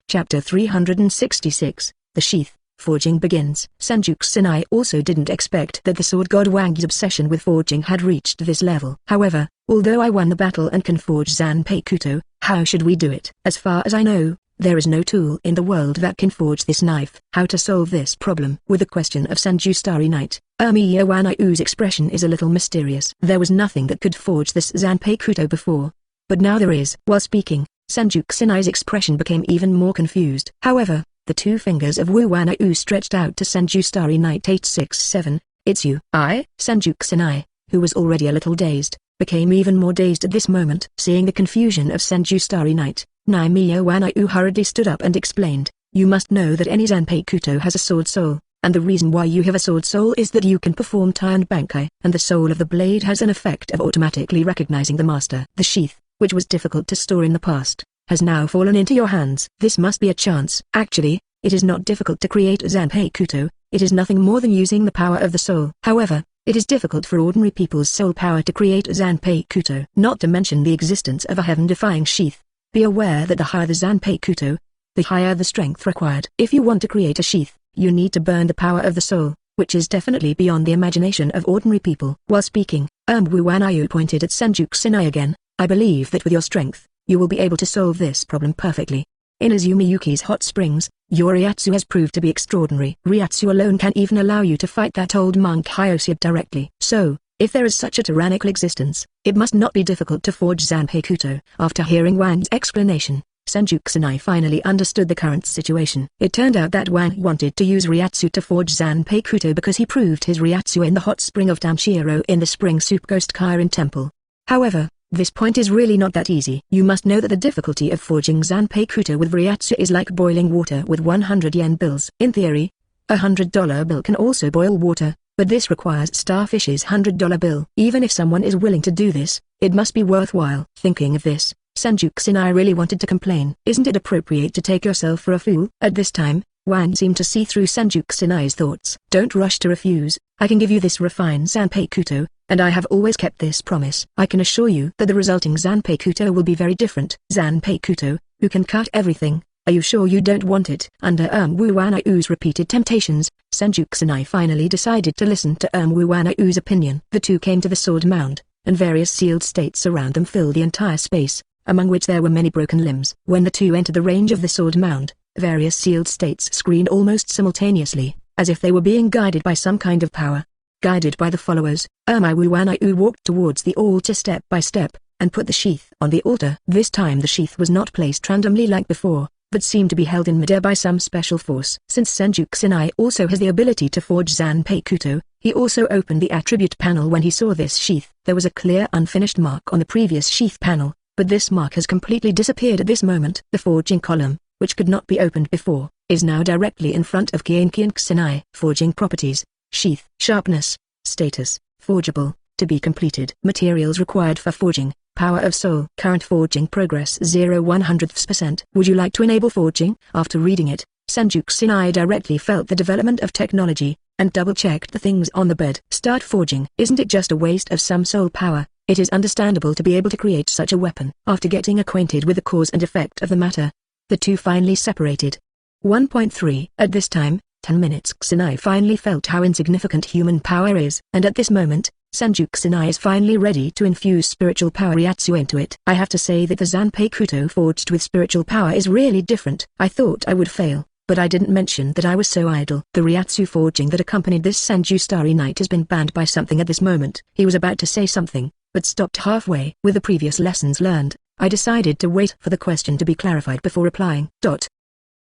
Chapter 366, The Sheath, Forging begins. Senju Kusanai also didn't expect that the sword god Wang's obsession with forging had reached this level. However, although I won the battle and can forge Zanpakuto, how should we do it? As far as I know, there is no tool in the world that can forge this knife. How to solve this problem? With the question of Senju Starry Night, Wanayu's expression is a little mysterious. There was nothing that could forge this Zanpakuto before, but now there is. While speaking, Senju Kusanai's expression became even more confused. However, the two fingers of Wu Wanayu stretched out to Senju Starry Night 867. "It's you." Senju Kusanai, who was already a little dazed, became even more dazed at this moment. Seeing the confusion of Senju Starry Night, Naimiyo Wanayu hurriedly stood up and explained, "You must know that any Zanpakuto has a sword soul, and the reason why you have a sword soul is that you can perform turned Bankai, and the soul of the blade has an effect of automatically recognizing the master. The sheath, which was difficult to store in the past, has now fallen into your hands. This must be a chance." Actually, it is not difficult to create a Zanpakuto, it is nothing more than using the power of the soul. However, it is difficult for ordinary people's soul power to create a Zanpakuto. Not to mention the existence of a heaven-defying sheath. Be aware that the higher the Zanpakuto, the higher the strength required. If you want to create a sheath, you need to burn the power of the soul, which is definitely beyond the imagination of ordinary people. While speaking, Wu Wanayu pointed at Senju Kusanai again. "I believe that with your strength, you will be able to solve this problem perfectly. In Izumi Yuki's hot springs, your Ryatsu has proved to be extraordinary. Ryatsu alone can even allow you to fight that old monk Hyosea directly. So, if there is such a tyrannical existence, it must not be difficult to forge Zanpakuto." After hearing Wang's explanation, Senju Kusanai finally understood the current situation. It turned out that Wang wanted to use Ryatsu to forge Zanpakuto because he proved his Ryatsu in the hot spring of Damshiro in the Spring Soup Ghost Kirin Temple. However, this point is really not that easy. You must know that the difficulty of forging Zanpakuto with Ryatsu is like boiling water with 100 yen bills. In theory, a $100 bill can also boil water, but this requires Starfish's $100 bill. Even if someone is willing to do this, it must be worthwhile. Thinking of this, Senju Kusanai really wanted to complain. "Isn't it appropriate to take yourself for a fool?" At this time, Wang seemed to see through Senju Kusanai's thoughts. "Don't rush to refuse. I can give you this refined Zanpakuto, and I have always kept this promise. I can assure you that the resulting Zanpakuto will be very different." "Zanpakuto, who can cut everything, are you sure you don't want it?" Under Wu Wanayu's repeated temptations, Senju Kusanai finally decided to listen to Wu Wanayu's opinion. The two came to the sword mound, and various sealed states around them filled the entire space, among which there were many broken limbs. When the two entered the range of the sword mound, various sealed states screamed almost simultaneously, as if they were being guided by some kind of power. Guided by the followers, Wu Wanayu walked towards the altar step by step, and put the sheath on the altar. This time the sheath was not placed randomly like before, but seemed to be held in midair by some special force. Since Senju Kusanai also has the ability to forge Zanpakuto, he also opened the attribute panel when he saw this sheath. There was a clear unfinished mark on the previous sheath panel, but this mark has completely disappeared at this moment. The forging column, which could not be opened before, is now directly in front of Kienkian Kusanai. Forging properties: sheath, sharpness, status, forgeable, to be completed. Materials required for forging: power of soul. Current forging progress 0/100%. Would you like to enable forging? After reading it, Senju Kusanai directly felt the development of technology, and double-checked the things on the bed. Start forging. Isn't it just a waste of some soul power? It is understandable to be able to create such a weapon. After getting acquainted with the cause and effect of the matter, the two finally separated. 1.3 At this time, 10 minutes. Kusanai finally felt how insignificant human power is, and at this moment, Senju Kusanai is finally ready to infuse spiritual power Ryatsu into it. I have to say that the Zanpakuto forged with spiritual power is really different. I thought I would fail, but I didn't mention that I was so idle. The Ryatsu forging that accompanied this Senju Starry Night has been banned by something at this moment. He was about to say something, but stopped halfway. With the previous lessons learned, I decided to wait for the question to be clarified before replying.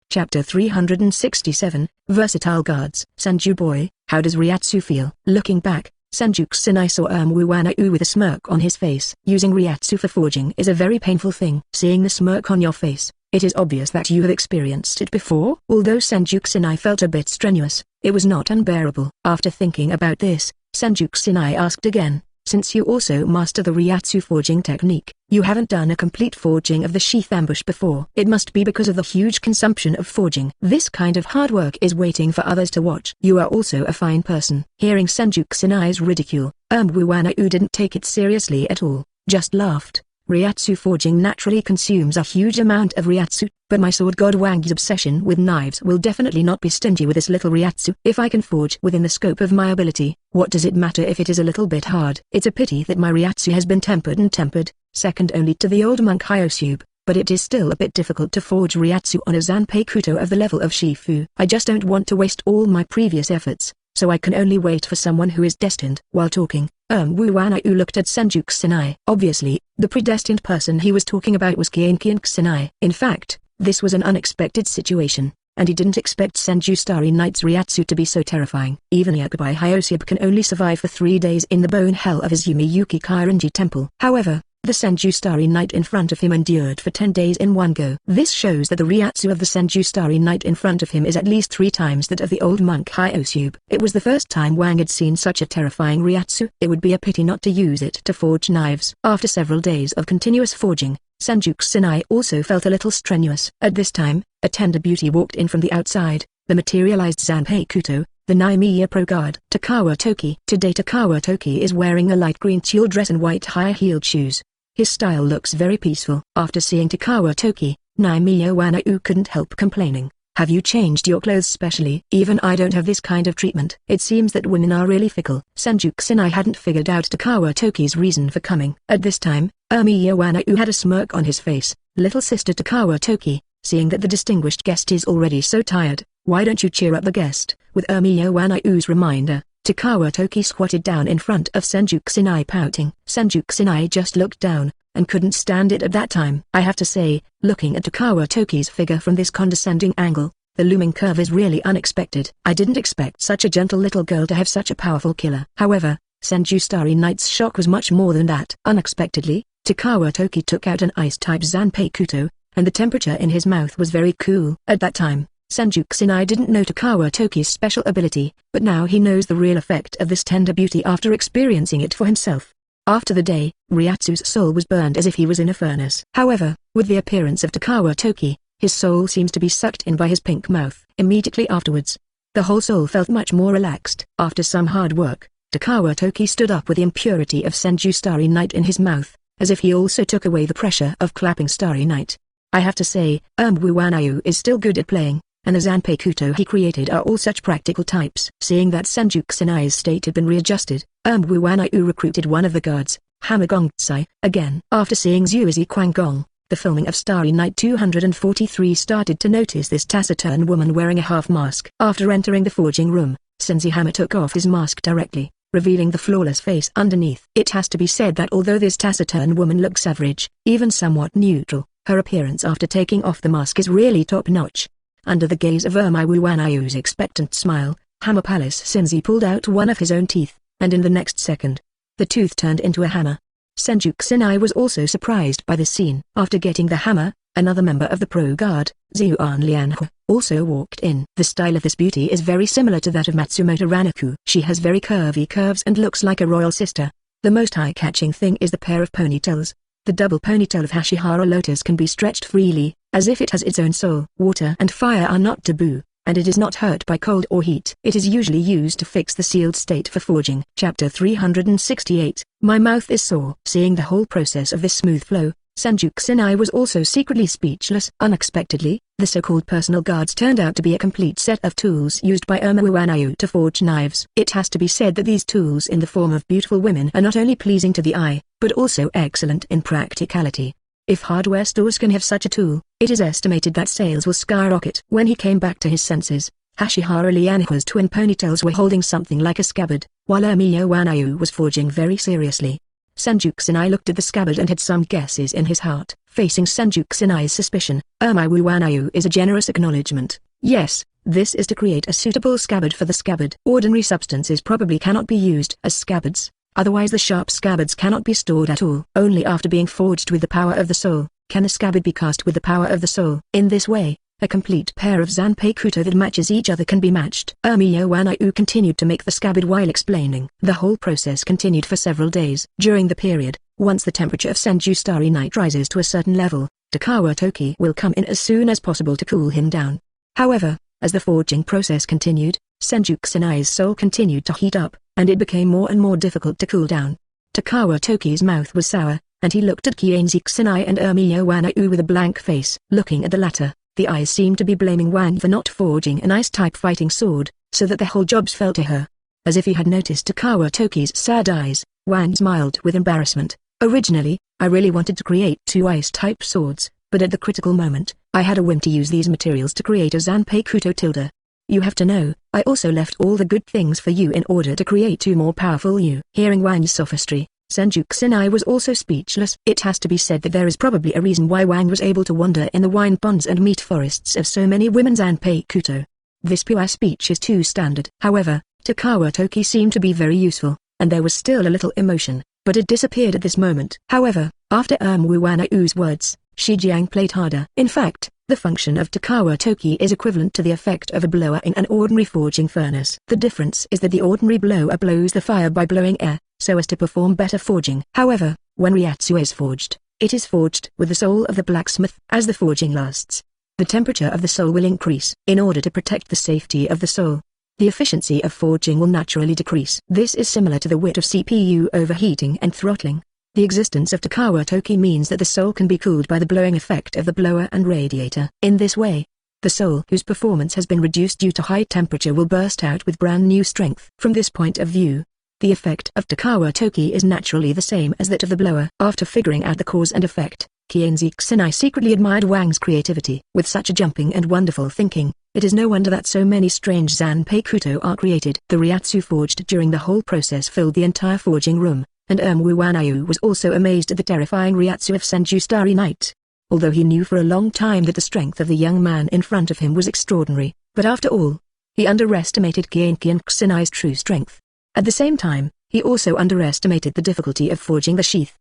Chapter 367, Versatile Guards. Senju boy, how does Ryatsu feel? Looking back, Senju Kusanai saw Wuwanau with a smirk on his face. Using Ryatsu for forging is a very painful thing. Seeing the smirk on your face, it is obvious that you have experienced it before. Although Senju Kusanai felt a bit strenuous, it was not unbearable. After thinking about this, Senju Kusanai asked again, since you also master the Ryatsu forging technique, you haven't done a complete forging of the Sheath ambush before. It must be because of the huge consumption of forging. This kind of hard work is waiting for others to watch. You are also a fine person. Hearing Senju Kusanai's ridicule, Wuwanau didn't take it seriously at all, just laughed. Ryatsu forging naturally consumes a huge amount of Ryatsu, but my sword god Wang's obsession with knives will definitely not be stingy with this little Ryatsu. If I can forge within the scope of my ability, what does it matter if it is a little bit hard? It's a pity that my Ryatsu has been tempered, second only to the old monk Hyosube, but it is still a bit difficult to forge Ryatsu on a Zanpakuto of the level of Shifu. I just don't want to waste all my previous efforts, so I can only wait for someone who is destined. While talking, Wuwanau looked at Senju Kusanai. Obviously, the predestined person he was talking about was Kienkian Kusanai. In fact, this was an unexpected situation, and he didn't expect Senju Starry Night's Ryatsu to be so terrifying. Even Yakubai Hyosube can only survive for 3 days in the bone hell of Izumi Yuki Kairinji Temple. However, the Senju Starry Night in front of him endured for 10 days in one go. This shows that the Ryatsu of the Senju Starry Night in front of him is at least 3 times that of the old monk Hyosube. It was the first time Wang had seen such a terrifying Ryatsu. It would be a pity not to use it to forge knives. After several days of continuous forging, Senju Kusanai also felt a little strenuous. At this time, a tender beauty walked in from the outside, the materialized Zanpakuto, the Naimiya Pro Guard. Takawa Toki. Today Takawa Toki is wearing a light green tulle dress and white high-heeled shoes. His style looks very peaceful. After seeing Takawa Toki, Naimiya Wanau couldn't help complaining. Have you changed your clothes specially? Even I don't have this kind of treatment. It seems that women are really fickle. Senju Kusanai hadn't figured out Takawa Toki's reason for coming. At this time, Naimiya Wanau had a smirk on his face. Little sister Takawa Toki, seeing that the distinguished guest is already so tired, why don't you cheer up the guest? With Naimiya Wanau's reminder, Takawa Toki squatted down in front of Senju Kusanai pouting. Senju Kusanai just looked down, and couldn't stand it at that time. I have to say, looking at Takawa Toki's figure from this condescending angle, the looming curve is really unexpected. I didn't expect such a gentle little girl to have such a powerful killer. However, Senju Starry Night's shock was much more than that. Unexpectedly, Takawa Toki took out an ice-type Zanpakuto, and the temperature in his mouth was very cool. At that time, Senju Kusanai didn't know Takawa Toki's special ability, but now he knows the real effect of this tender beauty after experiencing it for himself. After the day, Ryatsu's soul was burned as if he was in a furnace. However, with the appearance of Takawa Toki, his soul seems to be sucked in by his pink mouth. Immediately afterwards, the whole soul felt much more relaxed. After some hard work, Takawa Toki stood up with the impurity of Senju Starry Night in his mouth, as if he also took away the pressure of clapping Starry Night. I have to say, Wuwanau is still good at playing, and the Zanpakuto he created are all such practical types. Seeing that Senju Kusanai's state had been readjusted, Wuwanau recruited one of the guards, Hamagongtsai, again. After seeing Zuizi Kwangong, the filming of Starry Night 243 started to notice this taciturn woman wearing a half mask. After entering the forging room, Sensei Hama took off his mask directly, revealing the flawless face underneath. It has to be said that although this taciturn woman looks average, even somewhat neutral, her appearance after taking off the mask is really top-notch. Under the gaze of Wuwanau's expectant smile, Hama Palace Sensei pulled out one of his own teeth, and in the next second, the tooth turned into a hammer. Senju Kusanai was also surprised by this scene. After getting the hammer, another member of the Pro Guard, Zuan Lianhua, also walked in. The style of this beauty is very similar to that of Matsumoto Ranaku. She has very curvy curves and looks like a royal sister. The most eye-catching thing is the pair of ponytails. The double ponytail of Hashihara Lotus can be stretched freely, as if it has its own soul. Water and fire are not taboo, and it is not hurt by cold or heat. It is usually used to fix the sealed state for forging. Chapter 368, My mouth is sore. Seeing the whole process of this smooth flow, Senju Kusanai was also secretly speechless. Unexpectedly, the so-called personal guards turned out to be a complete set of tools used by Wuwanau to forge knives. It has to be said that these tools in the form of beautiful women are not only pleasing to the eye, but also excellent in practicality. If hardware stores can have such a tool, It is estimated that sales will skyrocket. When he came back to his senses, Hashihara Lianika's twin ponytails were holding something like a scabbard, while Ermiyo Wanayu was forging very seriously. Senju Kusanai looked at the scabbard and had some guesses in his heart. Facing Senju Kusanai's suspicion, Ermiyo Wanayu is a generous acknowledgement. Yes, this is to create a suitable scabbard for the scabbard. Ordinary substances probably cannot be used as scabbards, otherwise the sharp scabbards cannot be stored at all. Only after being forged with the power of the soul, can the scabbard be cast with the power of the soul. In this way, a complete pair of Zanpakuto that matches each other can be matched. Ermiyo Wanayu continued to make the scabbard while explaining. The whole process continued for several days. During the period, once the temperature of Senju Starry Night rises to a certain level, Takawa Toki will come in as soon as possible to cool him down. However, as the forging process continued, Senju Kusanai's soul continued to heat up, and it became more and more difficult to cool down. Takawa Toki's mouth was sour, and he looked at Kienzi Kusanai and Ermiyo Wanayu with a blank face. Looking at the latter, the eyes seemed to be blaming Wang for not forging an ice-type fighting sword, so that the whole jobs fell to her. As if he had noticed Takawa Toki's sad eyes, Wang smiled with embarrassment. Originally, I really wanted to create 2 ice-type swords, but at the critical moment, I had a whim to use these materials to create a Zanpakuto tilde. You have to know, I also left all the good things for you in order to create 2 more powerful you. Hearing Wang's sophistry, Senju Kusanai was also speechless. It has to be said that there is probably a reason why Wang was able to wander in the wine ponds and meat forests of so many women Zanpakuto. This pure speech is too standard. However, Takawa Toki seemed to be very useful, and there was still a little emotion, but it disappeared at this moment. However, after Ermiyo Wanayu's words, Shijiang played harder. In fact, the function of Takawa Toki is equivalent to the effect of a blower in an ordinary forging furnace. The difference is that the ordinary blower blows the fire by blowing air, so as to perform better forging. However, when Ryatsu is forged, it is forged with the soul of the blacksmith. As the forging lasts, the temperature of the soul will increase. In order to protect the safety of the soul, the efficiency of forging will naturally decrease. This is similar to the wit of CPU overheating and throttling. The existence of Takawa Toki means that the soul can be cooled by the blowing effect of the blower and radiator. In this way, the soul whose performance has been reduced due to high temperature will burst out with brand new strength. From this point of view, the effect of Takawa Toki is naturally the same as that of the blower. After figuring out the cause and effect, Kienzi Kusanai secretly admired Wang's creativity. With such a jumping and wonderful thinking, it is no wonder that so many strange Zanpakuto are created. The Ryatsu forged during the whole process filled the entire forging room, and Ermiyo Wanayu was also amazed at the terrifying Ryatsu of Senju Starry Night. Although he knew for a long time that the strength of the young man in front of him was extraordinary, but after all, he underestimated Kienzi Kusanai's true strength. At the same time, he also underestimated the difficulty of forging the sheath.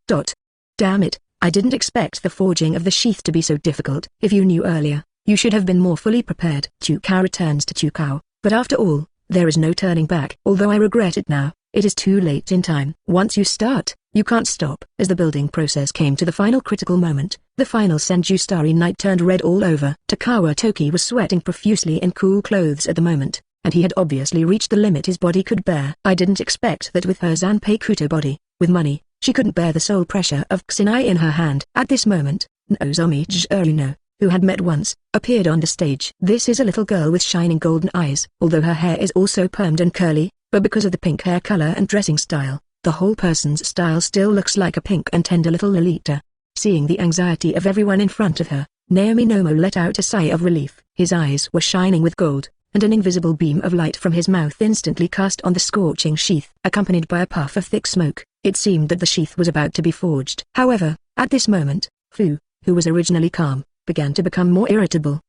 Damn it, I didn't expect the forging of the sheath to be so difficult. If you knew earlier, you should have been more fully prepared. Chukao returns to Chukao, but after all, there is no turning back. Although I regret it now, it is too late in time. Once you start, you can't stop. As the building process came to the final critical moment, the final Senju Starry Night turned red all over. Takawa Toki was sweating profusely in cool clothes at the moment, and he had obviously reached the limit his body could bear. I didn't expect that with her Zanpakuto body, with money, she couldn't bear the soul pressure of Kusanai in her hand. At this moment, Nozomi Juruno, who had met once, appeared on the stage. This is a little girl with shining golden eyes. Although her hair is also permed and curly, but because of the pink hair color and dressing style, the whole person's style still looks like a pink and tender little Lolita. Seeing the anxiety of everyone in front of her, Naomi Nomo let out a sigh of relief. His eyes were shining with gold, and an invisible beam of light from his mouth instantly cast on the scorching sheath. Accompanied by a puff of thick smoke, it seemed that the sheath was about to be forged. However, at this moment, Fu, who was originally calm, began to become more irritable.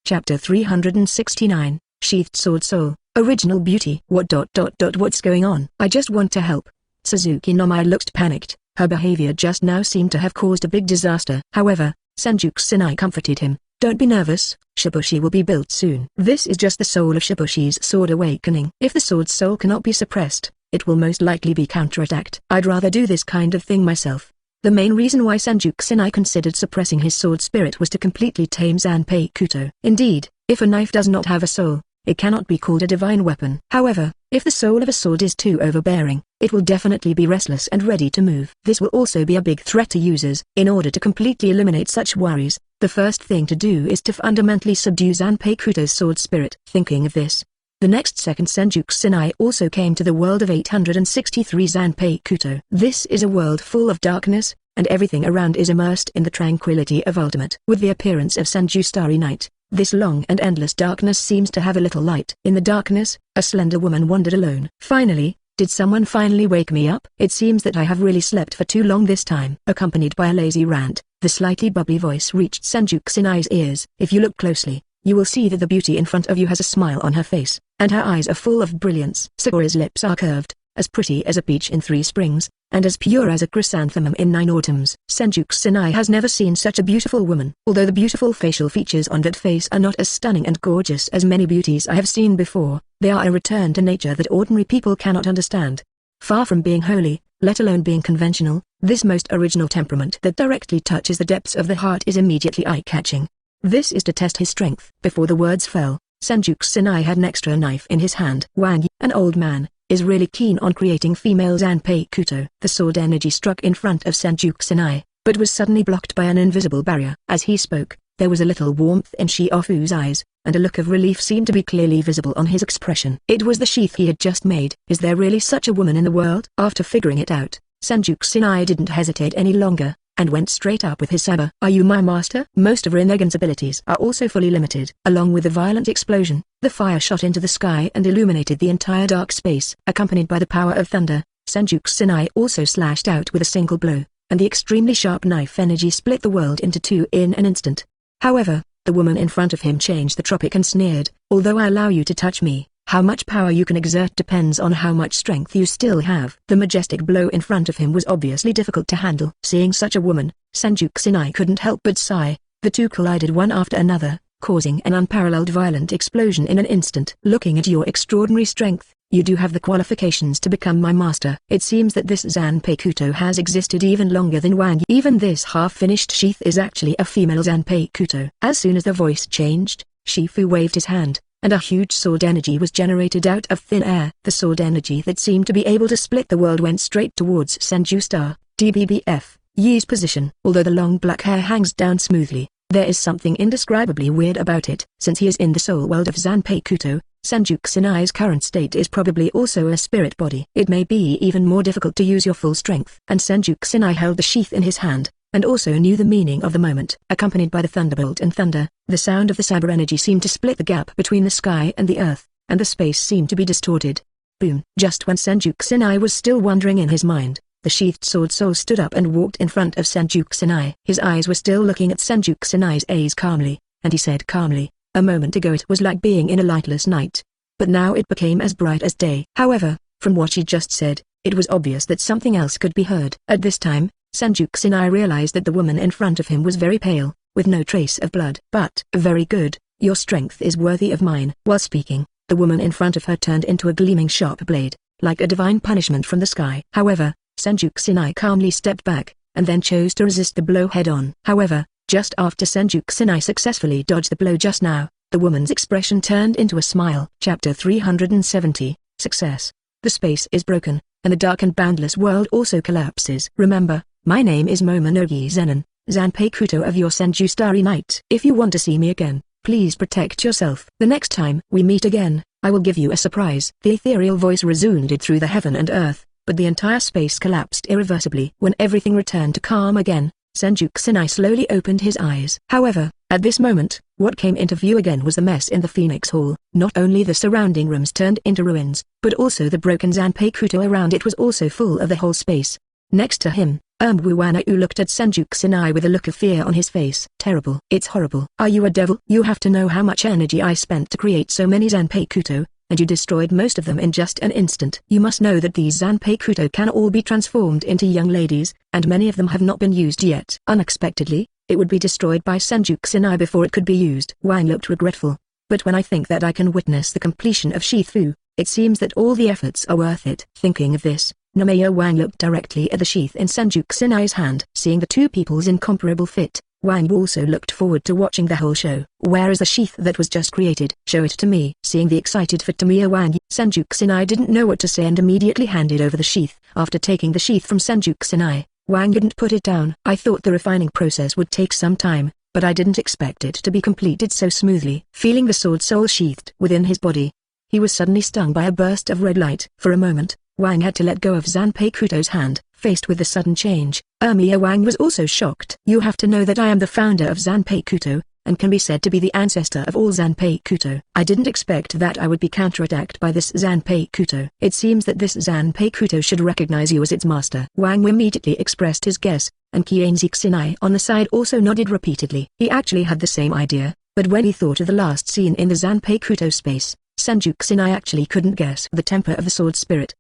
Chapter 369, Sheathed Sword Soul, Original Beauty. What's going on? I just want to help. Suzuki Nomai looked panicked. Her behavior just now seemed to have caused a big disaster. However, Senju Kusanai comforted him. Don't be nervous, Shibushi will be built soon. This is just the soul of Shibushi's sword awakening. If the sword's soul cannot be suppressed, it will most likely be counterattacked. I'd rather do this kind of thing myself. The main reason why Senju Kusanai considered suppressing his sword spirit was to completely tame Zanpakuto. Indeed, if a knife does not have a soul, it cannot be called a divine weapon. However, if the soul of a sword is too overbearing, it will definitely be restless and ready to move. This will also be a big threat to users. In order to completely eliminate such worries, the first thing to do is to fundamentally subdue Zanpakuto's sword spirit. Thinking of this, The next second Senju Kusanai also came to the world of 863 Zanpakuto. This is a world full of darkness, and everything around is immersed in the tranquility of ultimate. With the appearance of Senju Starry Night, this long and endless darkness seems to have a little light. In the darkness, a slender woman wandered alone. Finally, did someone finally wake me up? It seems that I have really slept for too long this time. Accompanied by a lazy rant, the slightly bubbly voice reached Senju Kusanai's ears. If you look closely, you will see that the beauty in front of you has a smile on her face, and her eyes are full of brilliance. Sakura's lips are curved, as pretty as a peach in 3 springs, and as pure as a chrysanthemum in 9 autumns. Senju Kusanai has never seen such a beautiful woman. Although the beautiful facial features on that face are not as stunning and gorgeous as many beauties I have seen before, they are a return to nature that ordinary people cannot understand. Far from being holy, let alone being conventional, this most original temperament that directly touches the depths of the heart is immediately eye-catching. This is to test his strength. Before the words fell, Senju Kusanai had an extra knife in his hand. Wang, an old man, is really keen on creating female Zanpakuto. The sword energy struck in front of Senju Kusanai, but was suddenly blocked by an invisible barrier. As he spoke, there was a little warmth in Sheath's eyes, and a look of relief seemed to be clearly visible on his expression. It was the sheath he had just made. Is there really such a woman in the world? After figuring it out, Senju Kusanai didn't hesitate any longer, and went straight up with his saber. Are you my master? Most of Rinnegan's abilities are also fully limited. Along with the violent explosion, the fire shot into the sky and illuminated the entire dark space. Accompanied by the power of thunder, Senju Kusanai also slashed out with a single blow, and the extremely sharp knife energy split the world into 2 in an instant. However, the woman in front of him changed the topic and sneered, although I allow you to touch me, how much power you can exert depends on how much strength you still have. The majestic blow in front of him was obviously difficult to handle. Seeing such a woman, Senju Kusanai couldn't help but sigh. The two collided one after another, causing an unparalleled violent explosion in an instant. Looking at your extraordinary strength, you do have the qualifications to become my master. It seems that this Zanpakuto has existed even longer than Wang. Even this half-finished sheath is actually a female Zanpakuto. As soon as the voice changed, Shifu waved his hand, and a huge sword energy was generated out of thin air. The sword energy that seemed to be able to split the world went straight towards Senju Star, DBBF, Yi's position. Although the long black hair hangs down smoothly, there is something indescribably weird about it. Since he is in the soul world of Zanpakuto, Senju Kusanai's current state is probably also a spirit body. It may be even more difficult to use your full strength. And Senju Kusanai held the sheath in his hand, and also knew the meaning of the moment. Accompanied by the thunderbolt and thunder, the sound of the saber energy seemed to split the gap between the sky and the earth, and the space seemed to be distorted. Boom! Just when Senju Kusanai was still wondering in his mind, the sheathed sword soul stood up and walked in front of Senju Kusanai. His eyes were still looking at Senju Kusanai's eyes calmly, and he said calmly, a moment ago it was like being in a lightless night, but now it became as bright as day. However, from what he just said, it was obvious that something else could be heard. At this time, Senju Kusanai realized that the woman in front of him was very pale, with no trace of blood. But, very good, your strength is worthy of mine. While speaking, the woman in front of her turned into a gleaming sharp blade, like a divine punishment from the sky. However, Senju Kusanai calmly stepped back, and then chose to resist the blow head-on. However, just after Senju Kusanai successfully dodged the blow just now, the woman's expression turned into a smile. Chapter 370, Success. The space is broken, and the dark and boundless world also collapses. Remember, my name is Momonogi Zenon, Zanpakuto of your Senju Starry Night. If you want to see me again, please protect yourself. The next time we meet again, I will give you a surprise. The ethereal voice resounded through the heaven and earth, but the entire space collapsed irreversibly. When everything returned to calm again, Senju Kusanai slowly opened his eyes. However, at this moment, what came into view again was the mess in the Phoenix Hall. Not only the surrounding rooms turned into ruins, but also the broken Zanpakuto around it was also full of the whole space. Next to him, Wuwanau looked at Senju Kusanai with a look of fear on his face. Terrible. It's horrible. Are you a devil? You have to know how much energy I spent to create so many Zanpakuto, and you destroyed most of them in just an instant. You must know that these Zanpakuto can all be transformed into young ladies, and many of them have not been used yet. Unexpectedly, it would be destroyed by Senju Kusanai before it could be used. Wang looked regretful. But when I think that I can witness the completion of Sheathed, it seems that all the efforts are worth it. Thinking of this, Namaya Wang looked directly at the sheath in Senju Kusanai's hand. Seeing the two people's incomparable fit, Wang also looked forward to watching the whole show. Where is the sheath that was just created? Show it to me. Seeing the excited fit Tamiya Wang, Senju Kusanai didn't know what to say and immediately handed over the sheath. After taking the sheath from Senju Kusanai, Wang didn't put it down. I thought the refining process would take some time, but I didn't expect it to be completed so smoothly. Feeling the sword soul sheathed within his body, he was suddenly stung by a burst of red light. For a moment, Wang had to let go of Zanpakuto's hand. Faced with the sudden change, Wang was also shocked. You have to know that I am the founder of Zanpakuto, and can be said to be the ancestor of all Zanpakuto. I didn't expect that I would be counterattacked by this Zanpakuto. It seems that this Zanpakuto should recognize you as its master. Wang immediately expressed his guess, and Kianzi on the side also nodded repeatedly. He actually had the same idea, but when he thought of the last scene in the Zanpakuto space, Senju actually couldn't guess the temper of the sword spirit.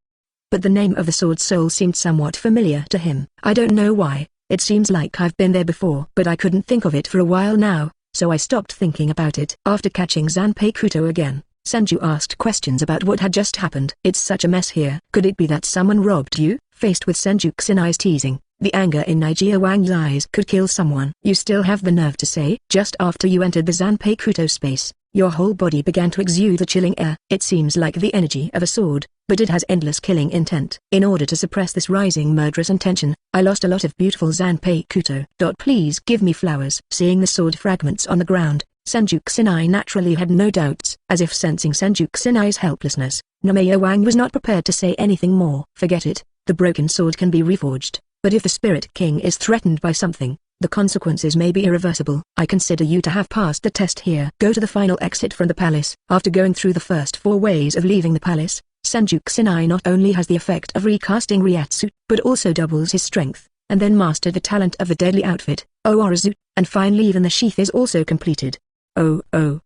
But the name of the sword soul seemed somewhat familiar to him. I don't know why, it seems like I've been there before, but I couldn't think of it for a while now, so I stopped thinking about it. After catching Zanpakuto again, Senju asked questions about what had just happened. It's such a mess here. Could it be that someone robbed you? Faced with Senju teasing, the anger in Nigeria Wang's eyes could kill someone. You still have the nerve to say? Just after you entered the Zanpakuto space, your whole body began to exude a chilling air. It seems like the energy of a sword, but it has endless killing intent. In order to suppress this rising murderous intention, I lost a lot of beautiful Zanpakuto. Please give me flowers. Seeing the sword fragments on the ground, Senju naturally had no doubts. As if sensing Senju helplessness, Wang was not prepared to say anything more. Forget it, the broken sword can be reforged, but if the Spirit King is threatened by something, the consequences may be irreversible. I consider you to have passed the test here. Go to the final exit from the palace. After going through the first 4 ways of leaving the palace, Senju not only has the effect of recasting Ryatsu, but also doubles his strength, and then mastered the talent of the deadly outfit, Oarazu, and finally even the sheath is also completed.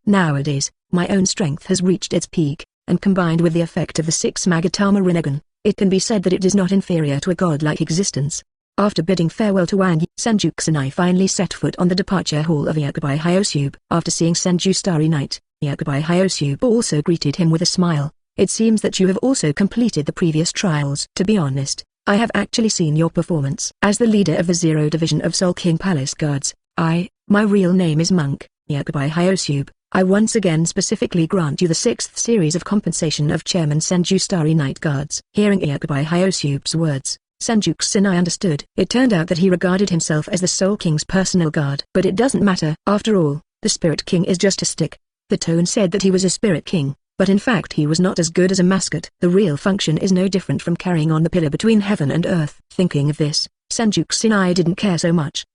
Nowadays, my own strength has reached its peak, and combined with the effect of the 6 Magatama Rinnegan, it can be said that it is not inferior to a godlike existence. After bidding farewell to Wang, Senju finally set foot on the departure hall of Yakubai Hyosube. After seeing Senju Starry Night, Yakubai Hyosube also greeted him with a smile. It seems that you have also completed the previous trials. To be honest, I have actually seen your performance. As the leader of the Zero Division of Soul King Palace Guards, my real name is Monk, Yakubai Hyosube. I once again specifically grant you the 6th series of compensation of Chairman Senju Starry Night Guards. Hearing Yakubai Hyosube's words, Senju understood. It turned out that he regarded himself as the Soul King's personal guard. But it doesn't matter. After all, the Spirit King is just a stick. The tone said that he was a Spirit King, but in fact he was not as good as a mascot. The real function is no different from carrying on the pillar between heaven and earth. Thinking of this, Senju didn't care so much.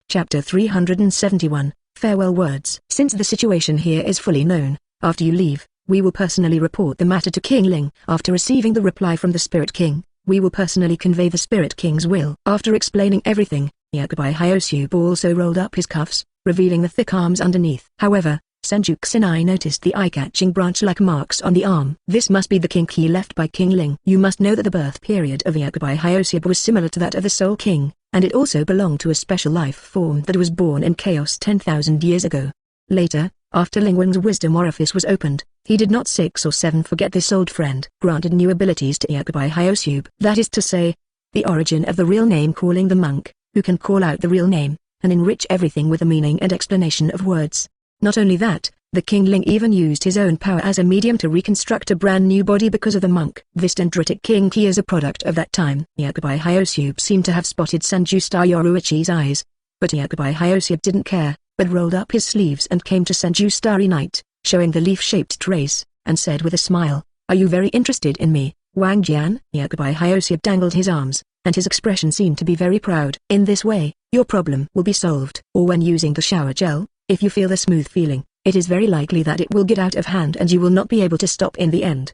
Chapter 371, Farewell Words. Since the situation here is fully known, after you leave, we will personally report the matter to King Ling. After receiving the reply from the Spirit King, we will personally convey the Spirit King's will. After explaining everything, Yakubai Hyosube also rolled up his cuffs, revealing the thick arms underneath. However, Senju noticed the eye-catching branch-like marks on the arm. This must be the kinki left by King Ling. You must know that the birth period of Yakubai Hyosube was similar to that of the Soul King, and it also belonged to a special life form that was born in chaos 10,000 years ago. Later, after Lingwang's wisdom orifice was opened, he did not 6 or 7 forget this old friend. Granted new abilities to Yakubai Hyosube. That is to say, the origin of the real name calling the monk, who can call out the real name, and enrich everything with the meaning and explanation of words. Not only that, the King Ling even used his own power as a medium to reconstruct a brand new body because of the monk. This dendritic kinki is a product of that time. Yakubai Hyosube seemed to have spotted Senju Yoruichi's eyes. But Yakubai Hyosube didn't care, but rolled up his sleeves and came to Senju Starry Night, showing the leaf-shaped trace, and said with a smile, "Are you very interested in me, Wang Jian?" Yakubai Hyosube dangled his arms, and his expression seemed to be very proud. In this way, your problem will be solved. Or when using the shower gel, if you feel the smooth feeling, it is very likely that it will get out of hand and you will not be able to stop in the end.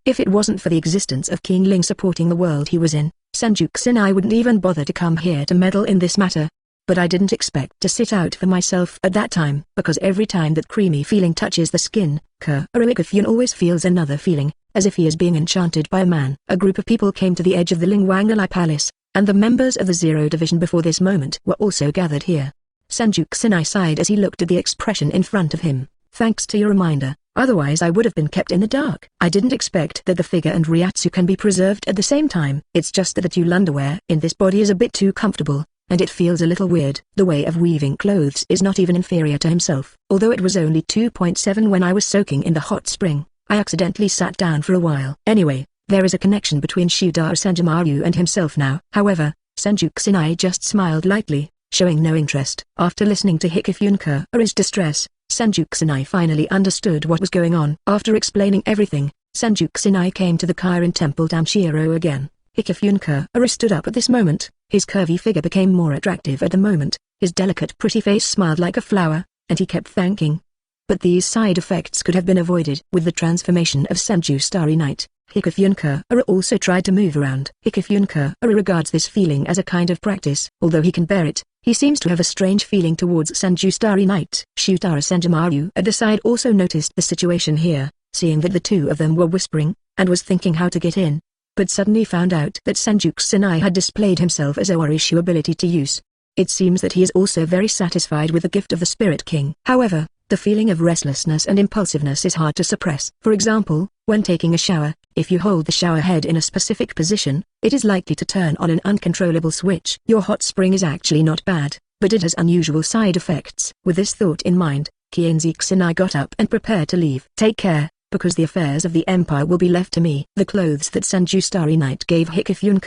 If it wasn't for the existence of King Ling supporting the world he was in, Senju wouldn't even bother to come here to meddle in this matter. But I didn't expect to sit out for myself at that time, because every time that creamy feeling touches the skin, Hikifune always feels another feeling, as if he is being enchanted by a man. A group of people came to the edge of the Lingwang Palace, and the members of the Zero Division before this moment were also gathered here. Senju sighed as he looked at the expression in front of him. Thanks to your reminder, otherwise I would have been kept in the dark. I didn't expect that the figure and Ryatsu can be preserved at the same time. It's just that the tulle underwear in this body is a bit too comfortable, and it feels a little weird. The way of weaving clothes is not even inferior to himself. Although it was only 2.7 when I was soaking in the hot spring, I accidentally sat down for a while. Anyway, there is a connection between Shudara Senjumaru and himself now. However, Senju just smiled lightly, showing no interest. After listening to Hikifune's distress, Senju Kusanai finally understood what was going on. After explaining everything, Senju Kusanai came to the Kirin Temple Tanjiro again. Hikifune stood up at this moment. His curvy figure became more attractive at the moment. His delicate pretty face smiled like a flower, and he kept thanking. But these side effects could have been avoided with the transformation of Senju Starry Night. Hikifune also tried to move around. Hikifune regards this feeling as a kind of practice. Although he can bear it, he seems to have a strange feeling towards Senju Starry Night. Shudara Senjumaru at the side also noticed the situation here, seeing that the two of them were whispering, and was thinking how to get in. But suddenly found out that Senju Kusanai had displayed himself as Orishu ability to use. It seems that he is also very satisfied with the gift of the Spirit King. However, the feeling of restlessness and impulsiveness is hard to suppress. For example, when taking a shower, if you hold the shower head in a specific position, it is likely to turn on an uncontrollable switch. Your hot spring is actually not bad, but it has unusual side effects. With this thought in mind, Kienzi Kusanai got up and prepared to leave. Take care, because the affairs of the Empire will be left to me. The clothes that Senju Starry Night gave Hikifune,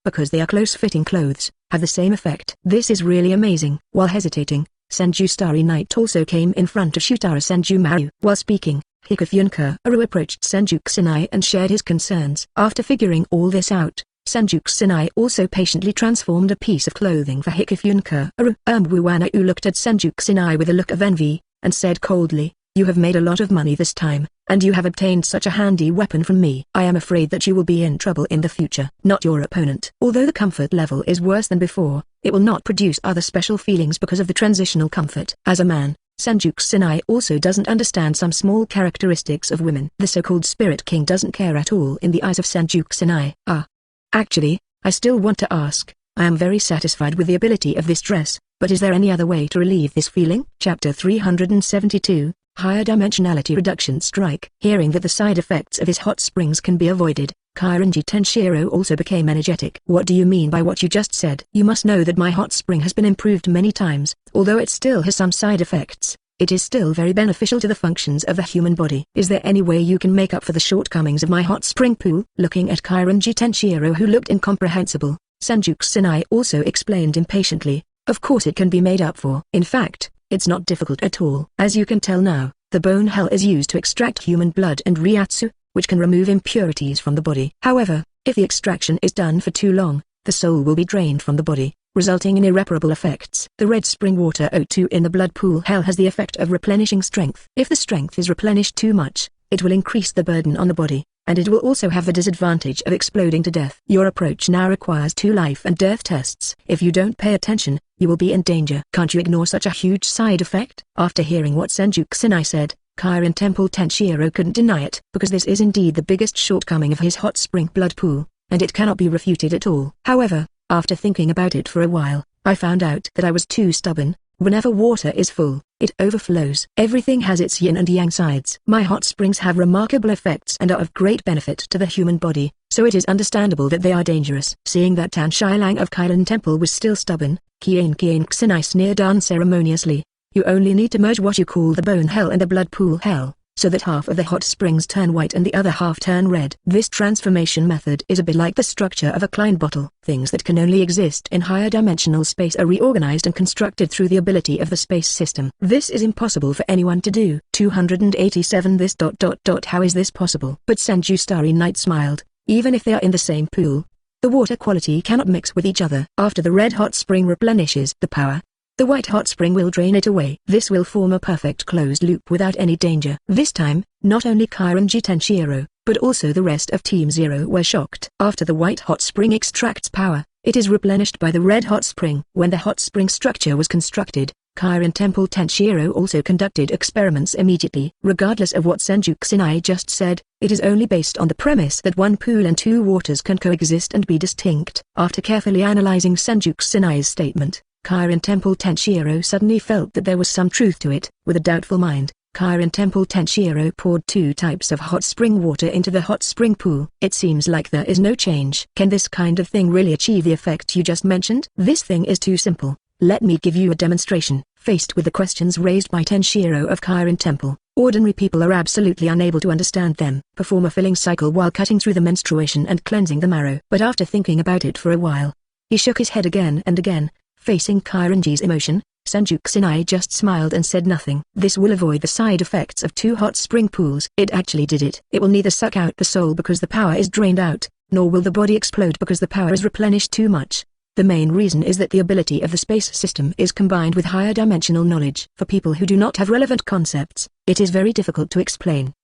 because they are close-fitting clothes, have the same effect. This is really amazing. While hesitating, Senju Starry Night also came in front of Shudara Senjumaru. While speaking, Hikifune approached Senju Kusanai and shared his concerns. After figuring all this out, Senju Kusanai also patiently transformed a piece of clothing for Hikifune. Wuwanau looked at Senju Kusanai with a look of envy, and said coldly, "You have made a lot of money this time, and you have obtained such a handy weapon from me. I am afraid that you will be in trouble in the future. Not your opponent. Although the comfort level is worse than before, it will not produce other special feelings because of the transitional comfort." As a man, Senju Kusanai also doesn't understand some small characteristics of women. The so-called Spirit King doesn't care at all in the eyes of Senju Kusanai. Actually, I still want to ask, I am very satisfied with the ability of this dress, but is there any other way to relieve this feeling? Chapter 372, Higher Dimensionality Reduction Strike. Hearing that the side effects of his hot springs can be avoided, Kirinji Tenshiro also became energetic. What do you mean by what you just said? You must know that my hot spring has been improved many times. Although it still has some side effects, it is still very beneficial to the functions of the human body. Is there any way you can make up for the shortcomings of my hot spring pool? Looking at Kirinji Tenshiro, who looked incomprehensible, Senju Kusanai also explained impatiently, of course it can be made up for. In fact, it's not difficult at all. As you can tell now, the bone hell is used to extract human blood and ryatsu, which can remove impurities from the body. However, if the extraction is done for too long, the soul will be drained from the body, resulting in irreparable effects. The red spring water O2 in the blood pool hell has the effect of replenishing strength. If the strength is replenished too much, it will increase the burden on the body, and it will also have the disadvantage of exploding to death. Your approach now requires 2 life and death tests. If you don't pay attention, you will be in danger. Can't you ignore such a huge side effect? After hearing what Senju Kusanai said, Kirin Temple Tenshiro couldn't deny it, because this is indeed the biggest shortcoming of his hot spring blood pool, and it cannot be refuted at all. However, after thinking about it for a while, I found out that I was too stubborn. Whenever water is full, it overflows. Everything has its yin and yang sides. My hot springs have remarkable effects and are of great benefit to the human body, so it is understandable that they are dangerous. Seeing that Tan Shilang of Kirin Temple was still stubborn, Kiin Kusanai sneered unceremoniously. You only need to merge what you call the bone hell and the blood pool hell, so that half of the hot springs turn white and the other half turn red. This transformation method is a bit like the structure of a Klein bottle. Things that can only exist in higher dimensional space are reorganized and constructed through the ability of the space system. This is impossible for anyone to do. 287 This ... How is this possible? But Senju Starry Night smiled. Even if they are in the same pool, the water quality cannot mix with each other. After the red hot spring replenishes the power, the white hot spring will drain it away. This will form a perfect closed loop without any danger. This time, not only Kirinji Tenshiro, but also the rest of Team Zero were shocked. After the white hot spring extracts power, it is replenished by the red hot spring. When the hot spring structure was constructed, Kirin Temple Tenshiro also conducted experiments immediately. Regardless of what Senju Kusanai just said, it is only based on the premise that one pool and 2 waters can coexist and be distinct. After carefully analyzing Senju Kusanai's statement, Kirin Temple Tenshiro suddenly felt that there was some truth to it. With a doubtful mind, Kirin Temple Tenshiro poured 2 types of hot spring water into the hot spring pool. It seems like there is no change. Can this kind of thing really achieve the effect you just mentioned? This thing is too simple. Let me give you a demonstration. Faced with the questions raised by Tenshiro of Kirin Temple, ordinary people are absolutely unable to understand them. Perform a filling cycle while cutting through the menstruation and cleansing the marrow. But after thinking about it for a while, he shook his head again and again. Facing Kairanji's emotion, Senju Kusanai just smiled and said nothing. This will avoid the side effects of 2 hot spring pools. It actually did it. It will neither suck out the soul because the power is drained out, nor will the body explode because the power is replenished too much. The main reason is that the ability of the space system is combined with higher dimensional knowledge. For people who do not have relevant concepts, it is very difficult to explain.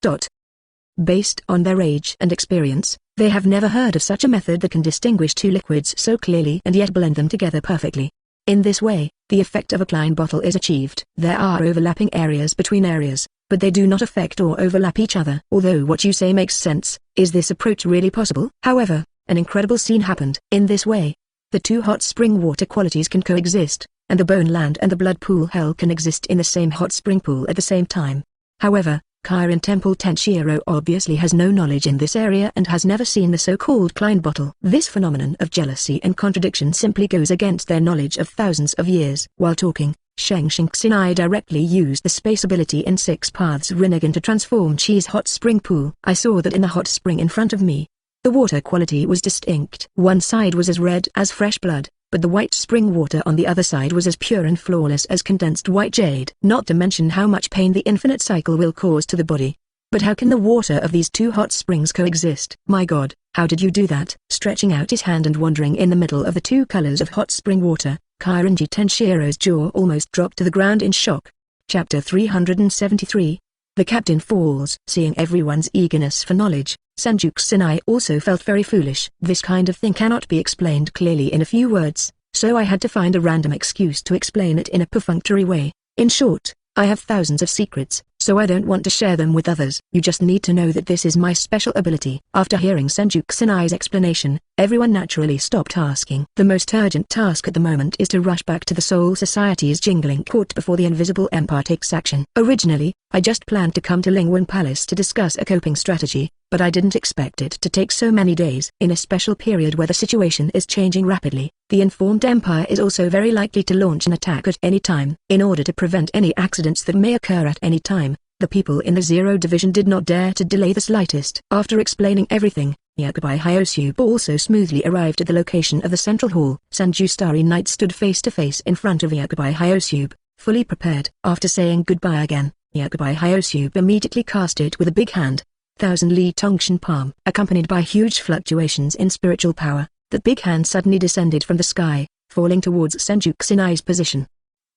Based on their age and experience, they have never heard of such a method that can distinguish 2 liquids so clearly and yet blend them together perfectly. In this way, the effect of a Klein bottle is achieved. There are overlapping areas between areas, but they do not affect or overlap each other. Although what you say makes sense, is this approach really possible? However, an incredible scene happened. In this way, the 2 hot spring water qualities can coexist, and the bone land and the blood pool hell can exist in the same hot spring pool at the same time. However, Kirin Temple Tenshiro obviously has no knowledge in this area and has never seen the so-called Klein bottle. This phenomenon of jealousy and contradiction simply goes against their knowledge of thousands of years. While talking, Shengshin Kusanai directly used the space ability in 6 Paths Rinnegan to transform Chi's hot spring pool. I saw that in the hot spring in front of me, the water quality was distinct. One side was as red as fresh blood, but the white spring water on the other side was as pure and flawless as condensed white jade. Not to mention how much pain the infinite cycle will cause to the body. But how can the water of these 2 hot springs coexist? My God, how did you do that? Stretching out his hand and wandering in the middle of the 2 colors of hot spring water, Kairanji Tenshiro's jaw almost dropped to the ground in shock. Chapter 373. The Captain Falls. Seeing everyone's eagerness for knowledge, Senju Kusanai also felt very foolish. This kind of thing cannot be explained clearly in a few words, so I had to find a random excuse to explain it in a perfunctory way. In short, I have thousands of secrets, so I don't want to share them with others. You just need to know that this is my special ability. After hearing Senju Kusanai's explanation, everyone naturally stopped asking. The most urgent task at the moment is to rush back to the Soul Society's Jingling Court before the Invisible Empire takes action. Originally, I just planned to come to Lingwang Palace to discuss a coping strategy, but I didn't expect it to take so many days. In a special period where the situation is changing rapidly, the informed Empire is also very likely to launch an attack at any time. In order to prevent any accidents that may occur at any time, the people in the Zero Division did not dare to delay the slightest. After explaining everything, Yakubai Hyosube also smoothly arrived at the location of the Central Hall. Senju Starry Night stood face to face in front of Yakubai Hyosube, fully prepared. After saying goodbye again, Yakubai Hyosube immediately cast it with a big hand. Thousand Li Tongshan palm. Accompanied by huge fluctuations in spiritual power, the big hand suddenly descended from the sky, falling towards Senju Kusanai's position.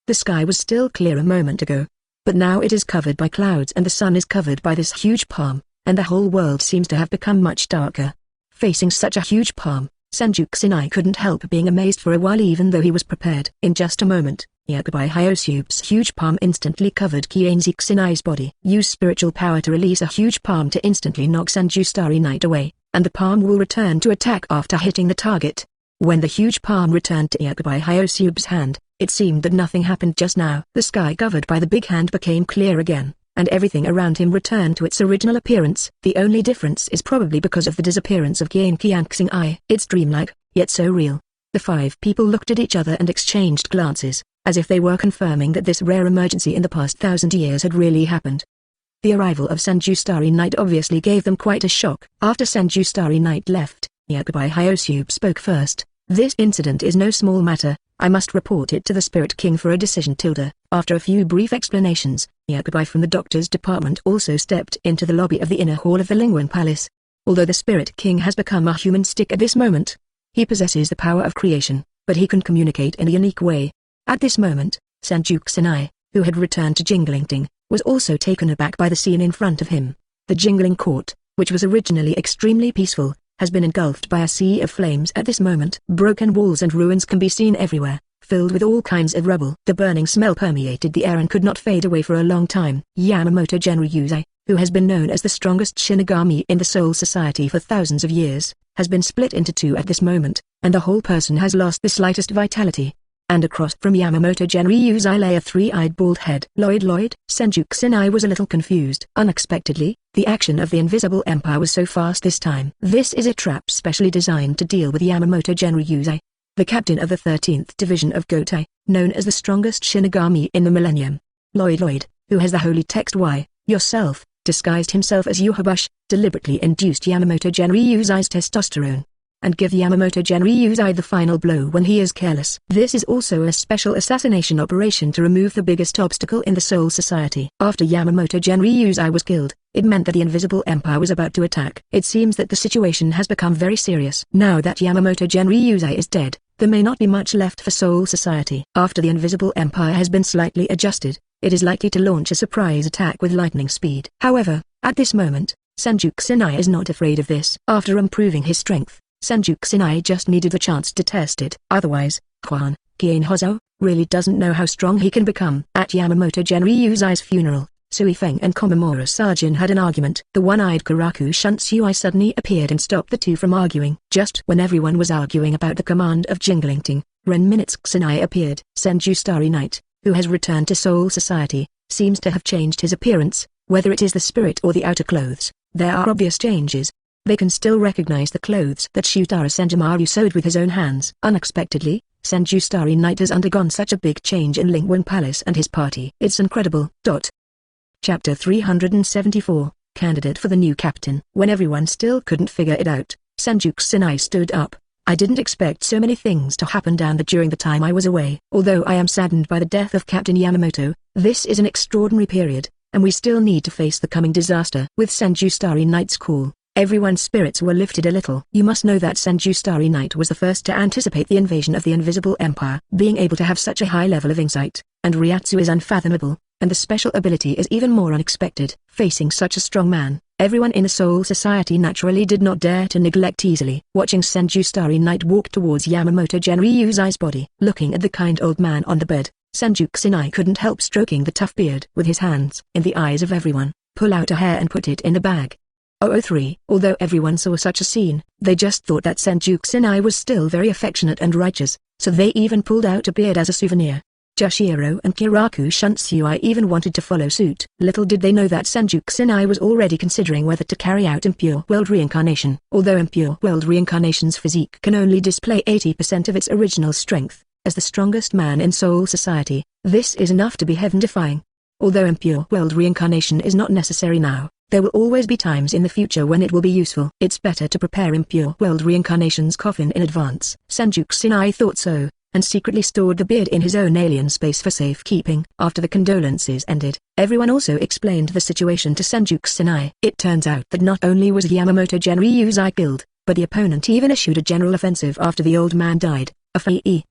The sky was still clear a moment ago, but now it is covered by clouds and the sun is covered by this huge palm, and the whole world seems to have become much darker. Facing such a huge palm, Senju Kusanai couldn't help being amazed for a while even though he was prepared. In just a moment, Yakubai Hyosube's huge palm instantly covered Kianzi Kusanai's body. Use spiritual power to release a huge palm to instantly knock Senju Starry Night away, and the palm will return to attack after hitting the target. When the huge palm returned to Yakubai Hyosube's hand, it seemed that nothing happened just now. The sky covered by the big hand became clear again, and everything around him returned to its original appearance. The only difference is probably because of the disappearance of Gian Qianxing Eye. It's dreamlike, yet so real. The 5 people looked at each other and exchanged glances, as if they were confirming that this rare emergency in the past 1,000 years had really happened. The arrival of Senju Starry Night obviously gave them quite a shock. After Senju Starry Night left, Yakubai Hyosube spoke first. This incident is no small matter. I must report it to the Spirit King for a decision. After a few brief explanations, Yakubai from the doctor's department also stepped into the lobby of the inner hall of the Lingwang Palace. Although the Spirit King has become a human stick at this moment, he possesses the power of creation, but he can communicate in a unique way. At this moment, Senju Kusanai, who had returned to Jinglingting, was also taken aback by the scene in front of him. The Jingling Court, which was originally extremely peaceful, has been engulfed by a sea of flames at this moment. Broken walls and ruins can be seen everywhere, filled with all kinds of rubble. The burning smell permeated the air and could not fade away for a long time. Yamamoto Genryusei, who has been known as the strongest Shinigami in the Soul Society for thousands of years, has been split into 2 at this moment, and the whole person has lost the slightest vitality. And across from Yamamoto Genryusei lay a 3-eyed bald head. Lloyd. Senju Kusanai was a little confused. Unexpectedly, the action of the Invisible Empire was so fast this time. This is a trap specially designed to deal with Yamamoto Genryusei, the captain of the 13th Division of Gotai, known as the strongest Shinigami in the millennium. Lloyd, who has the holy text Y, yourself, disguised himself as Yuhabush, deliberately induced Yamamoto Genryusei's testosterone. and give Yamamoto Genryusai the final blow when he is careless. This is also a special assassination operation to remove the biggest obstacle in the Soul Society. After Yamamoto Genryusai was killed, it meant that the Invisible Empire was about to attack. It seems that the situation has become very serious. Now that Yamamoto Genryusai is dead, there may not be much left for Soul Society. After the Invisible Empire has been slightly adjusted, it is likely to launch a surprise attack with lightning speed. However, at this moment, Senju Kusanai is not afraid of this. After improving his strength, Senju Kusanai just needed the chance to test it. Otherwise, Kwan, Kien Hozo, really doesn't know how strong he can become. At Yamamoto Genryusai's funeral, Sui Feng and Komamura Sajin had an argument. The one-eyed Karaku Shunsui suddenly appeared and stopped the two from arguing. Just when everyone was arguing about the command of Jinglingting, Ren Minutes Kusanai appeared. Senju Starry Night, who has returned to Soul Society, seems to have changed his appearance, whether it is the spirit or the outer clothes. There are obvious changes. They can still recognize the clothes that Shudara Senjumaru sewed with his own hands. Unexpectedly, Senju Starry Night has undergone such a big change in Lingwang Palace and his party. It's incredible. Chapter 374, Candidate for the New Captain. When everyone still couldn't figure it out, Senju Kusanai stood up. I didn't expect so many things to happen down there during the time I was away. Although I am saddened by the death of Captain Yamamoto, this is an extraordinary period, and we still need to face the coming disaster. With Senju Starry Night's call, everyone's spirits were lifted a little. You must know that Senju Starry Night was the first to anticipate the invasion of the Invisible Empire. Being able to have such a high level of insight and Ryatsu is unfathomable, and the special ability is even more unexpected. Facing such a strong man, everyone in the Soul Society naturally did not dare to neglect easily. Watching Senju Starry Night walk towards Yamamoto Genryusai's body. Looking at the kind old man on the bed, Senju Kusanai couldn't help stroking the tough beard with his hands. In the eyes of everyone, pull out a hair and put it in the bag. 003. Although everyone saw such a scene, they just thought that Senju Kusanai was still very affectionate and righteous, so they even pulled out a beard as a souvenir. Joshiro and Kiraku Shunsui even wanted to follow suit. Little did they know that Senju Kusanai was already considering whether to carry out impure world reincarnation. Although impure world reincarnation's physique can only display 80% of its original strength, as the strongest man in Soul Society, this is enough to be heaven-defying. Although impure world reincarnation is not necessary now, there will always be times in the future when it will be useful. It's better to prepare impure world reincarnation's coffin in advance. Senju Kusanai thought so, and secretly stored the beard in his own alien space for safekeeping. After the condolences ended, everyone also explained the situation to Senju Kusanai. It turns out that not only was Yamamoto Genryusai killed, but the opponent even issued a general offensive after the old man died.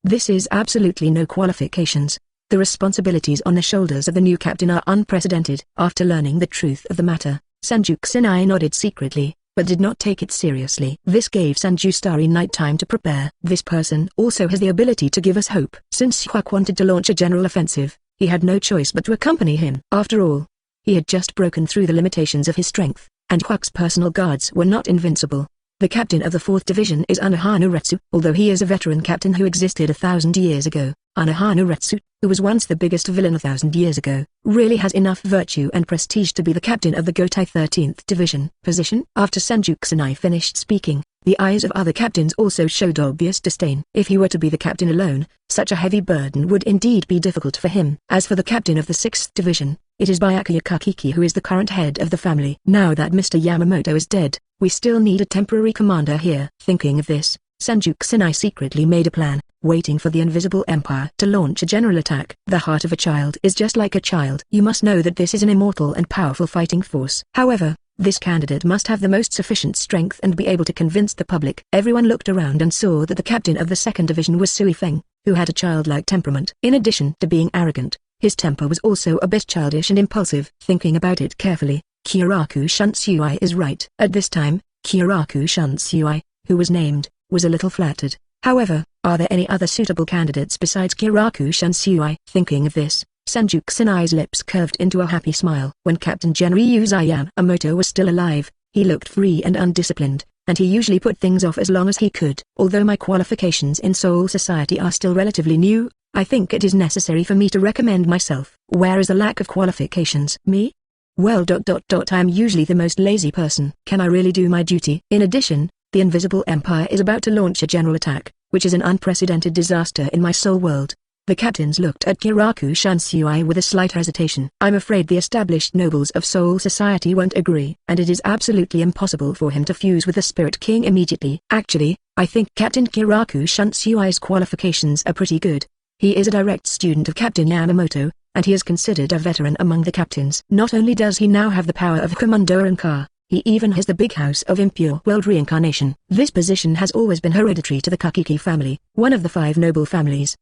This is absolutely no qualifications. The responsibilities on the shoulders of the new captain are unprecedented. After learning the truth of the matter, Senju Kusanai nodded secretly, but did not take it seriously. This gave Senju Starry Night time to prepare. This person also has the ability to give us hope. Since Hwak wanted to launch a general offensive, he had no choice but to accompany him. After all, he had just broken through the limitations of his strength, and Hwak's personal guards were not invincible. The captain of the 4th Division is Unohana Retsu. Although he is a veteran captain who existed 1,000 years ago, Unohana Retsu, who was once the biggest villain 1,000 years ago, really has enough virtue and prestige to be the captain of the Gotai 13th Division. Position. After Senju Kusanai finished speaking, the eyes of other captains also showed obvious disdain. If he were to be the captain alone, such a heavy burden would indeed be difficult for him. As for the captain of the 6th Division, it is Byakuya Kakiki who is the current head of the family. Now that Mr. Yamamoto is dead, we still need a temporary commander here. Thinking of this, Senju Kusanai secretly made a plan, waiting for the Invisible Empire to launch a general attack. The heart of a child is just like a child. You must know that this is an immortal and powerful fighting force. However, this candidate must have the most sufficient strength and be able to convince the public. Everyone looked around and saw that the captain of the 2nd Division was Sui Feng, who had a childlike temperament. In addition to being arrogant, his temper was also a bit childish and impulsive. Thinking about it carefully, Kiraku Shunsui is right. At this time, Kiraku Shunsui, who was named, was a little flattered. However, are there any other suitable candidates besides Kiraku Shunsui? Thinking of this, Senju Kusanai's lips curved into a happy smile. When Captain Genryusai Yamamoto was still alive, he looked free and undisciplined, and he usually put things off as long as he could. Although my qualifications in Soul Society are still relatively new, I think it is necessary for me to recommend myself. Where is the lack of qualifications? Me? Well, I am usually the most lazy person. Can I really do my duty? In addition, the Invisible Empire is about to launch a general attack, which is an unprecedented disaster in my soul world. The captains looked at Kiraku Shunsui with a slight hesitation. I'm afraid the established nobles of Soul Society won't agree, and it is absolutely impossible for him to fuse with the Spirit King immediately. Actually, I think Captain Kiraku Shunsui's qualifications are pretty good. He is a direct student of Captain Yamamoto, and he is considered a veteran among the captains. Not only does he now have the power of Commander Anka, he even has the big house of impure world reincarnation. This position has always been hereditary to the Kakiki family, one of the 5 noble families.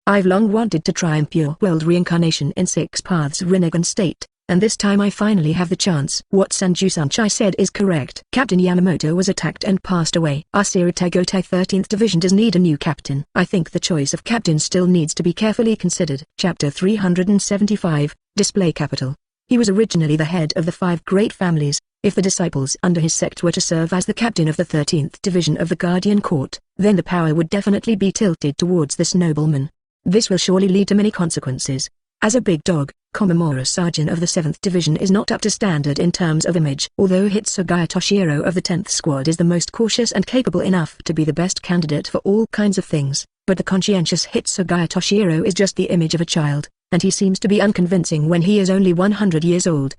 I've long wanted to try impure world reincarnation in 6 Paths Rinnegan state, and this time I finally have the chance. What Sanju-sanchai said is correct. Captain Yamamoto was attacked and passed away. Our Siritagotai 13th Division does need a new captain. I think the choice of captain still needs to be carefully considered. Chapter 375, Display Capital. He was originally the head of the 5 great families. If the disciples under his sect were to serve as the captain of the 13th Division of the Guardian Court, then the power would definitely be tilted towards this nobleman. This will surely lead to many consequences. As a big dog, Komamura Sergeant of the 7th Division is not up to standard in terms of image. Although Hitsugaya Toshiro of the 10th Squad is the most cautious and capable enough to be the best candidate for all kinds of things, but the conscientious Hitsugaya Toshiro is just the image of a child, and he seems to be unconvincing when he is only 100 years old.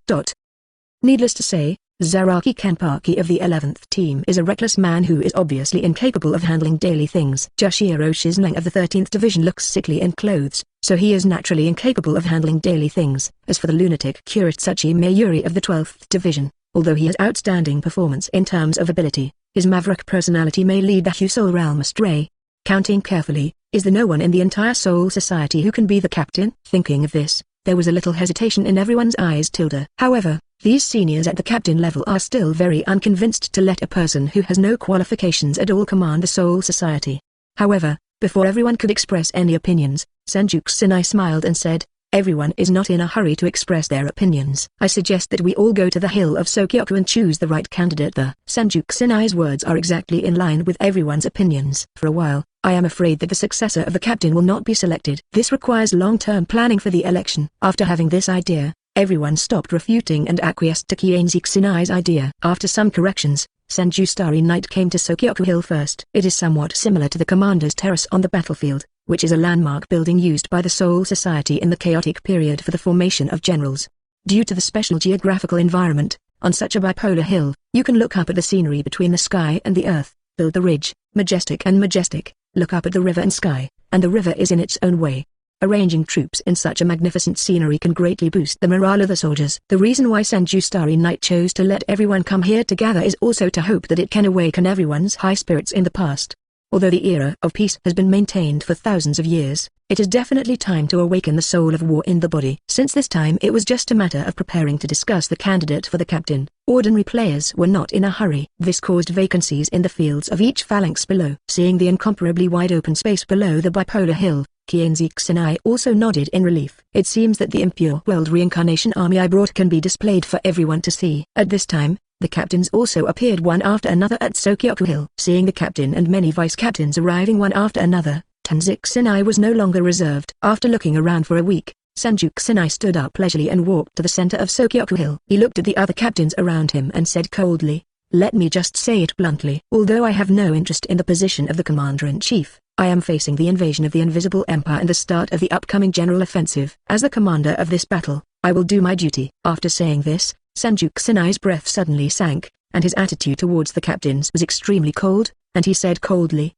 Needless to say, Zaraki Kenpachi of the 11th team is a reckless man who is obviously incapable of handling daily things. Joshiro Shiznang of the 13th Division looks sickly in clothes, so he is naturally incapable of handling daily things. As for the lunatic Kuritsuchi Mayuri of the 12th Division, although he has outstanding performance in terms of ability, his maverick personality may lead the Husol realm astray. Counting carefully, is there no one in the entire Soul Society who can be the captain? Thinking of this, there was a little hesitation in everyone's eyes. However, these seniors at the captain level are still very unconvinced to let a person who has no qualifications at all command the Soul Society. However, before everyone could express any opinions, Senju Kusanai smiled and said, "Everyone is not in a hurry to express their opinions. I suggest that we all go to the hill of Sokyoku and choose the right candidate there." Senju Kusanai's words are exactly in line with everyone's opinions. For a while, I am afraid that the successor of the captain will not be selected. This requires long-term planning for the election. After having this idea, everyone stopped refuting and acquiesced to Kienzi Kusanai's idea. After some corrections, Senju Starry Night came to Sokyoku Hill first. It is somewhat similar to the Commander's Terrace on the battlefield, which is a landmark building used by the Soul Society in the chaotic period for the formation of generals. Due to the special geographical environment, on such a bipolar hill, you can look up at the scenery between the sky and the earth, build the ridge, majestic and majestic, look up at the river and sky, and the river is in its own way. Arranging troops in such a magnificent scenery can greatly boost the morale of the soldiers. The reason why Senju Starry Night chose to let everyone come here together is also to hope that it can awaken everyone's high spirits in the past. Although the era of peace has been maintained for thousands of years, it is definitely time to awaken the soul of war in the body. Since this time it was just a matter of preparing to discuss the candidate for the captain, ordinary players were not in a hurry. This caused vacancies in the fields of each phalanx below. Seeing the incomparably wide open space below the bipolar hill, Kienzi Kusanai also nodded in relief. It seems that the impure world reincarnation army I brought can be displayed for everyone to see. At this time, the captains also appeared one after another at Sokyoku Hill. Seeing the captain and many vice-captains arriving one after another, Tenzi Kusanai was no longer reserved. After looking around for a week, Senju Kusanai stood up leisurely and walked to the center of Sokyoku Hill. He looked at the other captains around him and said coldly, "Let me just say it bluntly. Although I have no interest in the position of the Commander-in-Chief, I am facing the invasion of the Invisible Empire and the start of the upcoming general offensive. As the commander of this battle, I will do my duty." After saying this, Senju Kusanai's breath suddenly sank, and his attitude towards the captains was extremely cold, and he said coldly,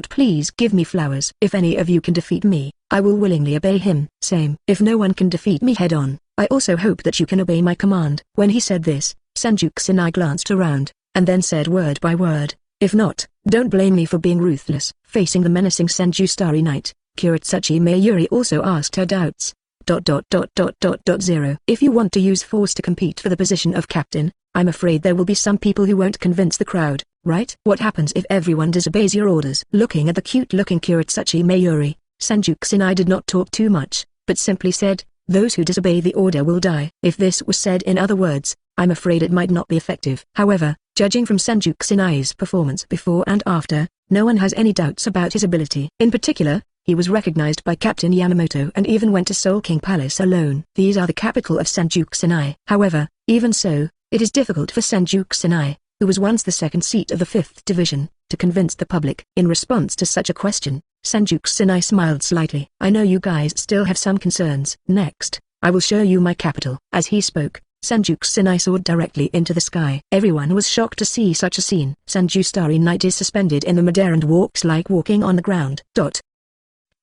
Please give me flowers. If any of you can defeat me, I will willingly obey him. Same. If no one can defeat me head-on, I also hope that you can obey my command." When he said this, Senju Kusanai glanced around, and then said word by word, "If not, don't blame me for being ruthless." Facing the menacing Senju Starry Night, Kuritsuchi Mayuri also asked her doubts. If you want to use force to compete for the position of captain, I'm afraid there will be some people who won't convince the crowd, right? What happens if everyone disobeys your orders? Looking at the cute-looking Kuritsuchi Mayuri, Senju Kusanai did not talk too much, but simply said, "Those who disobey the order will die." If this was said in other words, I'm afraid it might not be effective. However, judging from Senju Kusanai's performance before and after, no one has any doubts about his ability. In particular, he was recognized by Captain Yamamoto and even went to Soul King Palace alone. These are the capital of Senju Kusanai. However, even so, it is difficult for Senju Kusanai, who was once the second seat of the 5th Division, to convince the public. In response to such a question, Senju Kusanai smiled slightly. I know you guys still have some concerns. Next, I will show you my capital. As he spoke, Senju Kusanai soared directly into the sky. Everyone was shocked to see such a scene. Senju Starry Night is suspended in the midair and walks like walking on the ground.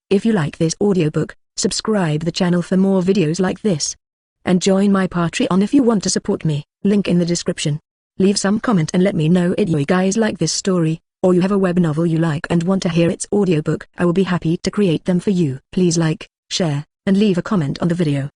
If you like this audiobook, subscribe the channel for more videos like this. And join my Patreon if you want to support me, link in the description. Leave some comment and let me know if you guys like this story, or you have a web novel you like and want to hear its audiobook. I will be happy to create them for you. Please like, share, and leave a comment on the video.